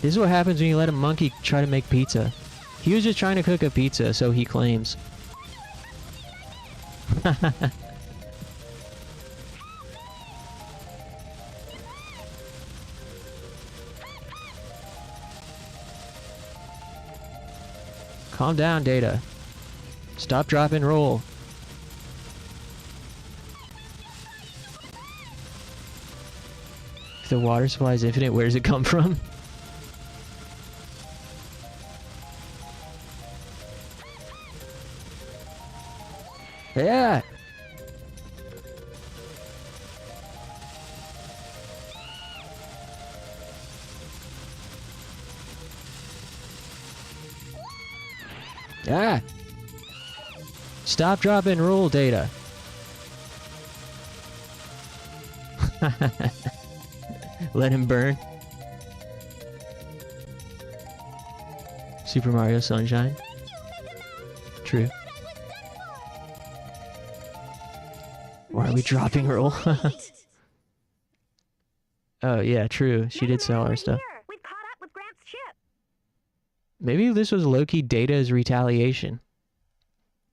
This is what happens when you let a monkey try to make pizza. He was just trying to cook a pizza, so he claims. Calm down, Data. Stop, drop, and roll. If the water supply is infinite, where does it come from? Yeah. Ah. Stop, drop, and roll data. Let him burn. Super Mario Sunshine. True. Why are we dropping roll? Oh yeah, true. She did sell our stuff. Maybe this was low-key Data's retaliation.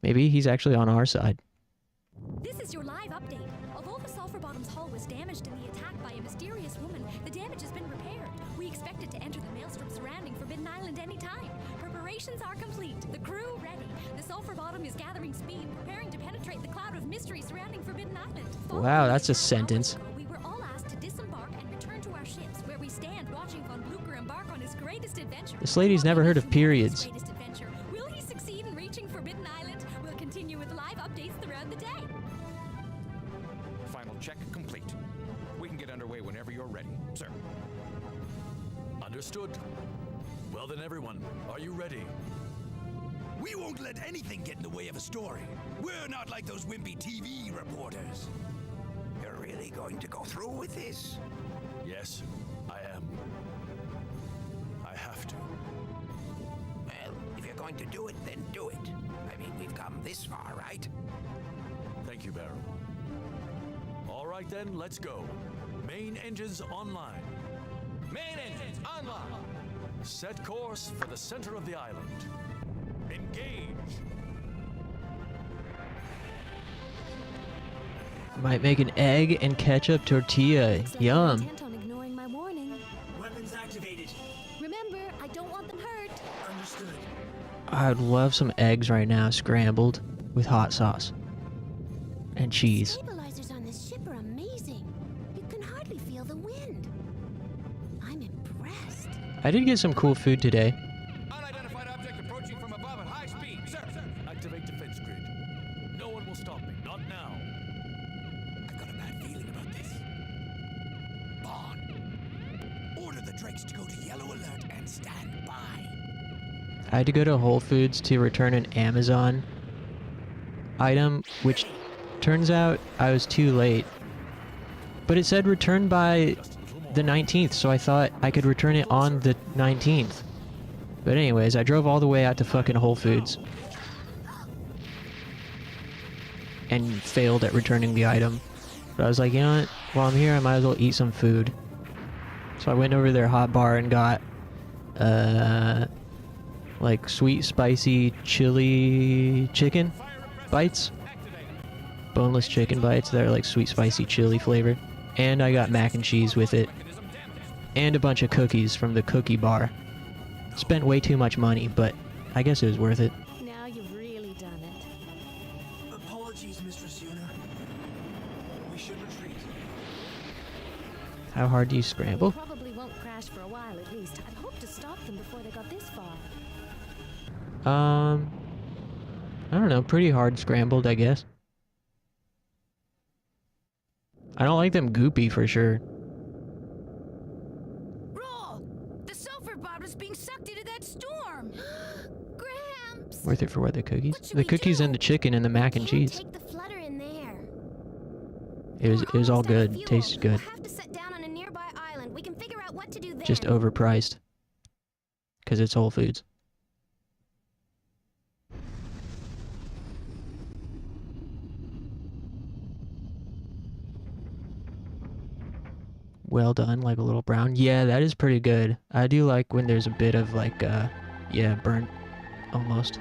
Maybe he's actually on our side. This is your live update. Although the Sulphur Bottom's hull was damaged in the attack by a mysterious woman, the damage has been repaired. We expect it to enter the maelstrom surrounding Forbidden Island any time. Preparations are complete. The crew ready. The Sulphur Bottom is gathering speed, preparing to penetrate the cloud of mystery surrounding Forbidden Island. Wow, that's a sentence. We were all asked to disembark and return to our ships, where we stand watching Von Blucher embark on his greatest adventure. This lady's never heard of periods. Will he succeed in reaching Forbidden Island? We'll continue with live updates throughout the day. Final check complete. We can get underway whenever you're ready, sir. Understood. Well then, everyone, are you ready? We won't let anything get in the way of a story. We're not like those wimpy TV reporters. You're really going to go through with this? Yes, I am. I have to. Well, if you're going to do it, then do it. I mean, we've come this far, right? Thank you, Barrow. All right then, let's go. Main engines online. Main engines online. Set course for the center of the island. Engage. Might make an egg and ketchup tortilla. Yum. Intent on ignoring my warning. Weapons activated. Remember, I don't want them hurt. Understood. I'd love some eggs right now, scrambled with hot sauce and cheese. Stabilizers on this ship are amazing. You can hardly feel the wind. I'm impressed. I did get some cool food today. Unidentified object approaching from above at high speed, sir. Activate defense grid. No one will stop me, not now. I've got a bad feeling about this. Bond, order the Drakes to go to yellow alert and stand by. I had to go to Whole Foods to return an Amazon item, which turns out I was too late. But it said return by the 19th, so I thought I could return it on the 19th. But anyways, I drove all the way out to fucking Whole Foods and failed at returning the item. But I was like, you know what? While I'm here, I might as well eat some food. So I went over to their hot bar and got, like sweet, spicy, chili chicken bites. Boneless chicken bites that are like sweet, spicy, chili flavored. And I got mac and cheese with it. And a bunch of cookies from the cookie bar. Spent way too much money, but I guess it was worth it. Now you've really done it. Apologies, Mistress Yuna. We should retreat. How hard do you scramble? Probably won't crash for a while at least. I'd hoped to stop them before they got this far. I don't know, pretty hard scrambled, I guess. I don't like them goopy for sure. Roll! The sulfur bottom's being sucked into that storm! Gramps! Worth it for what, the cookies? The cookies and the chicken and the mac and cheese. Take the flutter in there. It was all good. Tasted good. We'll have to set down on a nearby island. We can figure out what to do there. Just overpriced. Because it's Whole Foods. Well done, like a little brown. Yeah, that is pretty good. I do like when there's a bit of like, yeah, burnt almost.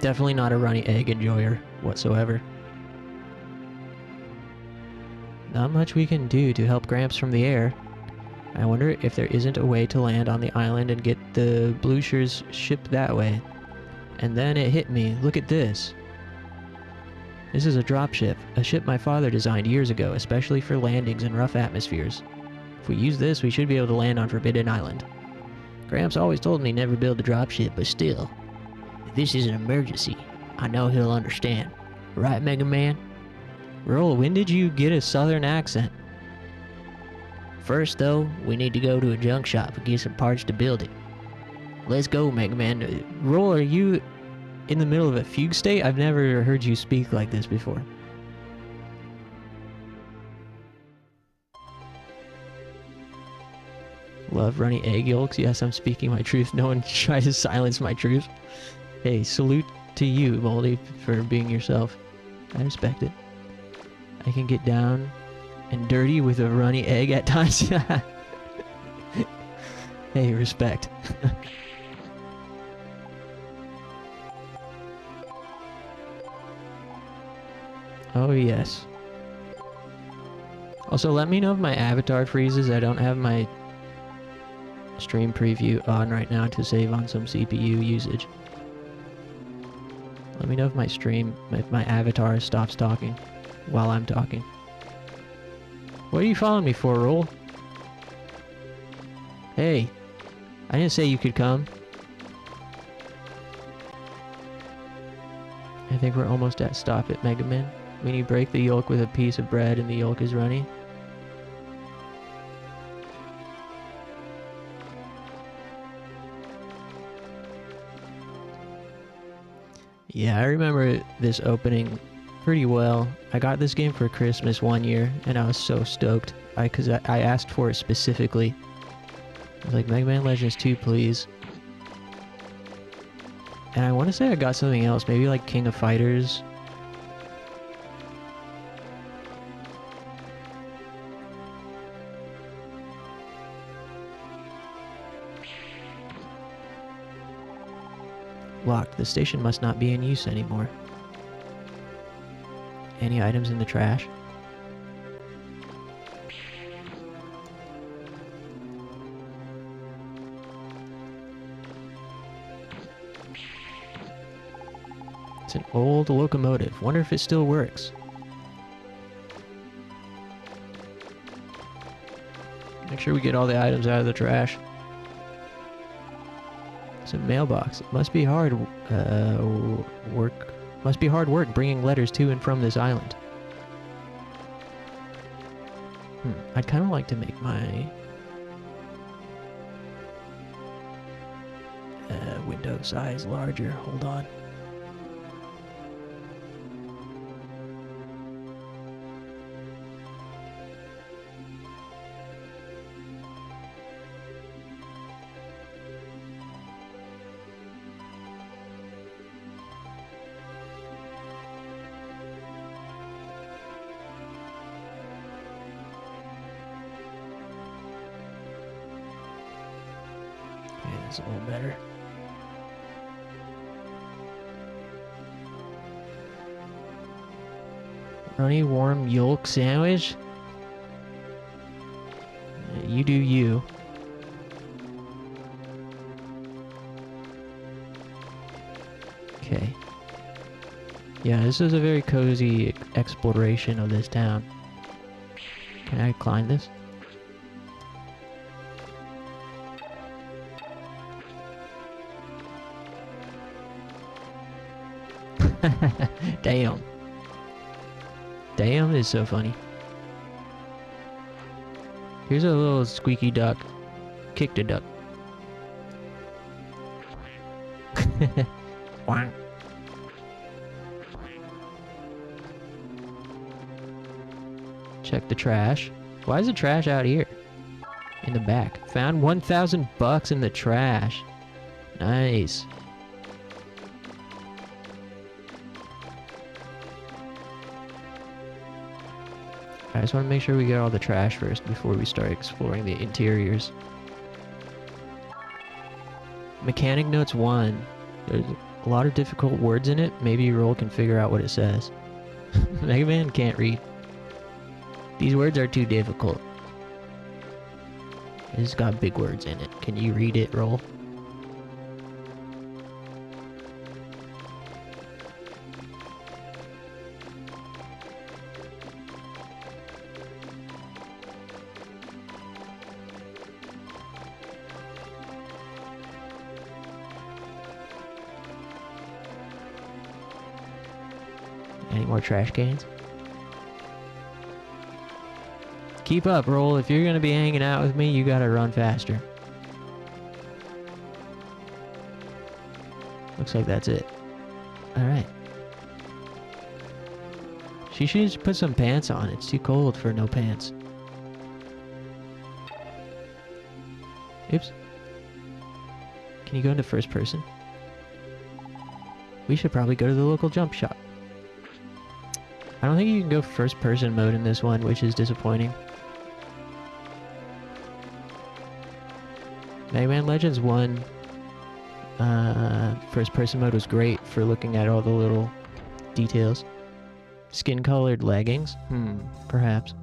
Definitely not a runny egg enjoyer whatsoever. Not much we can do to help Gramps from the air. I wonder if there isn't a way to land on the island and get the Blucher's ship that way. And then it hit me. Look at this. This is a dropship, a ship my father designed years ago, especially for landings in rough atmospheres. If we use this, we should be able to land on Forbidden Island. Gramps always told me never build a dropship, but still, this is an emergency. I know he'll understand. Right, Mega Man? Roll, when did you get a southern accent? First, though, we need to go to a junk shop and get some parts to build it. Let's go, Mega Man. Roll, are you in the middle of a fugue state? I've never heard you speak like this before. Love runny egg yolks. Yes, I'm speaking my truth. No one tries to silence my truth. Hey, salute to you, Moldy, for being yourself. I respect it. I can get down and dirty with a runny egg at times. Hey, respect. Oh, yes. Also, let me know if my avatar freezes. I don't have my stream preview on right now to save on some CPU usage. Let me know if if my avatar stops talking while I'm talking. What are you following me for, Roll? Hey, I didn't say you could come. I think we're almost at stop it, Mega Man. When you break the yolk with a piece of bread and the yolk is runny. Yeah, I remember this opening pretty well. I got this game for Christmas one year, and I was so stoked. Because I asked for it specifically. I was like, Mega Man Legends 2, please. And I want to say I got something else, maybe like King of Fighters. Locked. The station must not be in use anymore. Any items in the trash? It's an old locomotive. Wonder if it still works. Make sure we get all the items out of the trash. It's a mailbox. It must be hard work. Must be hard work bringing letters to and from this island. I'd kind of like to make my window size larger. Hold on. That's a little better. Runny warm yolk sandwich? You do you. Okay. Yeah, this is a very cozy exploration of this town. Can I climb this? Damn. Damn is so funny. Here's a little squeaky duck. Kicked a duck. Quack. Check the trash. Why is the trash out here? In the back. Found 1,000 bucks in the trash. Nice. I just want to make sure we get all the trash first before we start exploring the interiors. Mechanic Notes 1. There's a lot of difficult words in it. Maybe Roll can figure out what it says. Mega Man can't read. These words are too difficult. It's got big words in it. Can you read it, Roll? Any more trash cans? Keep up, Roll. If you're gonna be hanging out with me, you gotta run faster. Looks like that's it. Alright. She should just put some pants on. It's too cold for no pants. Oops. Can you go into first person? We should probably go to the local jump shop. I don't think you can go first person mode in this one, which is disappointing. Mega Man Legends 1 first person mode was great for looking at all the little details. Skin colored leggings? Perhaps.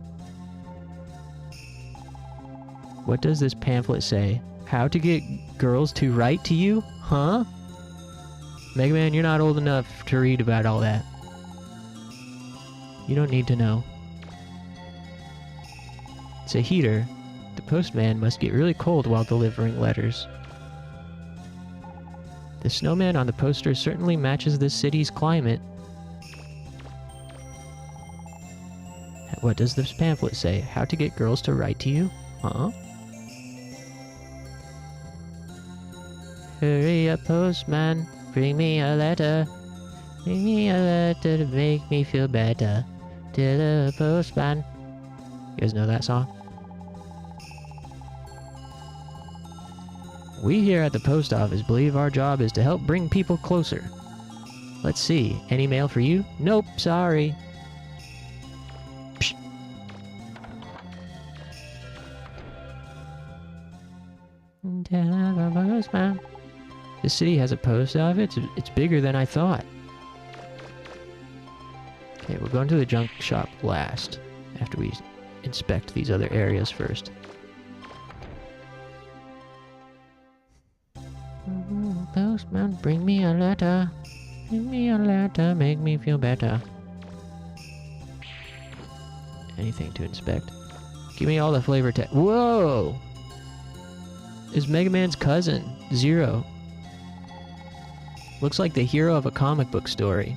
What does this pamphlet say? How to get girls to write to you? Huh? Mega Man, you're not old enough to read about all that. You don't need to know. It's a heater. The postman must get really cold while delivering letters. The snowman on the poster certainly matches this city's climate. What does this pamphlet say? How to get girls to write to you? Huh? Hurry up, postman. Bring me a letter. Bring me a letter to make me feel better. To the postman. You guys know that song? We here at the post office believe our job is to help bring people closer. Let's see. Any mail for you? Nope, sorry. Psh. Postman. This city has a post office. It's bigger than I thought. Okay, we're going to the junk shop last, after we inspect these other areas first. Postman, bring me a letter. Bring me a letter, make me feel better. Anything to inspect? Give me all the flavor text. Whoa! Is Mega Man's cousin, Zero. Looks like the hero of a comic book story.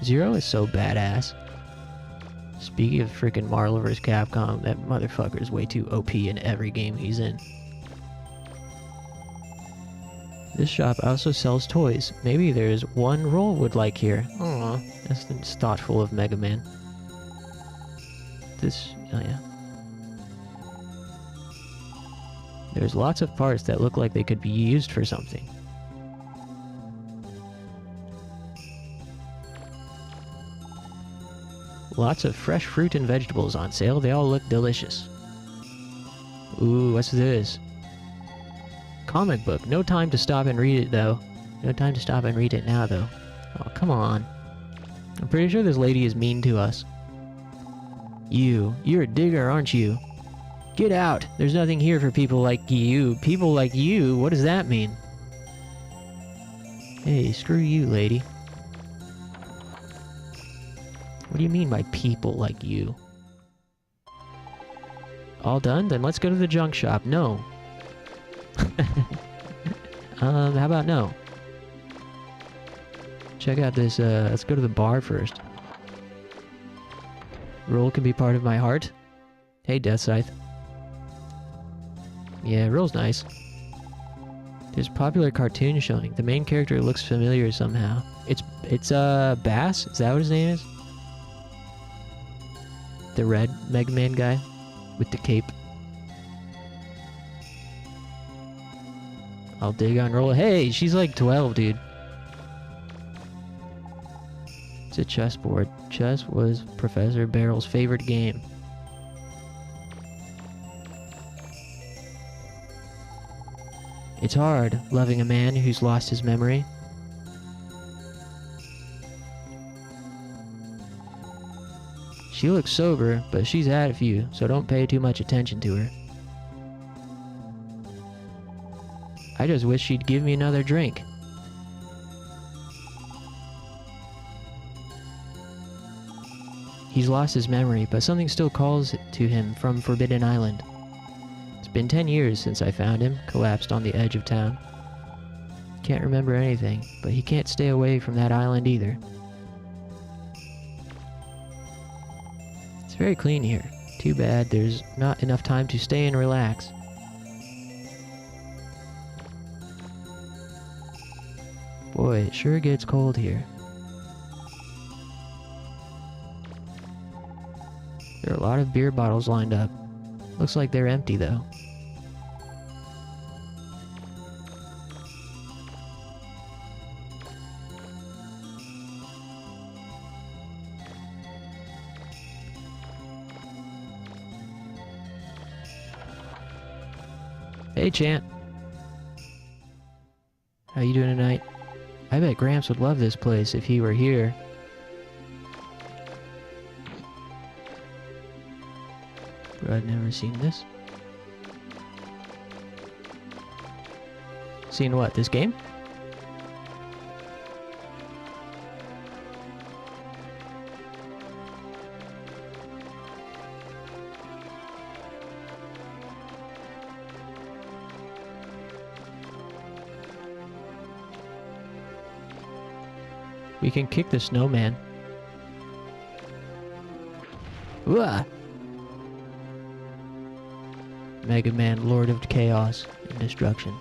Zero is so badass. Speaking of freaking Marvel vs. Capcom, that motherfucker is way too OP in every game he's in. This shop also sells toys. Maybe there's one Roll would like here. Aw, that's thoughtful of Mega Man. Oh yeah. There's lots of parts that look like they could be used for something. Lots of fresh fruit and vegetables on sale. They all look delicious. Ooh, what's this? Comic book. No time to stop and read it, though. No time to stop and read it now, though. Oh, come on. I'm pretty sure this lady is mean to us. You're a digger, aren't you? Get out! There's nothing here for people like you. People like you? What does that mean? Hey, screw you, lady. What do you mean by people like you? All done? Then let's go to the junk shop. No. How about no? Check out this, let's go to the bar first. Roll can be part of my heart. Hey, Death Scythe. Yeah, Roll's nice. There's a popular cartoon showing. The main character looks familiar somehow. It's Bass? Is that what his name is? The red Mega Man guy with the cape. I'll dig on Roll. Hey, she's like 12, dude. It's a chessboard. Chess was Professor Barrel's favorite game. It's hard, loving a man who's lost his memory. She looks sober, but she's had a few, so don't pay too much attention to her. I just wish she'd give me another drink. He's lost his memory, but something still calls to him from Forbidden Island. It's been 10 years since I found him, collapsed on the edge of town. Can't remember anything, but he can't stay away from that island either. It's very clean here. Too bad there's not enough time to stay and relax. Boy, it sure gets cold here. There are a lot of beer bottles lined up. Looks like they're empty though. Hey, Chant. How you doing tonight? I bet Gramps would love this place if he were here. But I've never seen this. Seen what? This game? We can kick the snowman. Wah! Mega Man, Lord of Chaos and Destruction.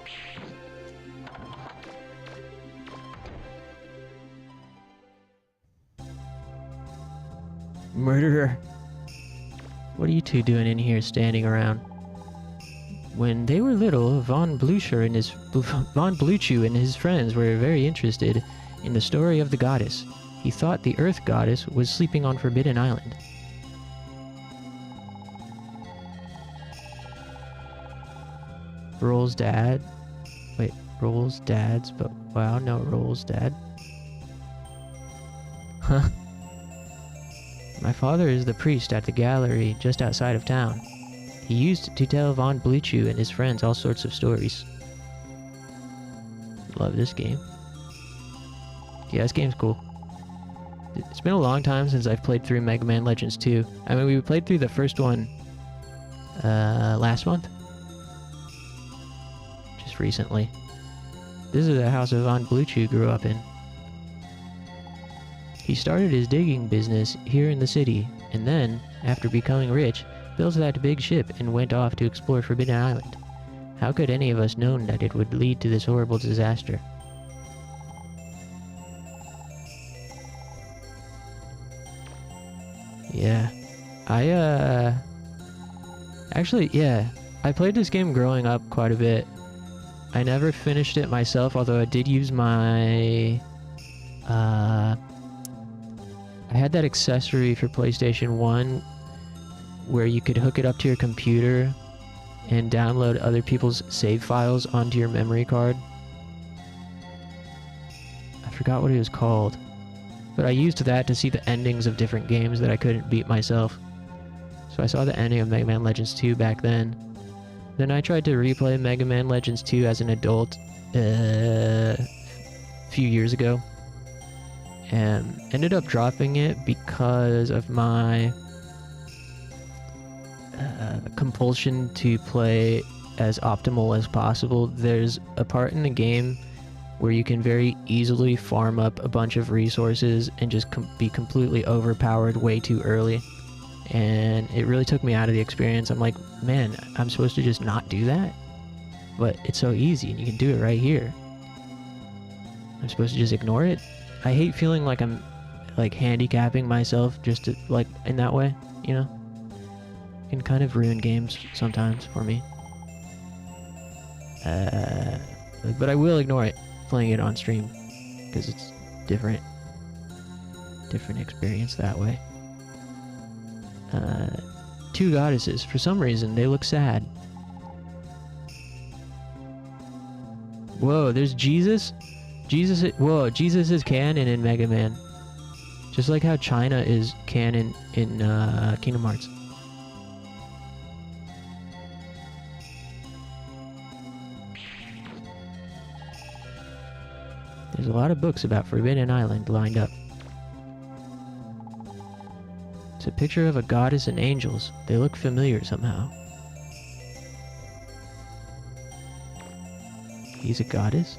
Murderer! What are you two doing in here standing around? When they were little, Von Blucher and his friends were very interested in the story of the goddess. He thought the Earth goddess was sleeping on Forbidden Island. Roll's dad. Wait, Roll's dad's, but wow, no, Roll's dad. Huh. My father is the priest at the gallery just outside of town. He used to tell Von Bluchu and his friends all sorts of stories. Love this game. Yeah, this game's cool. It's been a long time since I've played through Mega Man Legends 2. I mean, we played through the first one last month. Just recently. This is the house of Von Bluchu grew up in. He started his digging business here in the city, and then, after becoming rich, built that big ship and went off to explore Forbidden Island. How could any of us known that it would lead to this horrible disaster? Yeah. Actually, yeah. I played this game growing up quite a bit. I never finished it myself, although I did use my... I had that accessory for PlayStation 1 where you could hook it up to your computer and download other people's save files onto your memory card. I forgot what it was called. But I used that to see the endings of different games that I couldn't beat myself. So I saw the ending of Mega Man Legends 2 back then. Then I tried to replay Mega Man Legends 2 as an adult a few years ago. And ended up dropping it because of my compulsion to play as optimal as possible. There's a part in the game where you can very easily farm up a bunch of resources and just be completely overpowered way too early. And it really took me out of the experience. I'm like, man, I'm supposed to just not do that? But it's so easy and you can do it right here. I'm supposed to just ignore it? I hate feeling like I'm like handicapping myself just to, like, in that way, you know? It can kind of ruin games sometimes for me. But I will ignore it playing it on stream because it's different experience that way. Two goddesses. For some reason, they look sad. Whoa, there's Jesus? Whoa, Jesus is canon in Mega Man. Just like how China is canon in Kingdom Hearts. There's a lot of books about Forbidden Island lined up. It's a picture of a goddess and angels. They look familiar somehow. He's a goddess?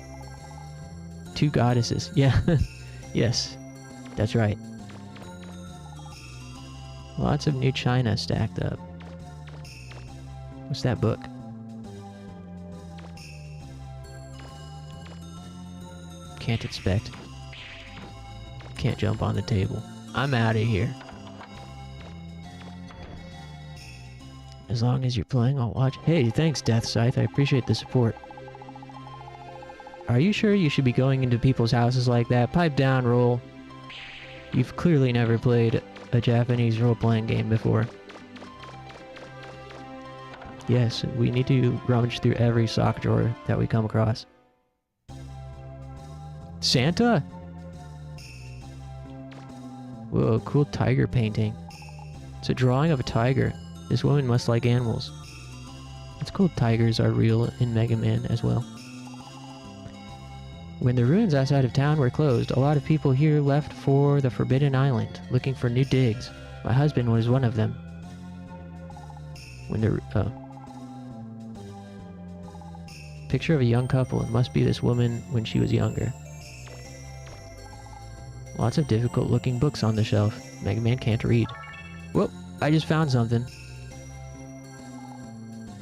Two goddesses. Yeah. Yes. That's right. Lots of new china stacked up. What's that book? Can't inspect. Can't jump on the table. I'm out of here. As long as you're playing, I'll watch. Hey, thanks, Death Scythe. I appreciate the support. Are you sure you should be going into people's houses like that? Pipe down, Roll. You've clearly never played a Japanese role-playing game before. Yes, we need to rummage through every sock drawer that we come across. Santa? Whoa, cool tiger painting. It's a drawing of a tiger. This woman must like animals. It's cool tigers are real in Mega Man as well. When the ruins outside of town were closed, a lot of people here left for the Forbidden Island, looking for new digs. My husband was one of them. When the picture of a young couple. It must be this woman when she was younger. Lots of difficult looking books on the shelf. Mega Man can't read. Whoop, I just found something.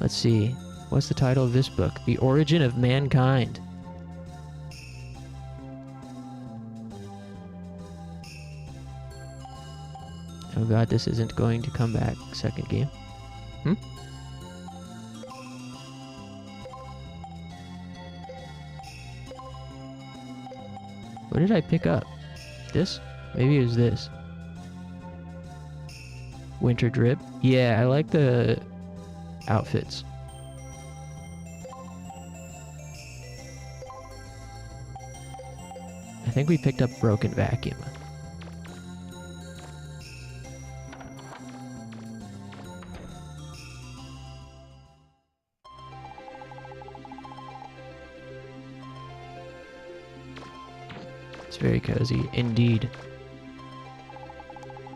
Let's see. What's the title of this book? The Origin of Mankind. Oh god, this isn't going to come back. Second game. What did I pick up? This? Maybe it was this. Winter Drip. Yeah, I like the outfits. I think we picked up Broken Vacuum. It's very cozy, indeed.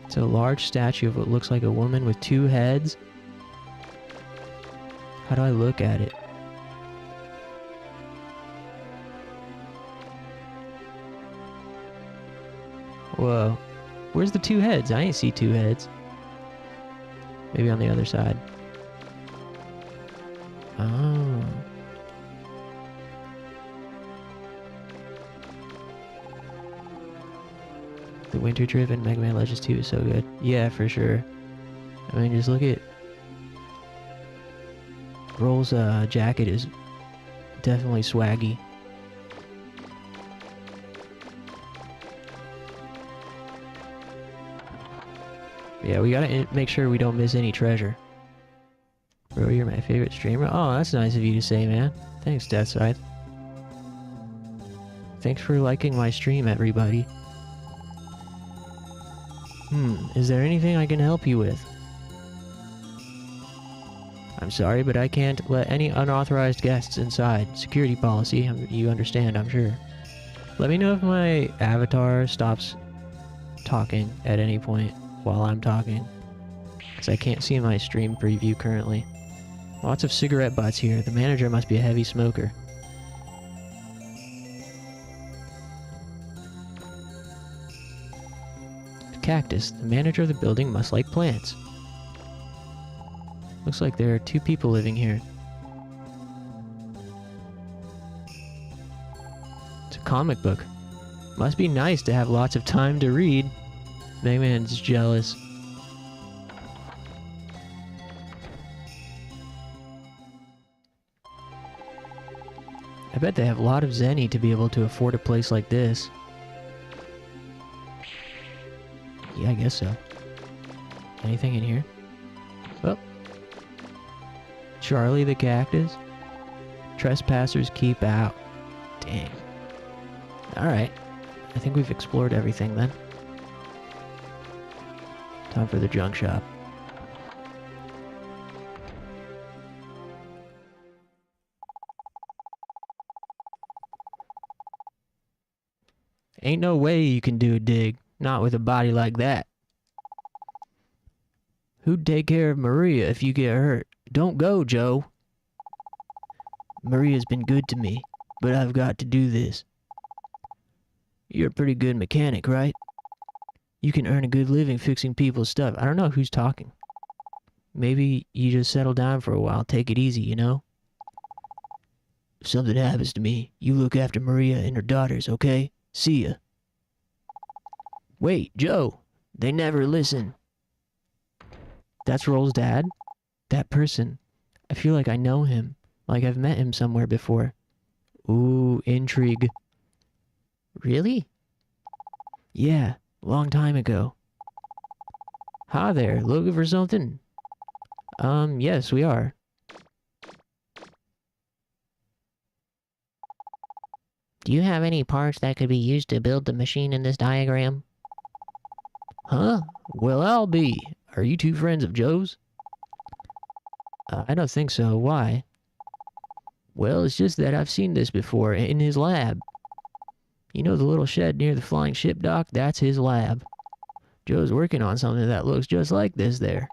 It's a large statue of what looks like a woman with two heads. How do I look at it? Whoa. Where's the two heads? I ain't see two heads. Maybe on the other side. Oh. The Winter Driven Mega Man Legends 2 is so good. Yeah, for sure. I mean, just look at... Roll's jacket is definitely swaggy. Yeah, we gotta make sure we don't miss any treasure. Bro, you're my favorite streamer. Oh, that's nice of you to say, man. Thanks, Death Scythe. Thanks for liking my stream, everybody. Is there anything I can help you with? I'm sorry, but I can't let any unauthorized guests inside. Security policy, you understand, I'm sure. Let me know if my avatar stops talking at any point while I'm talking, because I can't see my stream preview currently. Lots of cigarette butts here. The manager must be a heavy smoker. Cactus. The manager of the building must like plants. Looks like there are two people living here. It's a comic book. Must be nice to have lots of time to read. Mega Man's jealous. I bet they have a lot of zenny to be able to afford a place like this. Yeah, I guess so. Anything in here? Oh. Charlie the Cactus? Trespassers keep out. Dang. Alright. I think we've explored everything then. Time for the junk shop. Ain't no way you can do a dig. Not with a body like that. Who'd take care of Maria if you get hurt? Don't go, Joe. Maria's been good to me, but I've got to do this. You're a pretty good mechanic, right? You can earn a good living fixing people's stuff. I don't know who's talking. Maybe you just settle down for a while, take it easy, you know? If something happens to me, you look after Maria and her daughters, okay? See ya. Wait, Joe! They never listen. That's Roll's dad? That person. I feel like I know him. Like I've met him somewhere before. Ooh, intrigue. Really? Yeah, long time ago. Hi there, looking for something? Yes, we are. Do you have any parts that could be used to build the machine in this diagram? Huh? Well, I'll be. Are you two friends of Joe's? I don't think so. Why? Well, it's just that I've seen this before in his lab. You know the little shed near the flying ship dock? That's his lab. Joe's working on something that looks just like this there.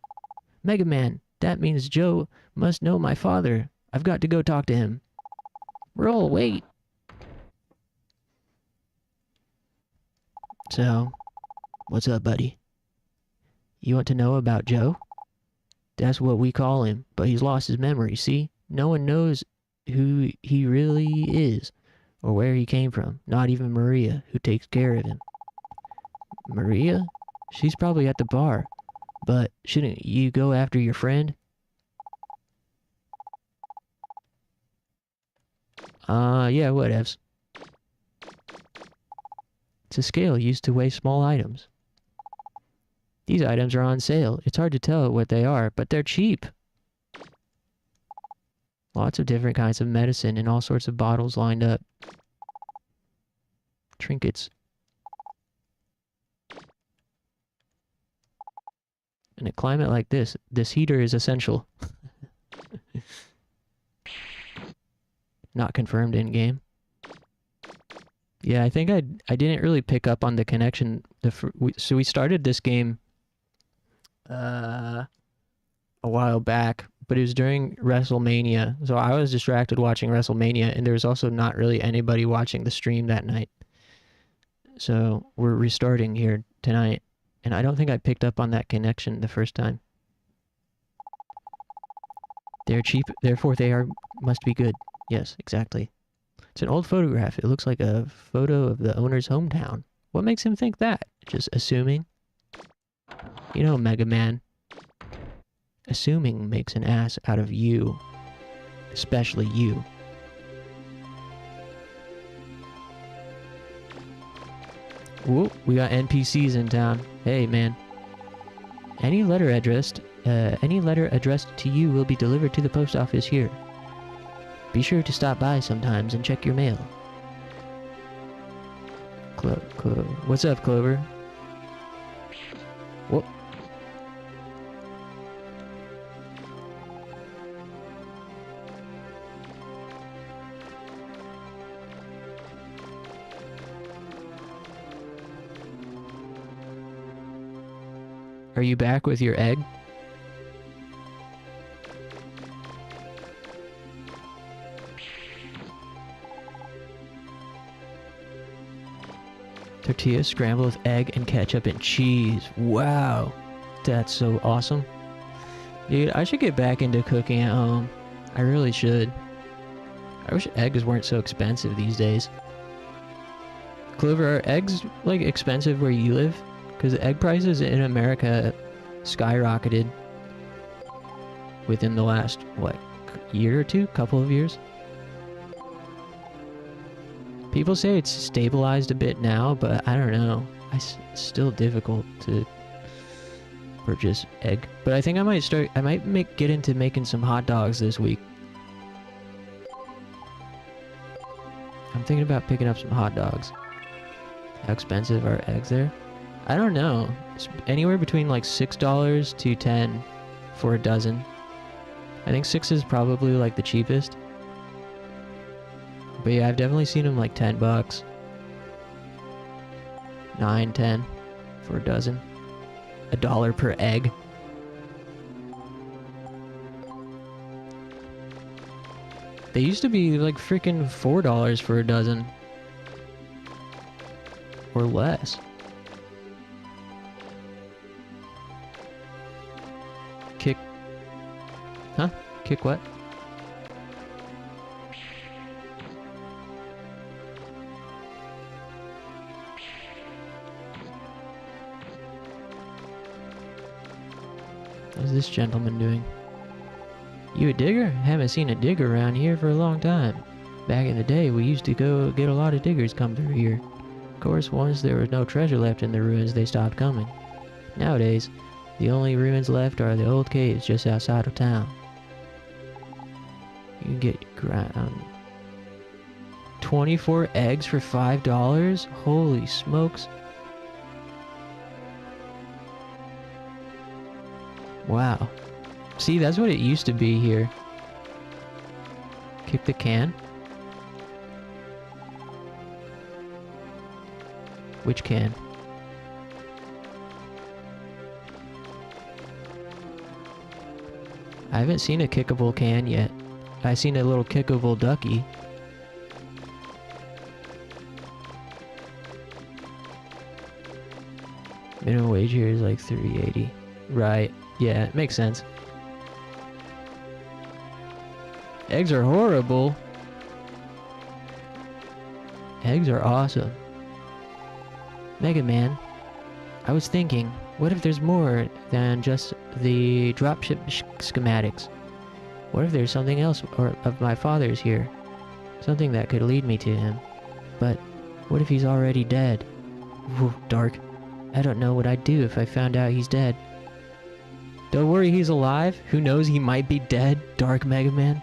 Mega Man, that means Joe must know my father. I've got to go talk to him. Roll, wait. So, what's up, buddy? You want to know about Joe? That's what we call him, but he's lost his memory, see? No one knows who he really is, or where he came from. Not even Maria, who takes care of him. Maria? She's probably at the bar. But shouldn't you go after your friend? Yeah, whatevs. It's a scale used to weigh small items. These items are on sale. It's hard to tell what they are, but they're cheap. Lots of different kinds of medicine and all sorts of bottles lined up. Trinkets. In a climate like this heater is essential. Not confirmed in-game. Yeah, I think I didn't really pick up on the connection. So we started this game a while back, but it was during WrestleMania. So I was distracted watching WrestleMania, and there was also not really anybody watching the stream that night. So we're restarting here tonight, and I don't think I picked up on that connection the first time. They're cheap, therefore they must be good. Yes, exactly. It's an old photograph. It looks like a photo of the owner's hometown. What makes him think that? Just assuming? You know, Mega Man. Assuming makes an ass out of you. Especially you. Whoop, we got NPCs in town. Hey, man. Any letter addressed to you will be delivered to the post office here. Be sure to stop by sometimes and check your mail. What's up, Clover? Whoop. Are you back with your egg? Tortilla scrambled with egg and ketchup and cheese. Wow. That's so awesome. Dude, I should get back into cooking at home. I really should. I wish eggs weren't so expensive these days. Clover, are eggs, like, expensive where you live? Because the egg prices in America skyrocketed within the last, what, year or two? Couple of years? People say it's stabilized a bit now, but I don't know. It's still difficult to purchase egg. But I think I might get into making some hot dogs this week. I'm thinking about picking up some hot dogs. How expensive are eggs there? I don't know. It's anywhere between like $6 to $10 for a dozen. I think 6 is probably like the cheapest. But yeah, I've definitely seen them like $10. 9, 10 for a dozen. $1 per egg. They used to be like freaking $4 for a dozen. Or less. Huh? Kick what? What's this gentleman doing? You a digger? Haven't seen a digger around here for a long time. Back in the day, we used to go get a lot of diggers come through here. Of course, once there was no treasure left in the ruins, they stopped coming. Nowadays, the only ruins left are the old caves just outside of town. You can get ground 24 eggs for $5? Holy smokes. Wow. See, that's what it used to be here. Kick the can. Which can? I haven't seen a kickable can yet. I've seen a little kickable ducky. Minimum wage here is like $3.80. Right. Yeah, it makes sense. Eggs are horrible. Eggs are awesome. Mega Man, I was thinking, what if there's more than just the dropship schematics? What if there's something else of my father's here? Something that could lead me to him. But what if he's already dead? Whew, dark. I don't know what I'd do if I found out he's dead. Don't worry, he's alive. Who knows, he might be dead, Dark Mega Man.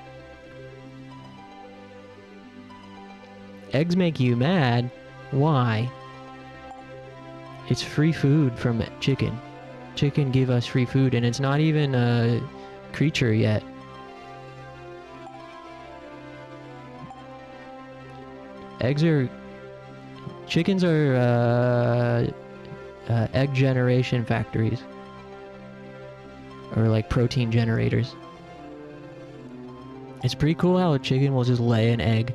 Eggs make you mad? Why? It's free food from chicken. Chicken give us free food, and it's not even a creature yet. Chickens are egg generation factories. Or like protein generators. It's pretty cool how a chicken will just lay an egg.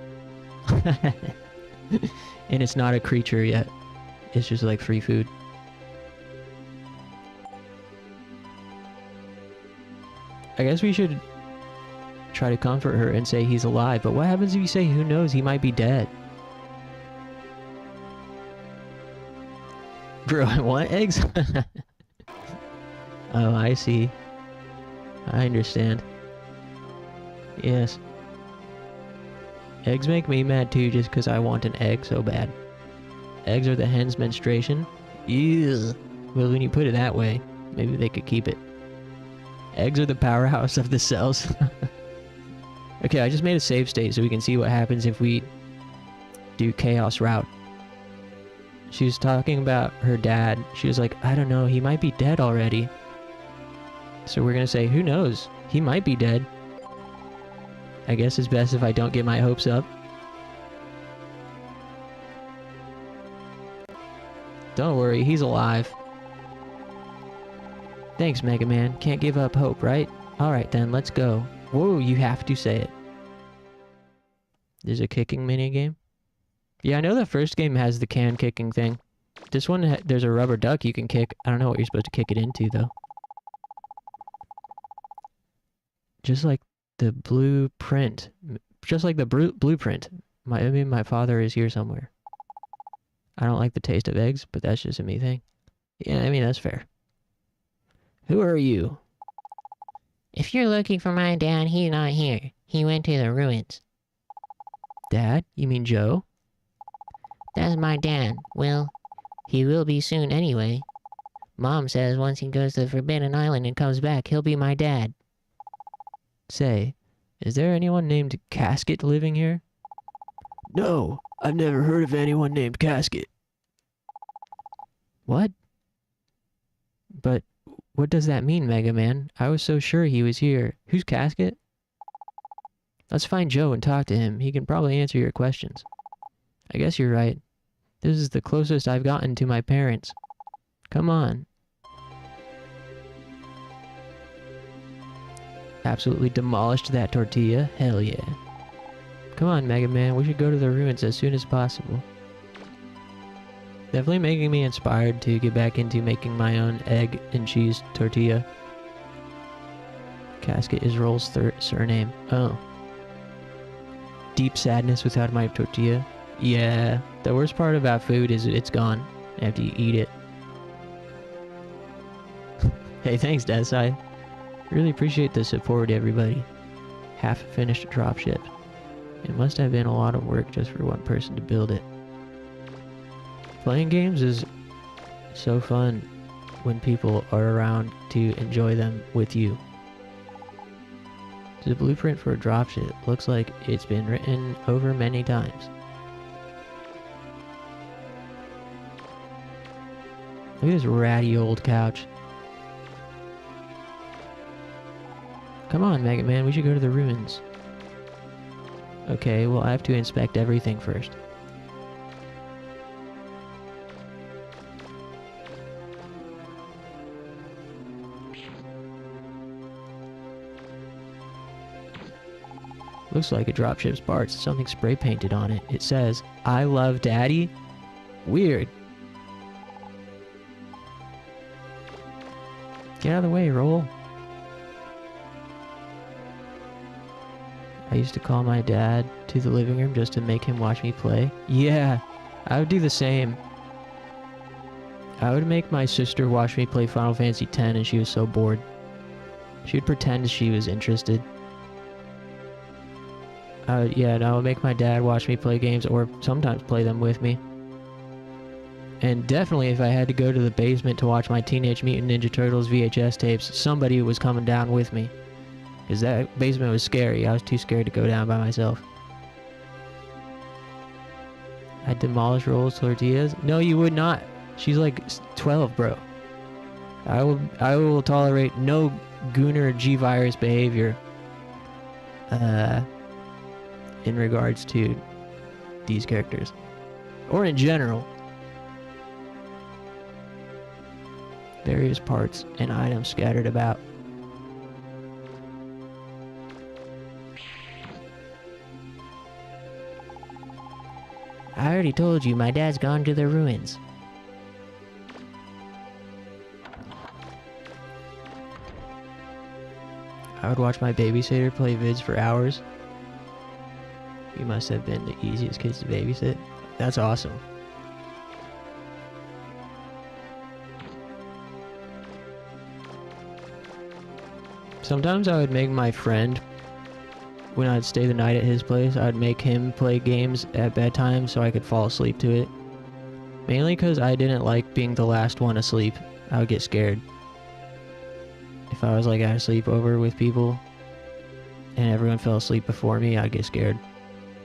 And it's not a creature yet. It's just like free food. I guess we should try to comfort her and say he's alive, but what happens if you say, who knows, he might be dead? Bro, I want eggs? Oh, I see. I understand. Yes. Eggs make me mad too, just because I want an egg so bad. Eggs are the hen's menstruation? Ew. Well, when you put it that way, maybe they could keep it. Eggs are the powerhouse of the cells. Okay, I just made a save state so we can see what happens if we do chaos route. She was talking about her dad. She was like, I don't know, he might be dead already. So we're gonna say, who knows? He might be dead. I guess it's best if I don't get my hopes up. Don't worry, he's alive. Thanks, Mega Man. Can't give up hope, right? Alright then, let's go. Whoa, you have to say it. There's a kicking minigame? Yeah, I know the first game has the can kicking thing. This one, there's a rubber duck you can kick. I don't know what you're supposed to kick it into, though. Just like the blueprint. Just like the blueprint. Maybe my father is here somewhere. I don't like the taste of eggs, but that's just a me thing. Yeah, I mean, that's fair. Who are you? If you're looking for my dad, he's not here. He went to the ruins. Dad? You mean Joe? That's my dad. Well, he will be soon anyway. Mom says once he goes to the Forbidden Island and comes back, he'll be my dad. Say, is there anyone named Casket living here? No, I've never heard of anyone named Casket. What? But what does that mean, Mega Man? I was so sure he was here. Who's Casket? Let's find Joe and talk to him. He can probably answer your questions. I guess you're right. This is the closest I've gotten to my parents. Come on. Absolutely demolished that tortilla. Hell yeah. Come on, Mega Man. We should go to the ruins as soon as possible. Definitely making me inspired to get back into making my own egg and cheese tortilla. Casket is Roll's surname. Oh. Deep sadness without my tortilla. Yeah, the worst part about food is it's gone after you eat it. Hey, thanks, Des. I really appreciate the support, everybody. Half finished dropship. It must have been a lot of work just for one person to build it. Playing games is so fun when people are around to enjoy them with you. The blueprint for a dropship looks like it's been written over many times. Look at this ratty old couch. Come on, Mega Man, we should go to the ruins. Okay, well I have to inspect everything first. Looks like a dropship's parts. Something spray painted on it. It says, "I love Daddy." Weird. Get out of the way, Roll. I used to call my dad to the living room just to make him watch me play. Yeah, I would do the same. I would make my sister watch me play Final Fantasy X and she was so bored. She would pretend she was interested. Yeah, and I would make my dad watch me play games or sometimes play them with me. And definitely if I had to go to the basement to watch my Teenage Mutant Ninja Turtles VHS tapes, somebody was coming down with me. Because that basement was scary. I was too scared to go down by myself. I'd demolish Roll's tortillas? No, you would not. She's like 12, bro. I will tolerate no Gooner G-virus behavior. In regards to these characters. Or in general. Various parts and items scattered about. I already told you, my dad's gone to the ruins. I would watch my babysitter play vids for hours. You must have been the easiest kids to babysit. That's awesome. Sometimes I would make my friend, when I'd stay the night at his place, I'd make him play games at bedtime so I could fall asleep to it. Mainly because I didn't like being the last one asleep. I would get scared. If I was like at a sleepover with people and everyone fell asleep before me, I'd get scared.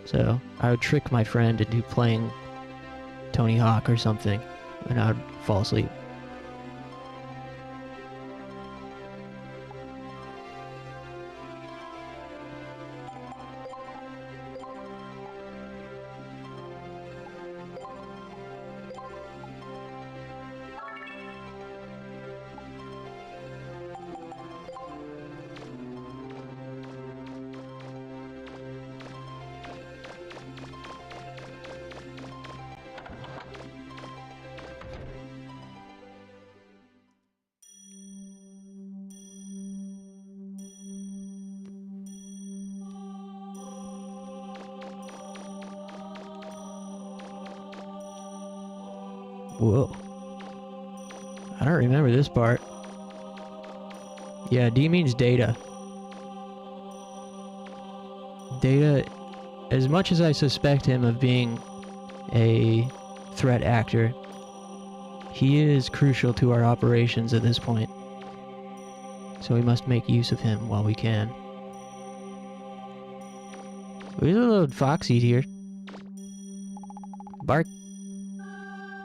So I would trick my friend into playing Tony Hawk or something, and I would fall asleep. Whoa. I don't remember this part. Yeah, D means data. Data, as much as I suspect him of being a threat actor, he is crucial to our operations at this point. So we must make use of him while we can. There's a little foxy here. Bark.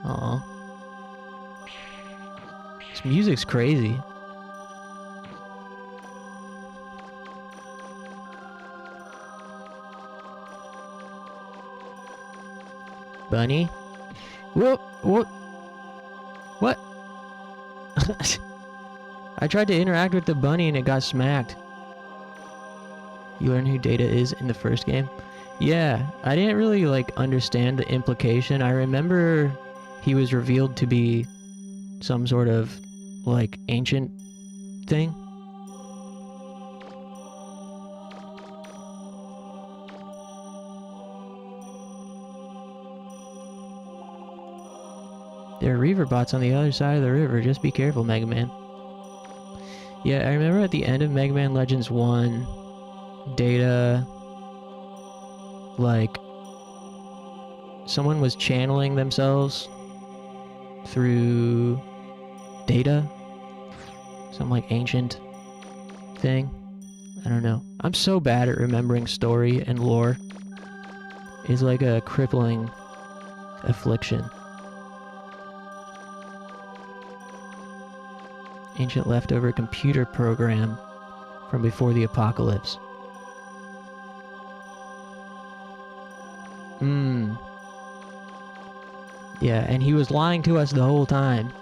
Aw. This music's crazy. Bunny? Whoop! Whoop! What? I tried to interact with the bunny and it got smacked. You learn who Data is in the first game? Yeah, I didn't really understand the implication. I remember he was revealed to be some sort of ancient thing. There are Reaver bots on the other side of the river. Just be careful, Mega Man. Yeah, I remember at the end of Mega Man Legends 1, Data, like, someone was channeling themselves through Data, some like ancient thing. I don't know. I'm so bad at remembering story and lore. It's like a crippling affliction. Ancient leftover computer program from before the apocalypse. Yeah, and he was lying to us the whole time.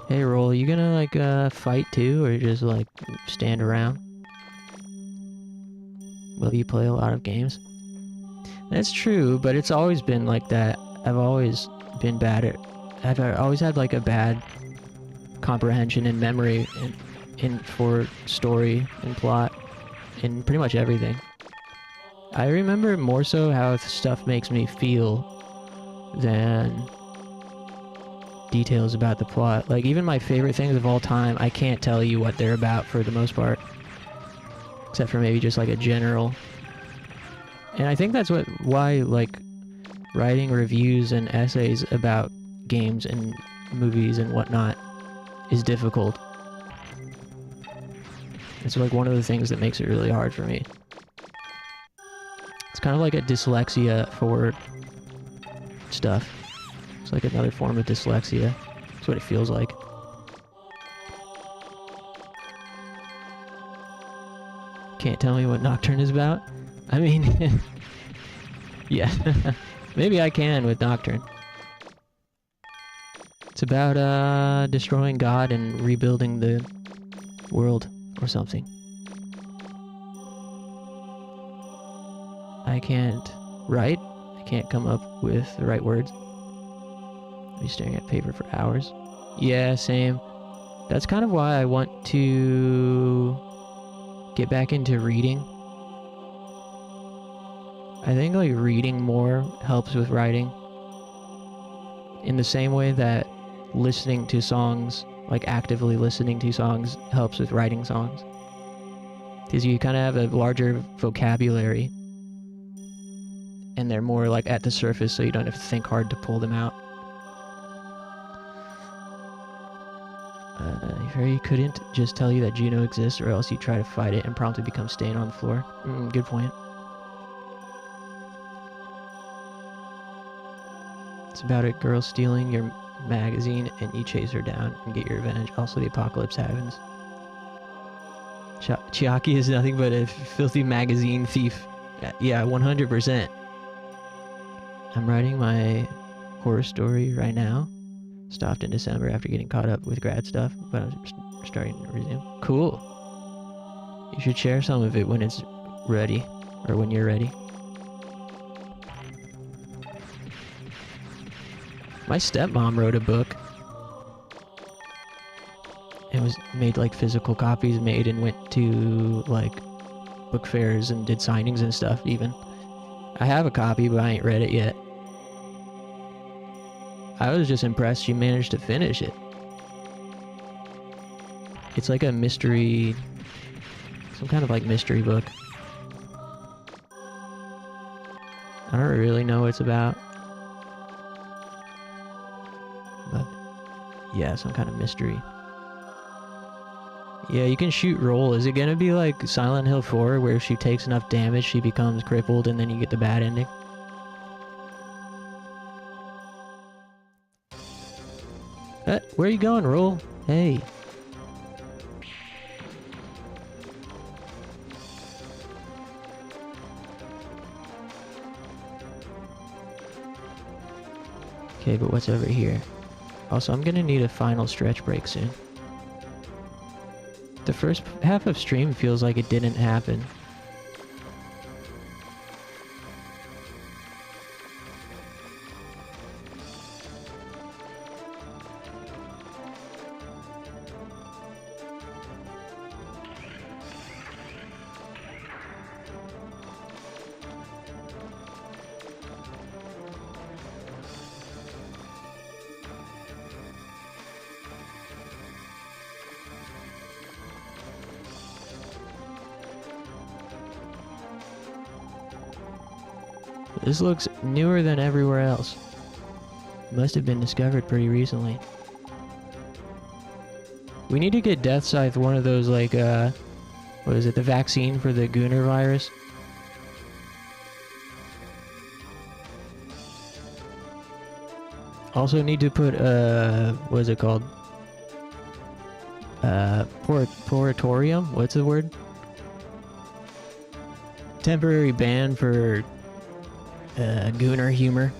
Hey, Roll, you gonna, like, fight too, or just, like, stand around? Will you play a lot of games? That's true, but it's always been like that. I've always been bad at... I've always had, like, a bad comprehension and memory for story and plot in pretty much everything. I remember more so how stuff makes me feel than details about the plot. Like, even my favorite things of all time, I can't tell you what they're about for the most part. Except for maybe just, like, a general... And I think that's why, like, writing reviews and essays about games and movies and whatnot is difficult. It's, like, one of the things that makes it really hard for me. It's kind of like a dyslexia for stuff. It's like another form of dyslexia. That's what it feels like. Can't tell me what Nocturne is about? I mean, yeah, maybe I can with Nocturne. It's about destroying God and rebuilding the world or something. I can't write. I can't come up with the right words. I'll be staring at paper for hours. Yeah, same. That's kind of why I want to get back into reading. I think, like, reading more helps with writing. In the same way that listening to songs, like actively listening to songs, helps with writing songs. Because you kind of have a larger vocabulary. And they're more, like, at the surface, so you don't have to think hard to pull them out. He couldn't just tell you that Juno exists, or else you try to fight it and promptly become stain on the floor. Good point. It's about a girl stealing your magazine, and you chase her down and get your revenge. Also, the apocalypse happens. Chiaki is nothing but a filthy magazine thief. Yeah, 100%. I'm writing my horror story right now. Stopped in December after getting caught up with grad stuff, but I'm starting to resume. Cool. You should share some of it when it's ready, or when you're ready. My stepmom wrote a book. It was made, like, physical copies made and went to, like, book fairs and did signings and stuff even. I have a copy, but I ain't read it yet. I was just impressed she managed to finish it. It's like a mystery... some kind of, like, mystery book. I don't really know what it's about. But, yeah, some kind of mystery. Yeah, you can shoot roll. Is it gonna be like Silent Hill 4, where if she takes enough damage, she becomes crippled, and then you get the bad ending? Where are you going, Roll? Hey. Okay, but what's over here? Also, I'm gonna need a final stretch break soon. The first half of stream feels like it didn't happen. This looks newer than everywhere else. Must have been discovered pretty recently. We need to get Death Scythe one of those, like, what is it, the vaccine for the Gunner virus? Also need to put, what is it called? Moratorium? What's the word? Temporary ban for, Gunner humor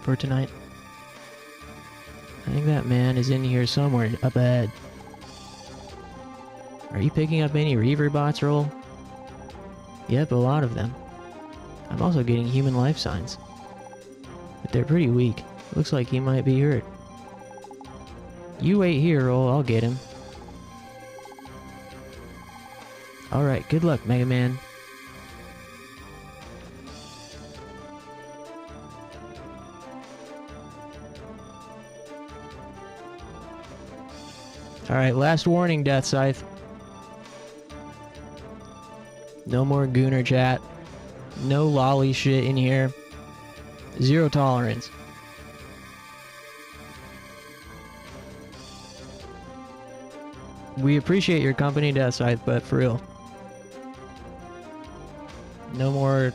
for tonight. I think that man is in here somewhere up ahead. Are you picking up any Reaver bots, Roll? Yep, a lot of them. I'm also getting human life signs. But they're pretty weak. Looks like he might be hurt. You wait here, Roll. I'll get him. Alright, good luck, Mega Man. Alright, last warning, Death Scythe. No more Gunner chat. No lolly shit in here. Zero tolerance. We appreciate your company, Death Scythe, but for real. No more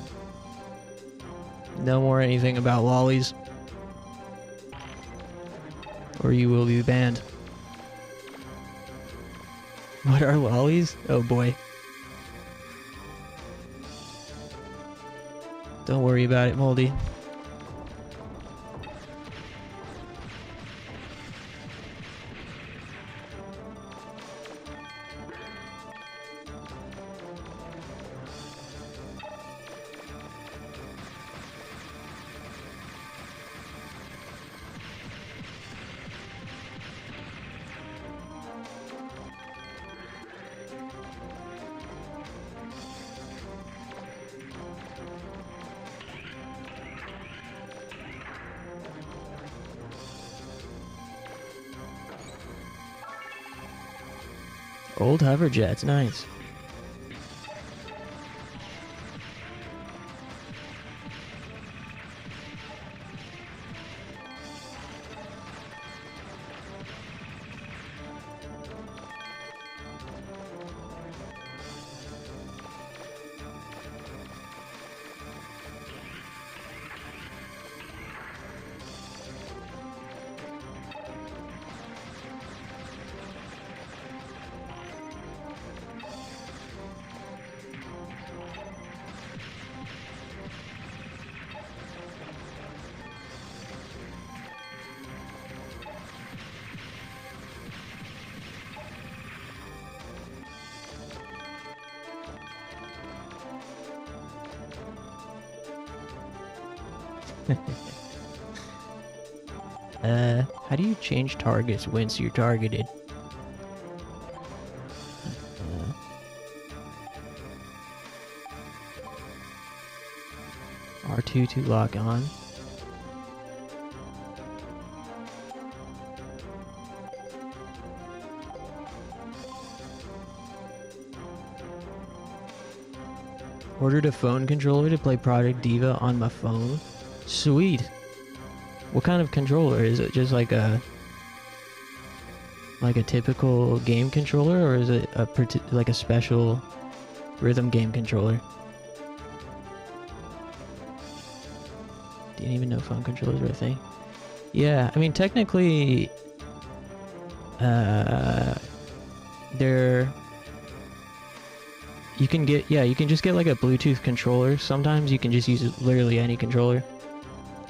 anything about lollies. Or you will be banned. What are lollies? Oh boy. Don't worry about it, Moldy. Old hoverjets, nice. How do you change targets once you're targeted? R2 to lock on. Ordered a phone controller to play Project Diva on my phone. Sweet. What kind of controller? Is it just like a typical game controller, or is it like a special rhythm game controller? Didn't even know phone controllers were a thing. Yeah, I mean technically, they're. You can just get like a Bluetooth controller. Sometimes you can just use literally any controller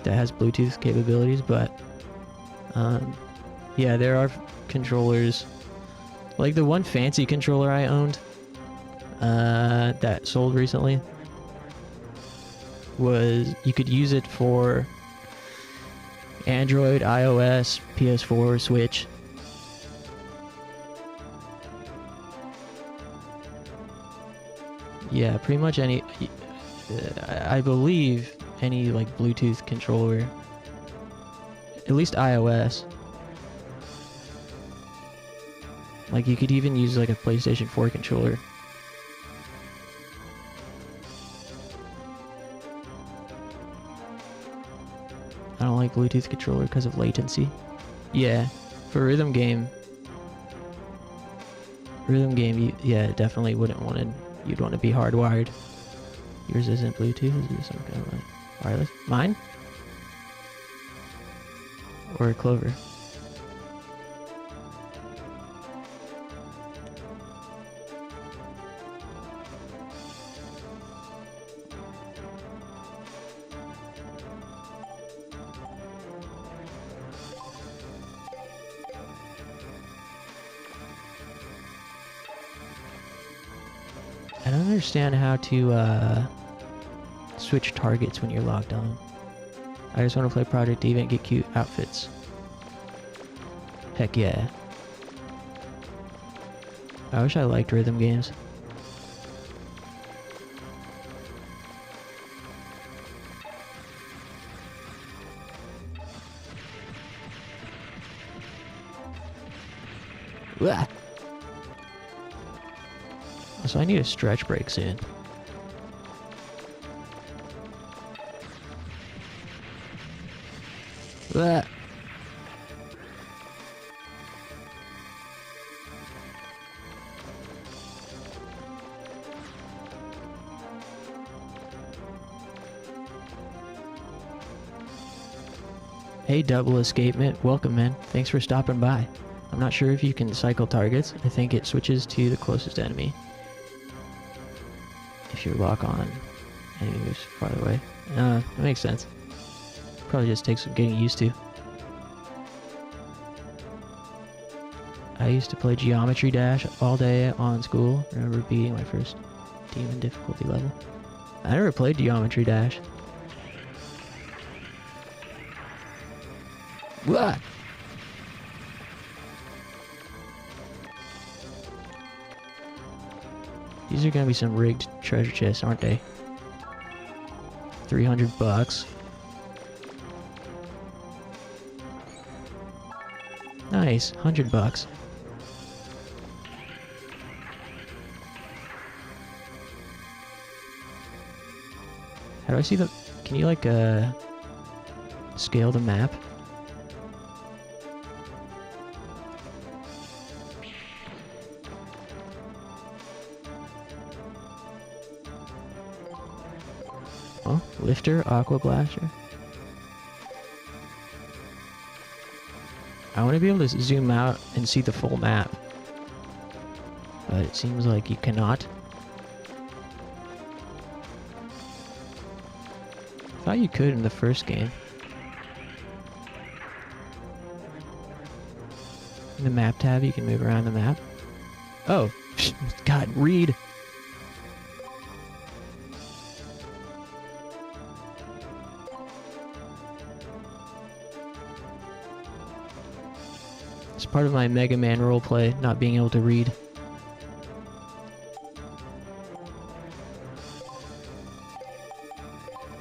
that has Bluetooth capabilities, but yeah, there are controllers. Like the one fancy controller I owned that sold recently was you could use it for Android, iOS, PS4, Switch. Yeah, pretty much any. I believe any like Bluetooth controller, at least iOS. Like you could even use like a PlayStation 4 controller. I don't like Bluetooth controller because of latency. Yeah, for rhythm game, yeah, definitely wouldn't want to. You'd want to be hardwired. Yours isn't Bluetooth. Is it some kind of like wireless? Mine? Or Clover? I don't understand how to switch targets when you're logged on. I just want to play Project Eve and get cute outfits. Heck yeah. I wish I liked rhythm games. Wah! So I need a stretch break soon. Blah. Hey, Double Escapement. Welcome, man. Thanks for stopping by. I'm not sure if you can cycle targets. I think it switches to the closest enemy. If you lock on, enemy moves farther away. That makes sense. Probably just takes some getting used to. I used to play Geometry Dash all day on school. I remember beating my first demon difficulty level. I never played Geometry Dash. What? These are gonna be some rigged treasure chests, aren't they? $300. Nice, $100. How do I see the... Can you like scale the map? Oh, lifter, aqua blaster. I want to be able to zoom out and see the full map, but it seems like you cannot. I thought you could in the first game. In the map tab, you can move around the map. Oh, God, read. It's part of my Mega Man roleplay, not being able to read.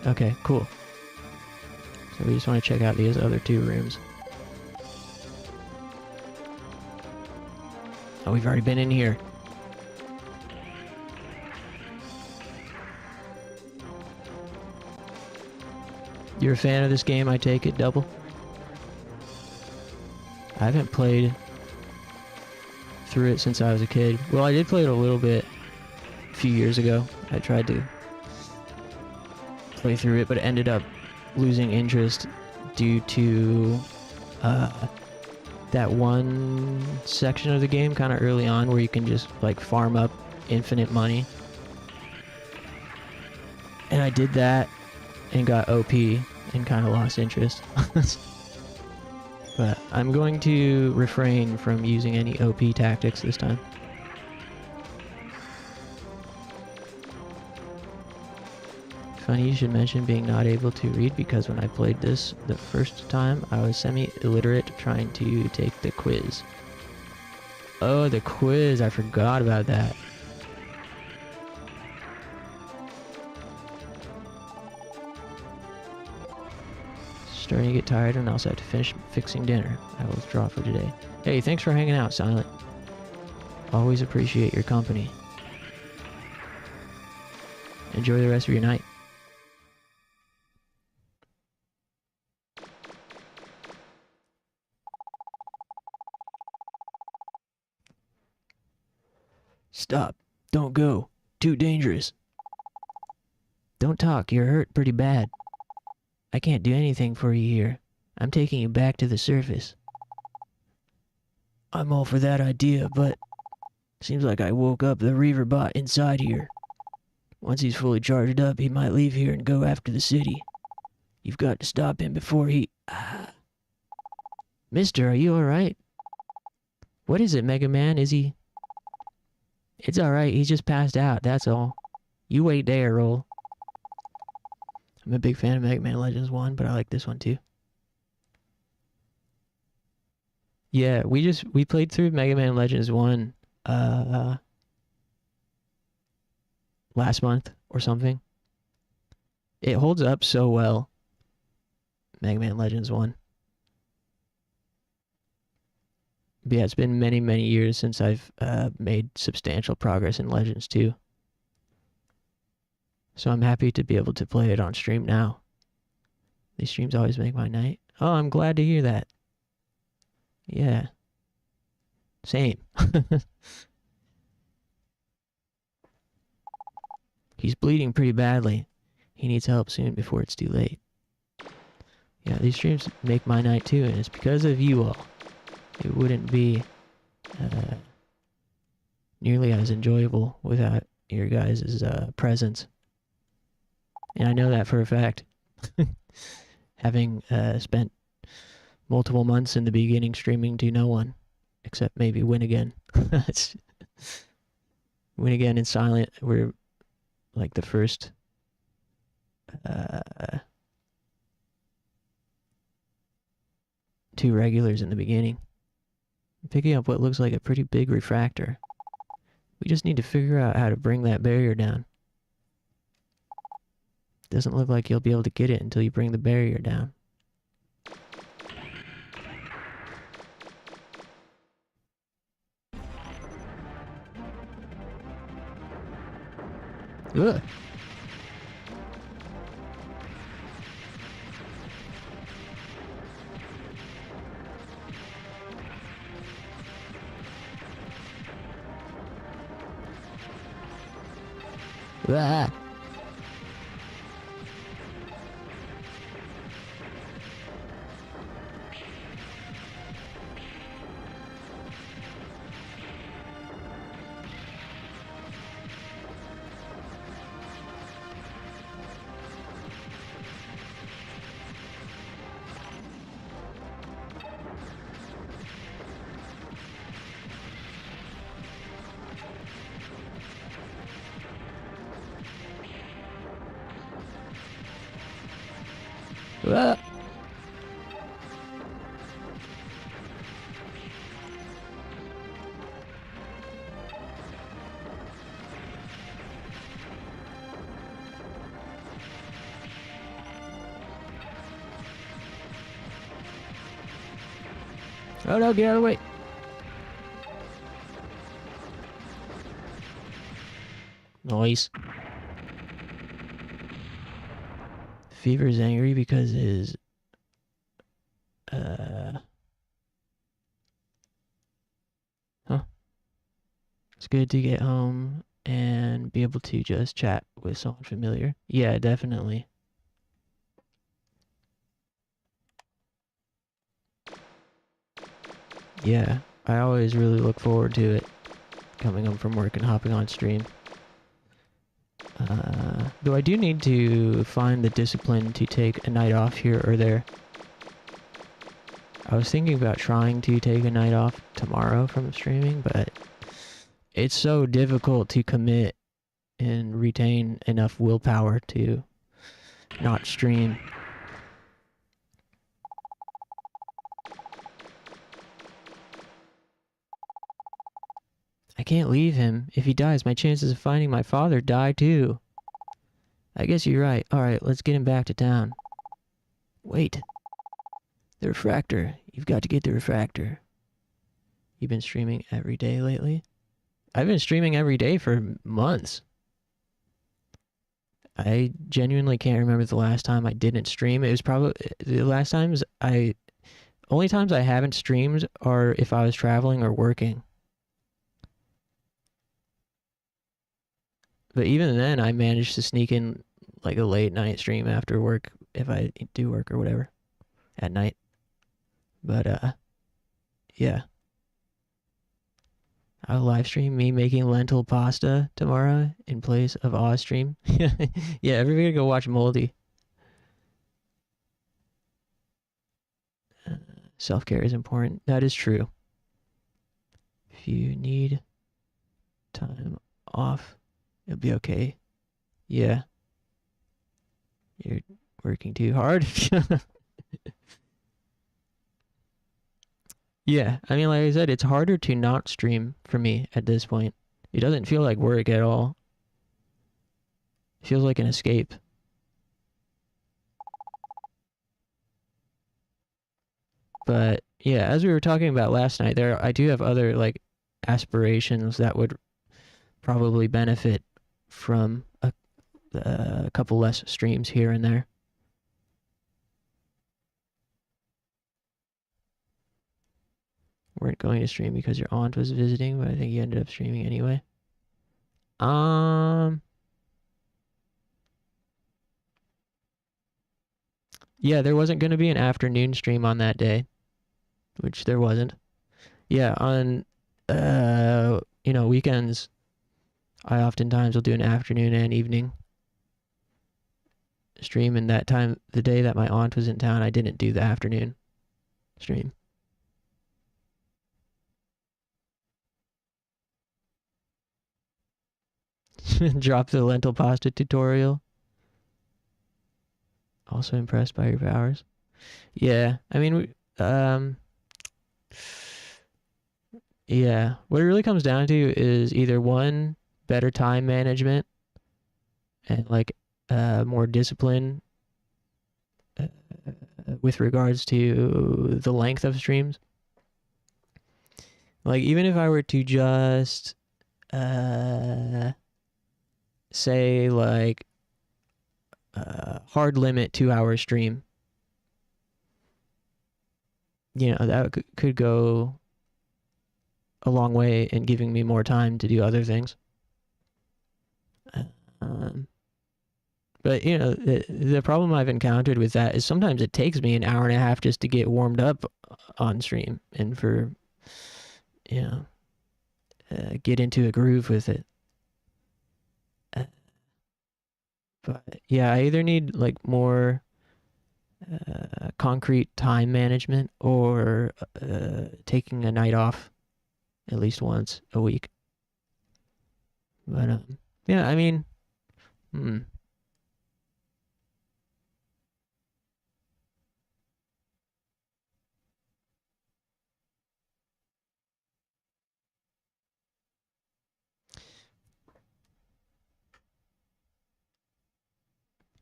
Okay, cool. So we just want to check out these other two rooms. Oh, we've already been in here. You're a fan of this game, I take it, Double? I haven't played through it since I was a kid. Well, I did play it a little bit a few years ago. I tried to play through it, but ended up losing interest due to that one section of the game kind of early on where you can just like farm up infinite money. And I did that and got OP and kind of lost interest. But I'm going to refrain from using any OP tactics this time. Funny you should mention being not able to read, because when I played this the first time, I was semi-illiterate trying to take the quiz. Oh, the quiz! I forgot about that. Starting to get tired and also have to finish fixing dinner. I will withdraw for today. Hey, thanks for hanging out, Silent. Always appreciate your company. Enjoy the rest of your night. Stop. Don't go. Too dangerous. Don't talk. You're hurt pretty bad. I can't do anything for you here. I'm taking you back to the surface. I'm all for that idea, but seems like I woke up the Reaver bot inside here. Once he's fully charged up, he might leave here and go after the city. You've got to stop him before he... Mister, are you alright? What is it, Mega Man? Is he... It's alright, he's just passed out, that's all. You wait there, Roll. I'm a big fan of Mega Man Legends 1, but I like this one too. Yeah, we played through Mega Man Legends 1 last month or something. It holds up so well. Mega Man Legends 1. But yeah, it's been many, many years since I've made substantial progress in Legends 2. So I'm happy to be able to play it on stream now. These streams always make my night. Oh, I'm glad to hear that. Yeah. Same. He's bleeding pretty badly. He needs help soon before it's too late. Yeah, these streams make my night too, and it's because of you all. It wouldn't be nearly as enjoyable without your guys' presence. And I know that for a fact. Having spent multiple months in the beginning streaming to no one, except maybe Win Again. Win Again and Silent were like the first two regulars in the beginning. I'm picking up what looks like a pretty big refractor. We just need to figure out how to bring that barrier down. Doesn't look like you'll be able to get it until you bring the barrier down. Ugh. Ah. Ah. Oh no, get out of the way. Nice. Fever's angry because his it's good to get home and be able to just chat with someone familiar. Yeah, definitely. Yeah, I always really look forward to it. Coming home from work and hopping on stream. Though I do need to find the discipline to take a night off here or there. I was thinking about trying to take a night off tomorrow from streaming, but it's so difficult to commit and retain enough willpower to not stream. I can't leave him. If he dies, my chances of finding my father die too. I guess you're right. Alright, let's get him back to town. Wait. The refractor. You've got to get the refractor. You've been streaming every day lately? I've been streaming every day for months. I genuinely can't remember the last time I didn't stream. It was probably... The last times I... Only times I haven't streamed are if I was traveling or working. But even then, I managed to sneak in like a late night stream after work if I do work or whatever at night. But yeah. I'll live stream me making lentil pasta tomorrow in place of Oz stream. Yeah, everybody go watch Moldy. Self-care is important. That is true. If you need time off, it'll be okay. Yeah. You're working too hard. Yeah, I mean, like I said, it's harder to not stream for me at this point. It doesn't feel like work at all. It feels like an escape. But yeah, as we were talking about last night, I do have other like aspirations that would probably benefit from a couple less streams here and there. Weren't going to stream because your aunt was visiting, but I think you ended up streaming anyway. Yeah, there wasn't going to be an afternoon stream on that day, which there wasn't. Yeah, on weekends, I oftentimes will do an afternoon and evening stream, and that time, the day that my aunt was in town, I didn't do the afternoon stream. Drop the lentil pasta tutorial. Also impressed by your powers. Yeah, I mean, yeah, what it really comes down to is either one, better time management, and like more discipline with regards to the length of streams. Like, even if I were to just say like hard limit 2-hour stream, that could go a long way in giving me more time to do other things. But the problem I've encountered with that is sometimes it takes me an hour and a half just to get warmed up on stream and for get into a groove with it. But yeah, I either need like more concrete time management or taking a night off at least once a week. But yeah, I mean,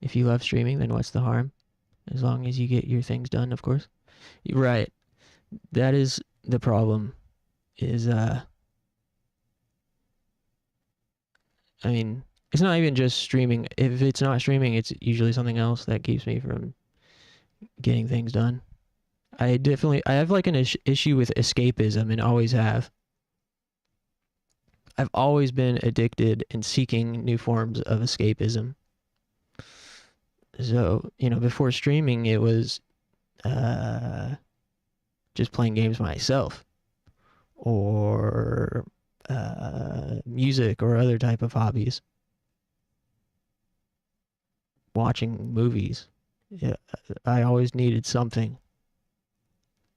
if you love streaming, then what's the harm? As long as you get your things done, of course. Right. That is the problem. Is I mean, it's not even just streaming. If it's not streaming, it's usually something else that keeps me from getting things done. I have like an issue with escapism and always have. I've always been addicted and seeking new forms of escapism. So, before streaming, it was just playing games myself or music or other type of hobbies. Watching movies. Yeah, I always needed something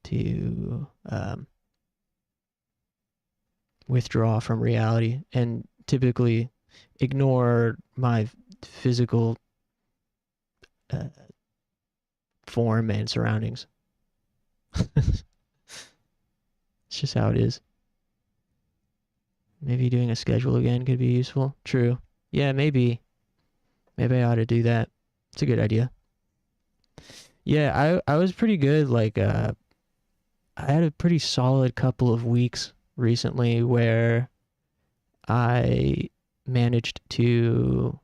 to withdraw from reality and typically ignore my physical form and surroundings. It's just how it is. Maybe doing a schedule again could be useful. True. Yeah, maybe. Maybe I ought to do that. It's a good idea. Yeah, I was pretty good. Like, I had a pretty solid couple of weeks recently where I managed to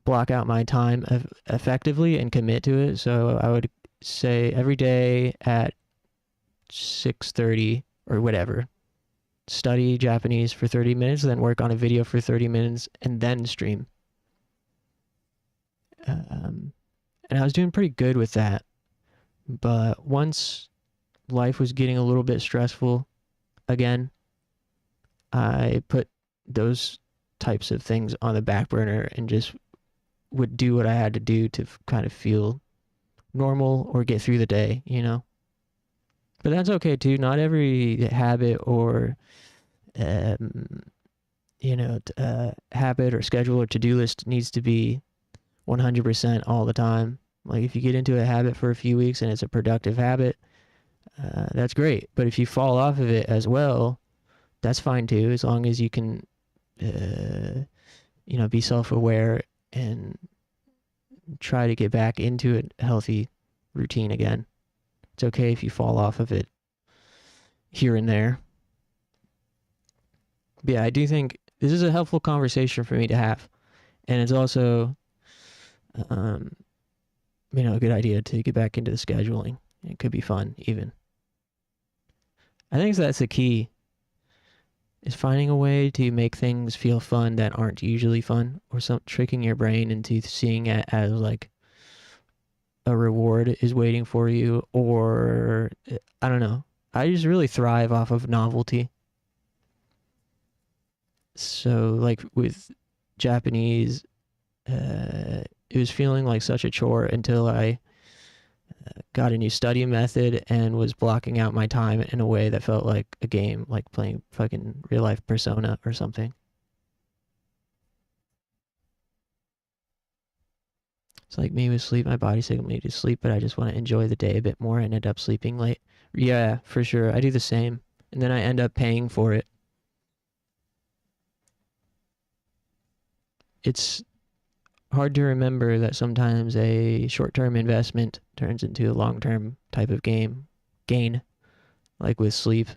block out my time effectively and commit to it. So I would say every day at 6:30 or whatever, study Japanese for 30 minutes, then work on a video for 30 minutes, and then stream. And I was doing pretty good with that. But once life was getting a little bit stressful again, I put those types of things on the back burner and just would do what I had to do to kind of feel normal or get through the day, you know? But that's okay too. Not every habit or, habit or schedule or to-do list needs to be 100% all the time. Like if you get into a habit for a few weeks and it's a productive habit, that's great. But if you fall off of it as well, that's fine too, as long as you can, be self-aware and try to get back into a healthy routine again. It's okay if you fall off of it here and there. But yeah, I do think this is a helpful conversation for me to have. And it's also, a good idea to get back into the scheduling. It could be fun, even. I think that's the key, is finding a way to make things feel fun that aren't usually fun, or tricking your brain into seeing it as like a reward is waiting for you, or I don't know. I just really thrive off of novelty. So like with Japanese, it was feeling like such a chore until I got a new study method and was blocking out my time in a way that felt like a game, like playing fucking real life Persona or something. It's like me with sleep. My body signaled me to sleep, but I just want to enjoy the day a bit more and end up sleeping late. Yeah, for sure. I do the same. And then I end up paying for it. It's hard to remember that sometimes a short-term investment turns into a long-term type of gain, like with sleep.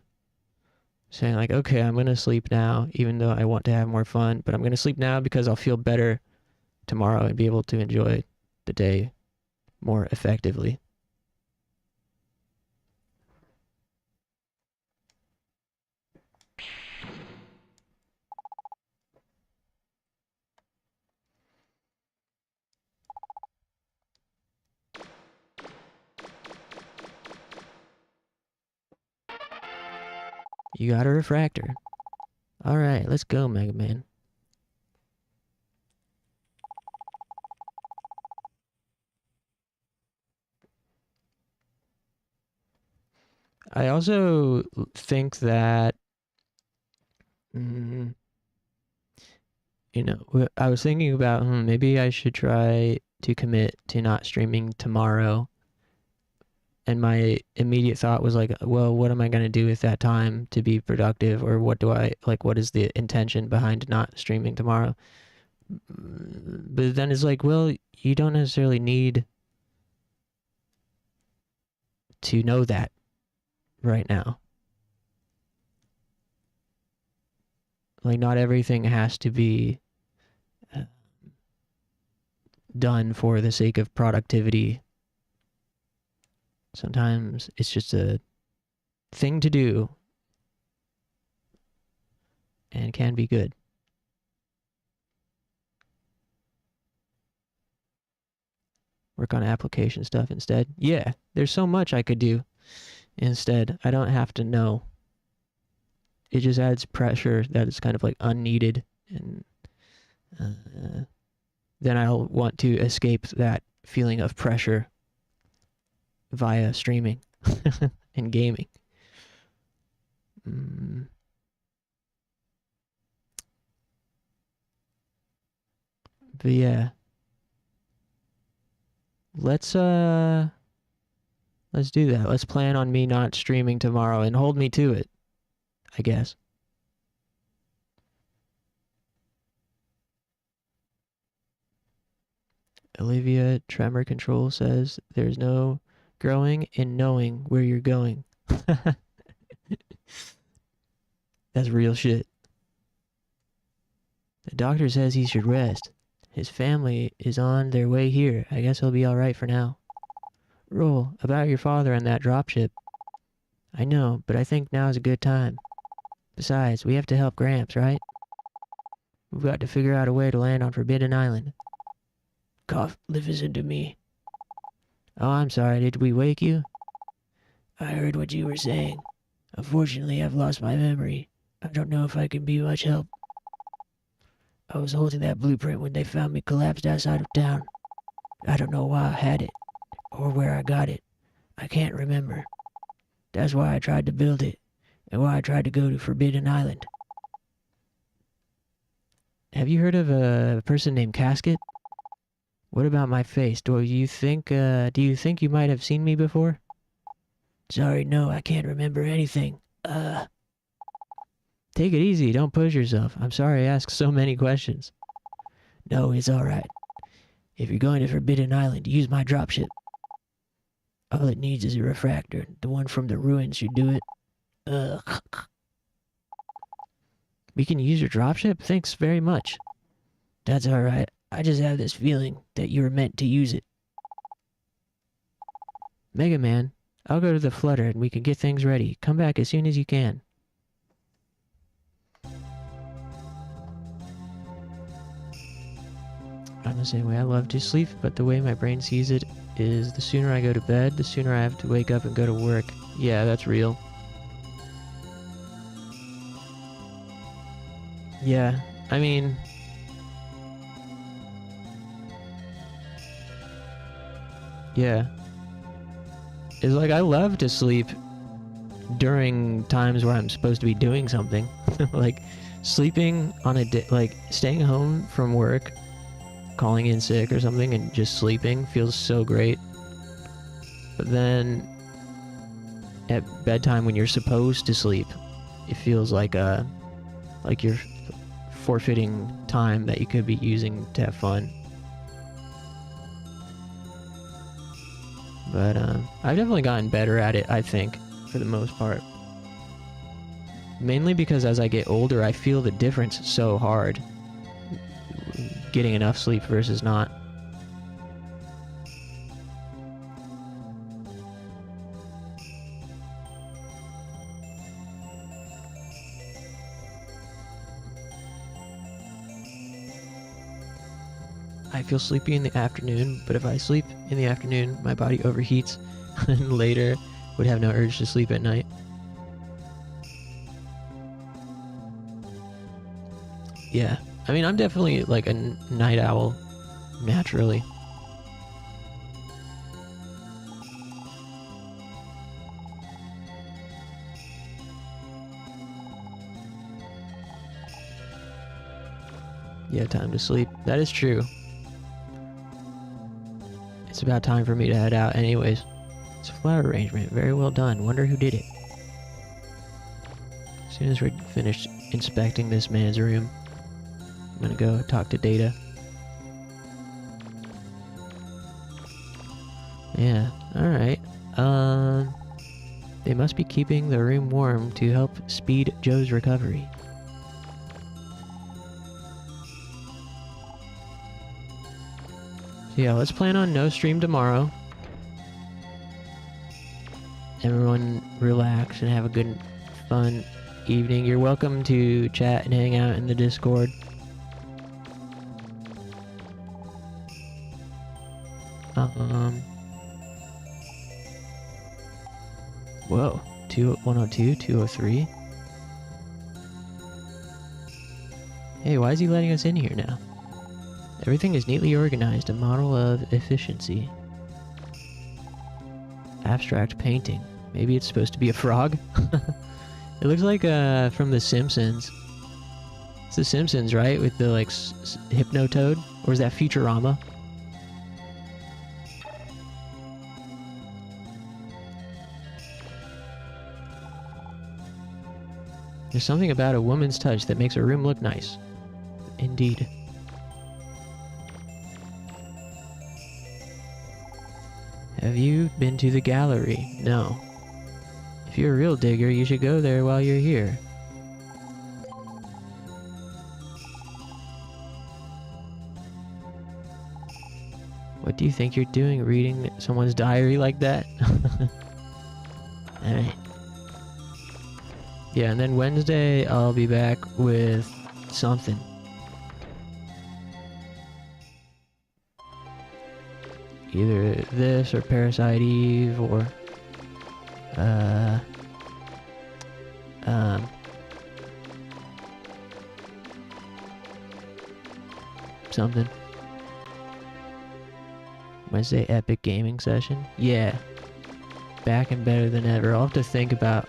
Saying like, okay, I'm going to sleep now, even though I want to have more fun, but I'm going to sleep now because I'll feel better tomorrow and be able to enjoy the day more effectively. You got a refractor. Alright, let's go, Mega Man. I also think that, I was thinking about, maybe I should try to commit to not streaming tomorrow. And my immediate thought was like, well, what am I going to do with that time to be productive? Or what is the intention behind not streaming tomorrow? But then it's like, well, you don't necessarily need to know that right now. Like, not everything has to be done for the sake of productivity. Sometimes it's just a thing to do and can be good. Work on application stuff instead. Yeah, there's so much I could do instead. I don't have to know. It just adds pressure that is kind of like unneeded, and then I'll want to escape that feeling of pressure via streaming and gaming. But yeah, let's do that. Let's plan on me not streaming tomorrow and hold me to it, I guess. Olivia Tremor Control says there's no growing in knowing where you're going. That's real shit. The doctor says he should rest. His family is on their way here. I guess he'll be alright for now. Roll, about your father and that dropship. I know, but I think now is a good time. Besides, we have to help Gramps, right? We've got to figure out a way to land on Forbidden Island. Cough, listen to me. Oh, I'm sorry, did we wake you? I heard what you were saying. Unfortunately, I've lost my memory. I don't know if I can be much help. I was holding that blueprint when they found me collapsed outside of town. I don't know why I had it, or where I got it. I can't remember. That's why I tried to build it, and why I tried to go to Forbidden Island. Have you heard of a person named Casket? What about my face? Do you think you might have seen me before? Sorry, no, I can't remember anything. Take it easy, don't push yourself. I'm sorry I asked so many questions. No, it's alright. If you're going to Forbidden Island, use my dropship. All it needs is a refractor. The one from the ruins should do it. We can use your dropship? Thanks very much. That's alright. I just have this feeling that you were meant to use it. Mega Man, I'll go to the Flutter and we can get things ready. Come back as soon as you can. I'm the same way. I love to sleep, but the way my brain sees it is the sooner I go to bed, the sooner I have to wake up and go to work. Yeah, that's real. Yeah, I mean... Yeah. It's like I love to sleep during times where I'm supposed to be doing something. Like, sleeping on a day, like, staying home from work, calling in sick or something and just sleeping feels so great. But then at bedtime when you're supposed to sleep, it feels like you're forfeiting time that you could be using to have fun. But I've definitely gotten better at it, I think, for the most part. Mainly because as I get older, I feel the difference so hard. Getting enough sleep versus not. I feel sleepy in the afternoon, but if I sleep in the afternoon, my body overheats and later would have no urge to sleep at night. Yeah. I mean, I'm definitely like a night owl, naturally. Yeah, time to sleep. That is true. It's about time for me to head out anyways. It's a flower arrangement. Very well done. Wonder who did it. As soon as we're finished inspecting this man's room, I'm gonna go talk to Data. Yeah, alright. They must be keeping the room warm to help speed Joe's recovery. So yeah, let's plan on no stream tomorrow. Everyone relax and have a good, fun evening. You're welcome to chat and hang out in the Discord. Whoa, 102, 203. Hey, why is he letting us in here now? Everything is neatly organized, a model of efficiency. Abstract painting. Maybe it's supposed to be a frog? It looks like from The Simpsons. It's The Simpsons, right? With the like Hypnotoad? Or is that Futurama? There's something about a woman's touch that makes a room look nice. Indeed. Have you been to the gallery? No. If you're a real digger, you should go there while you're here. What do you think you're doing, reading someone's diary like that? Alright. Yeah, and then Wednesday I'll be back with something. Either this or Parasite Eve or something. Wednesday epic gaming session. Yeah. Back and better than ever. I'll have to think about,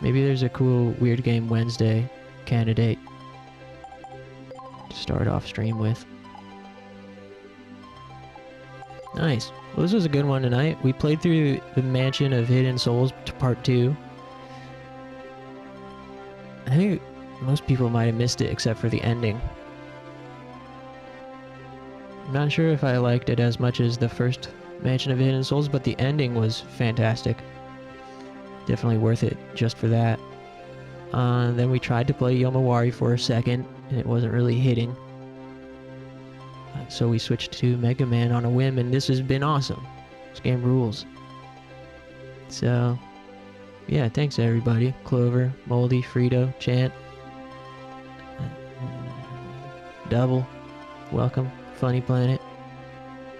maybe there's a cool Weird Game Wednesday candidate to start off stream with. Nice. Well, this was a good one tonight. We played through the Mansion of Hidden Souls Part 2. I think most people might have missed it except for the ending. I'm not sure if I liked it as much as the first Mansion of Hidden Souls, but the ending was fantastic. Definitely worth it just for that. Then we tried to play Yomawari for a second, and it wasn't really hitting. So we switched to Mega Man on a whim, and this has been awesome. This game rules. So, yeah, thanks everybody. Clover, Moldy, Frito, Chant, Double, welcome. Funny Planet,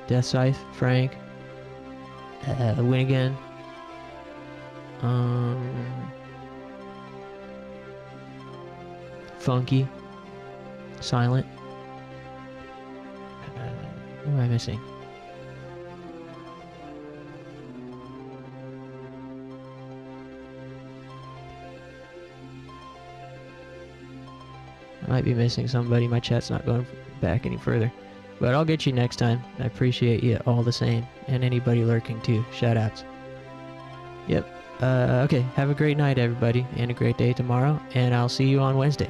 Death Scythe, Frank, Win Again, Funky, Silent. Who am I missing? I might be missing somebody. My chat's not going back any further. But I'll get you next time. I appreciate you all the same. And anybody lurking too. Shoutouts. Yep. Okay. Have a great night, everybody. And a great day tomorrow. And I'll see you on Wednesday.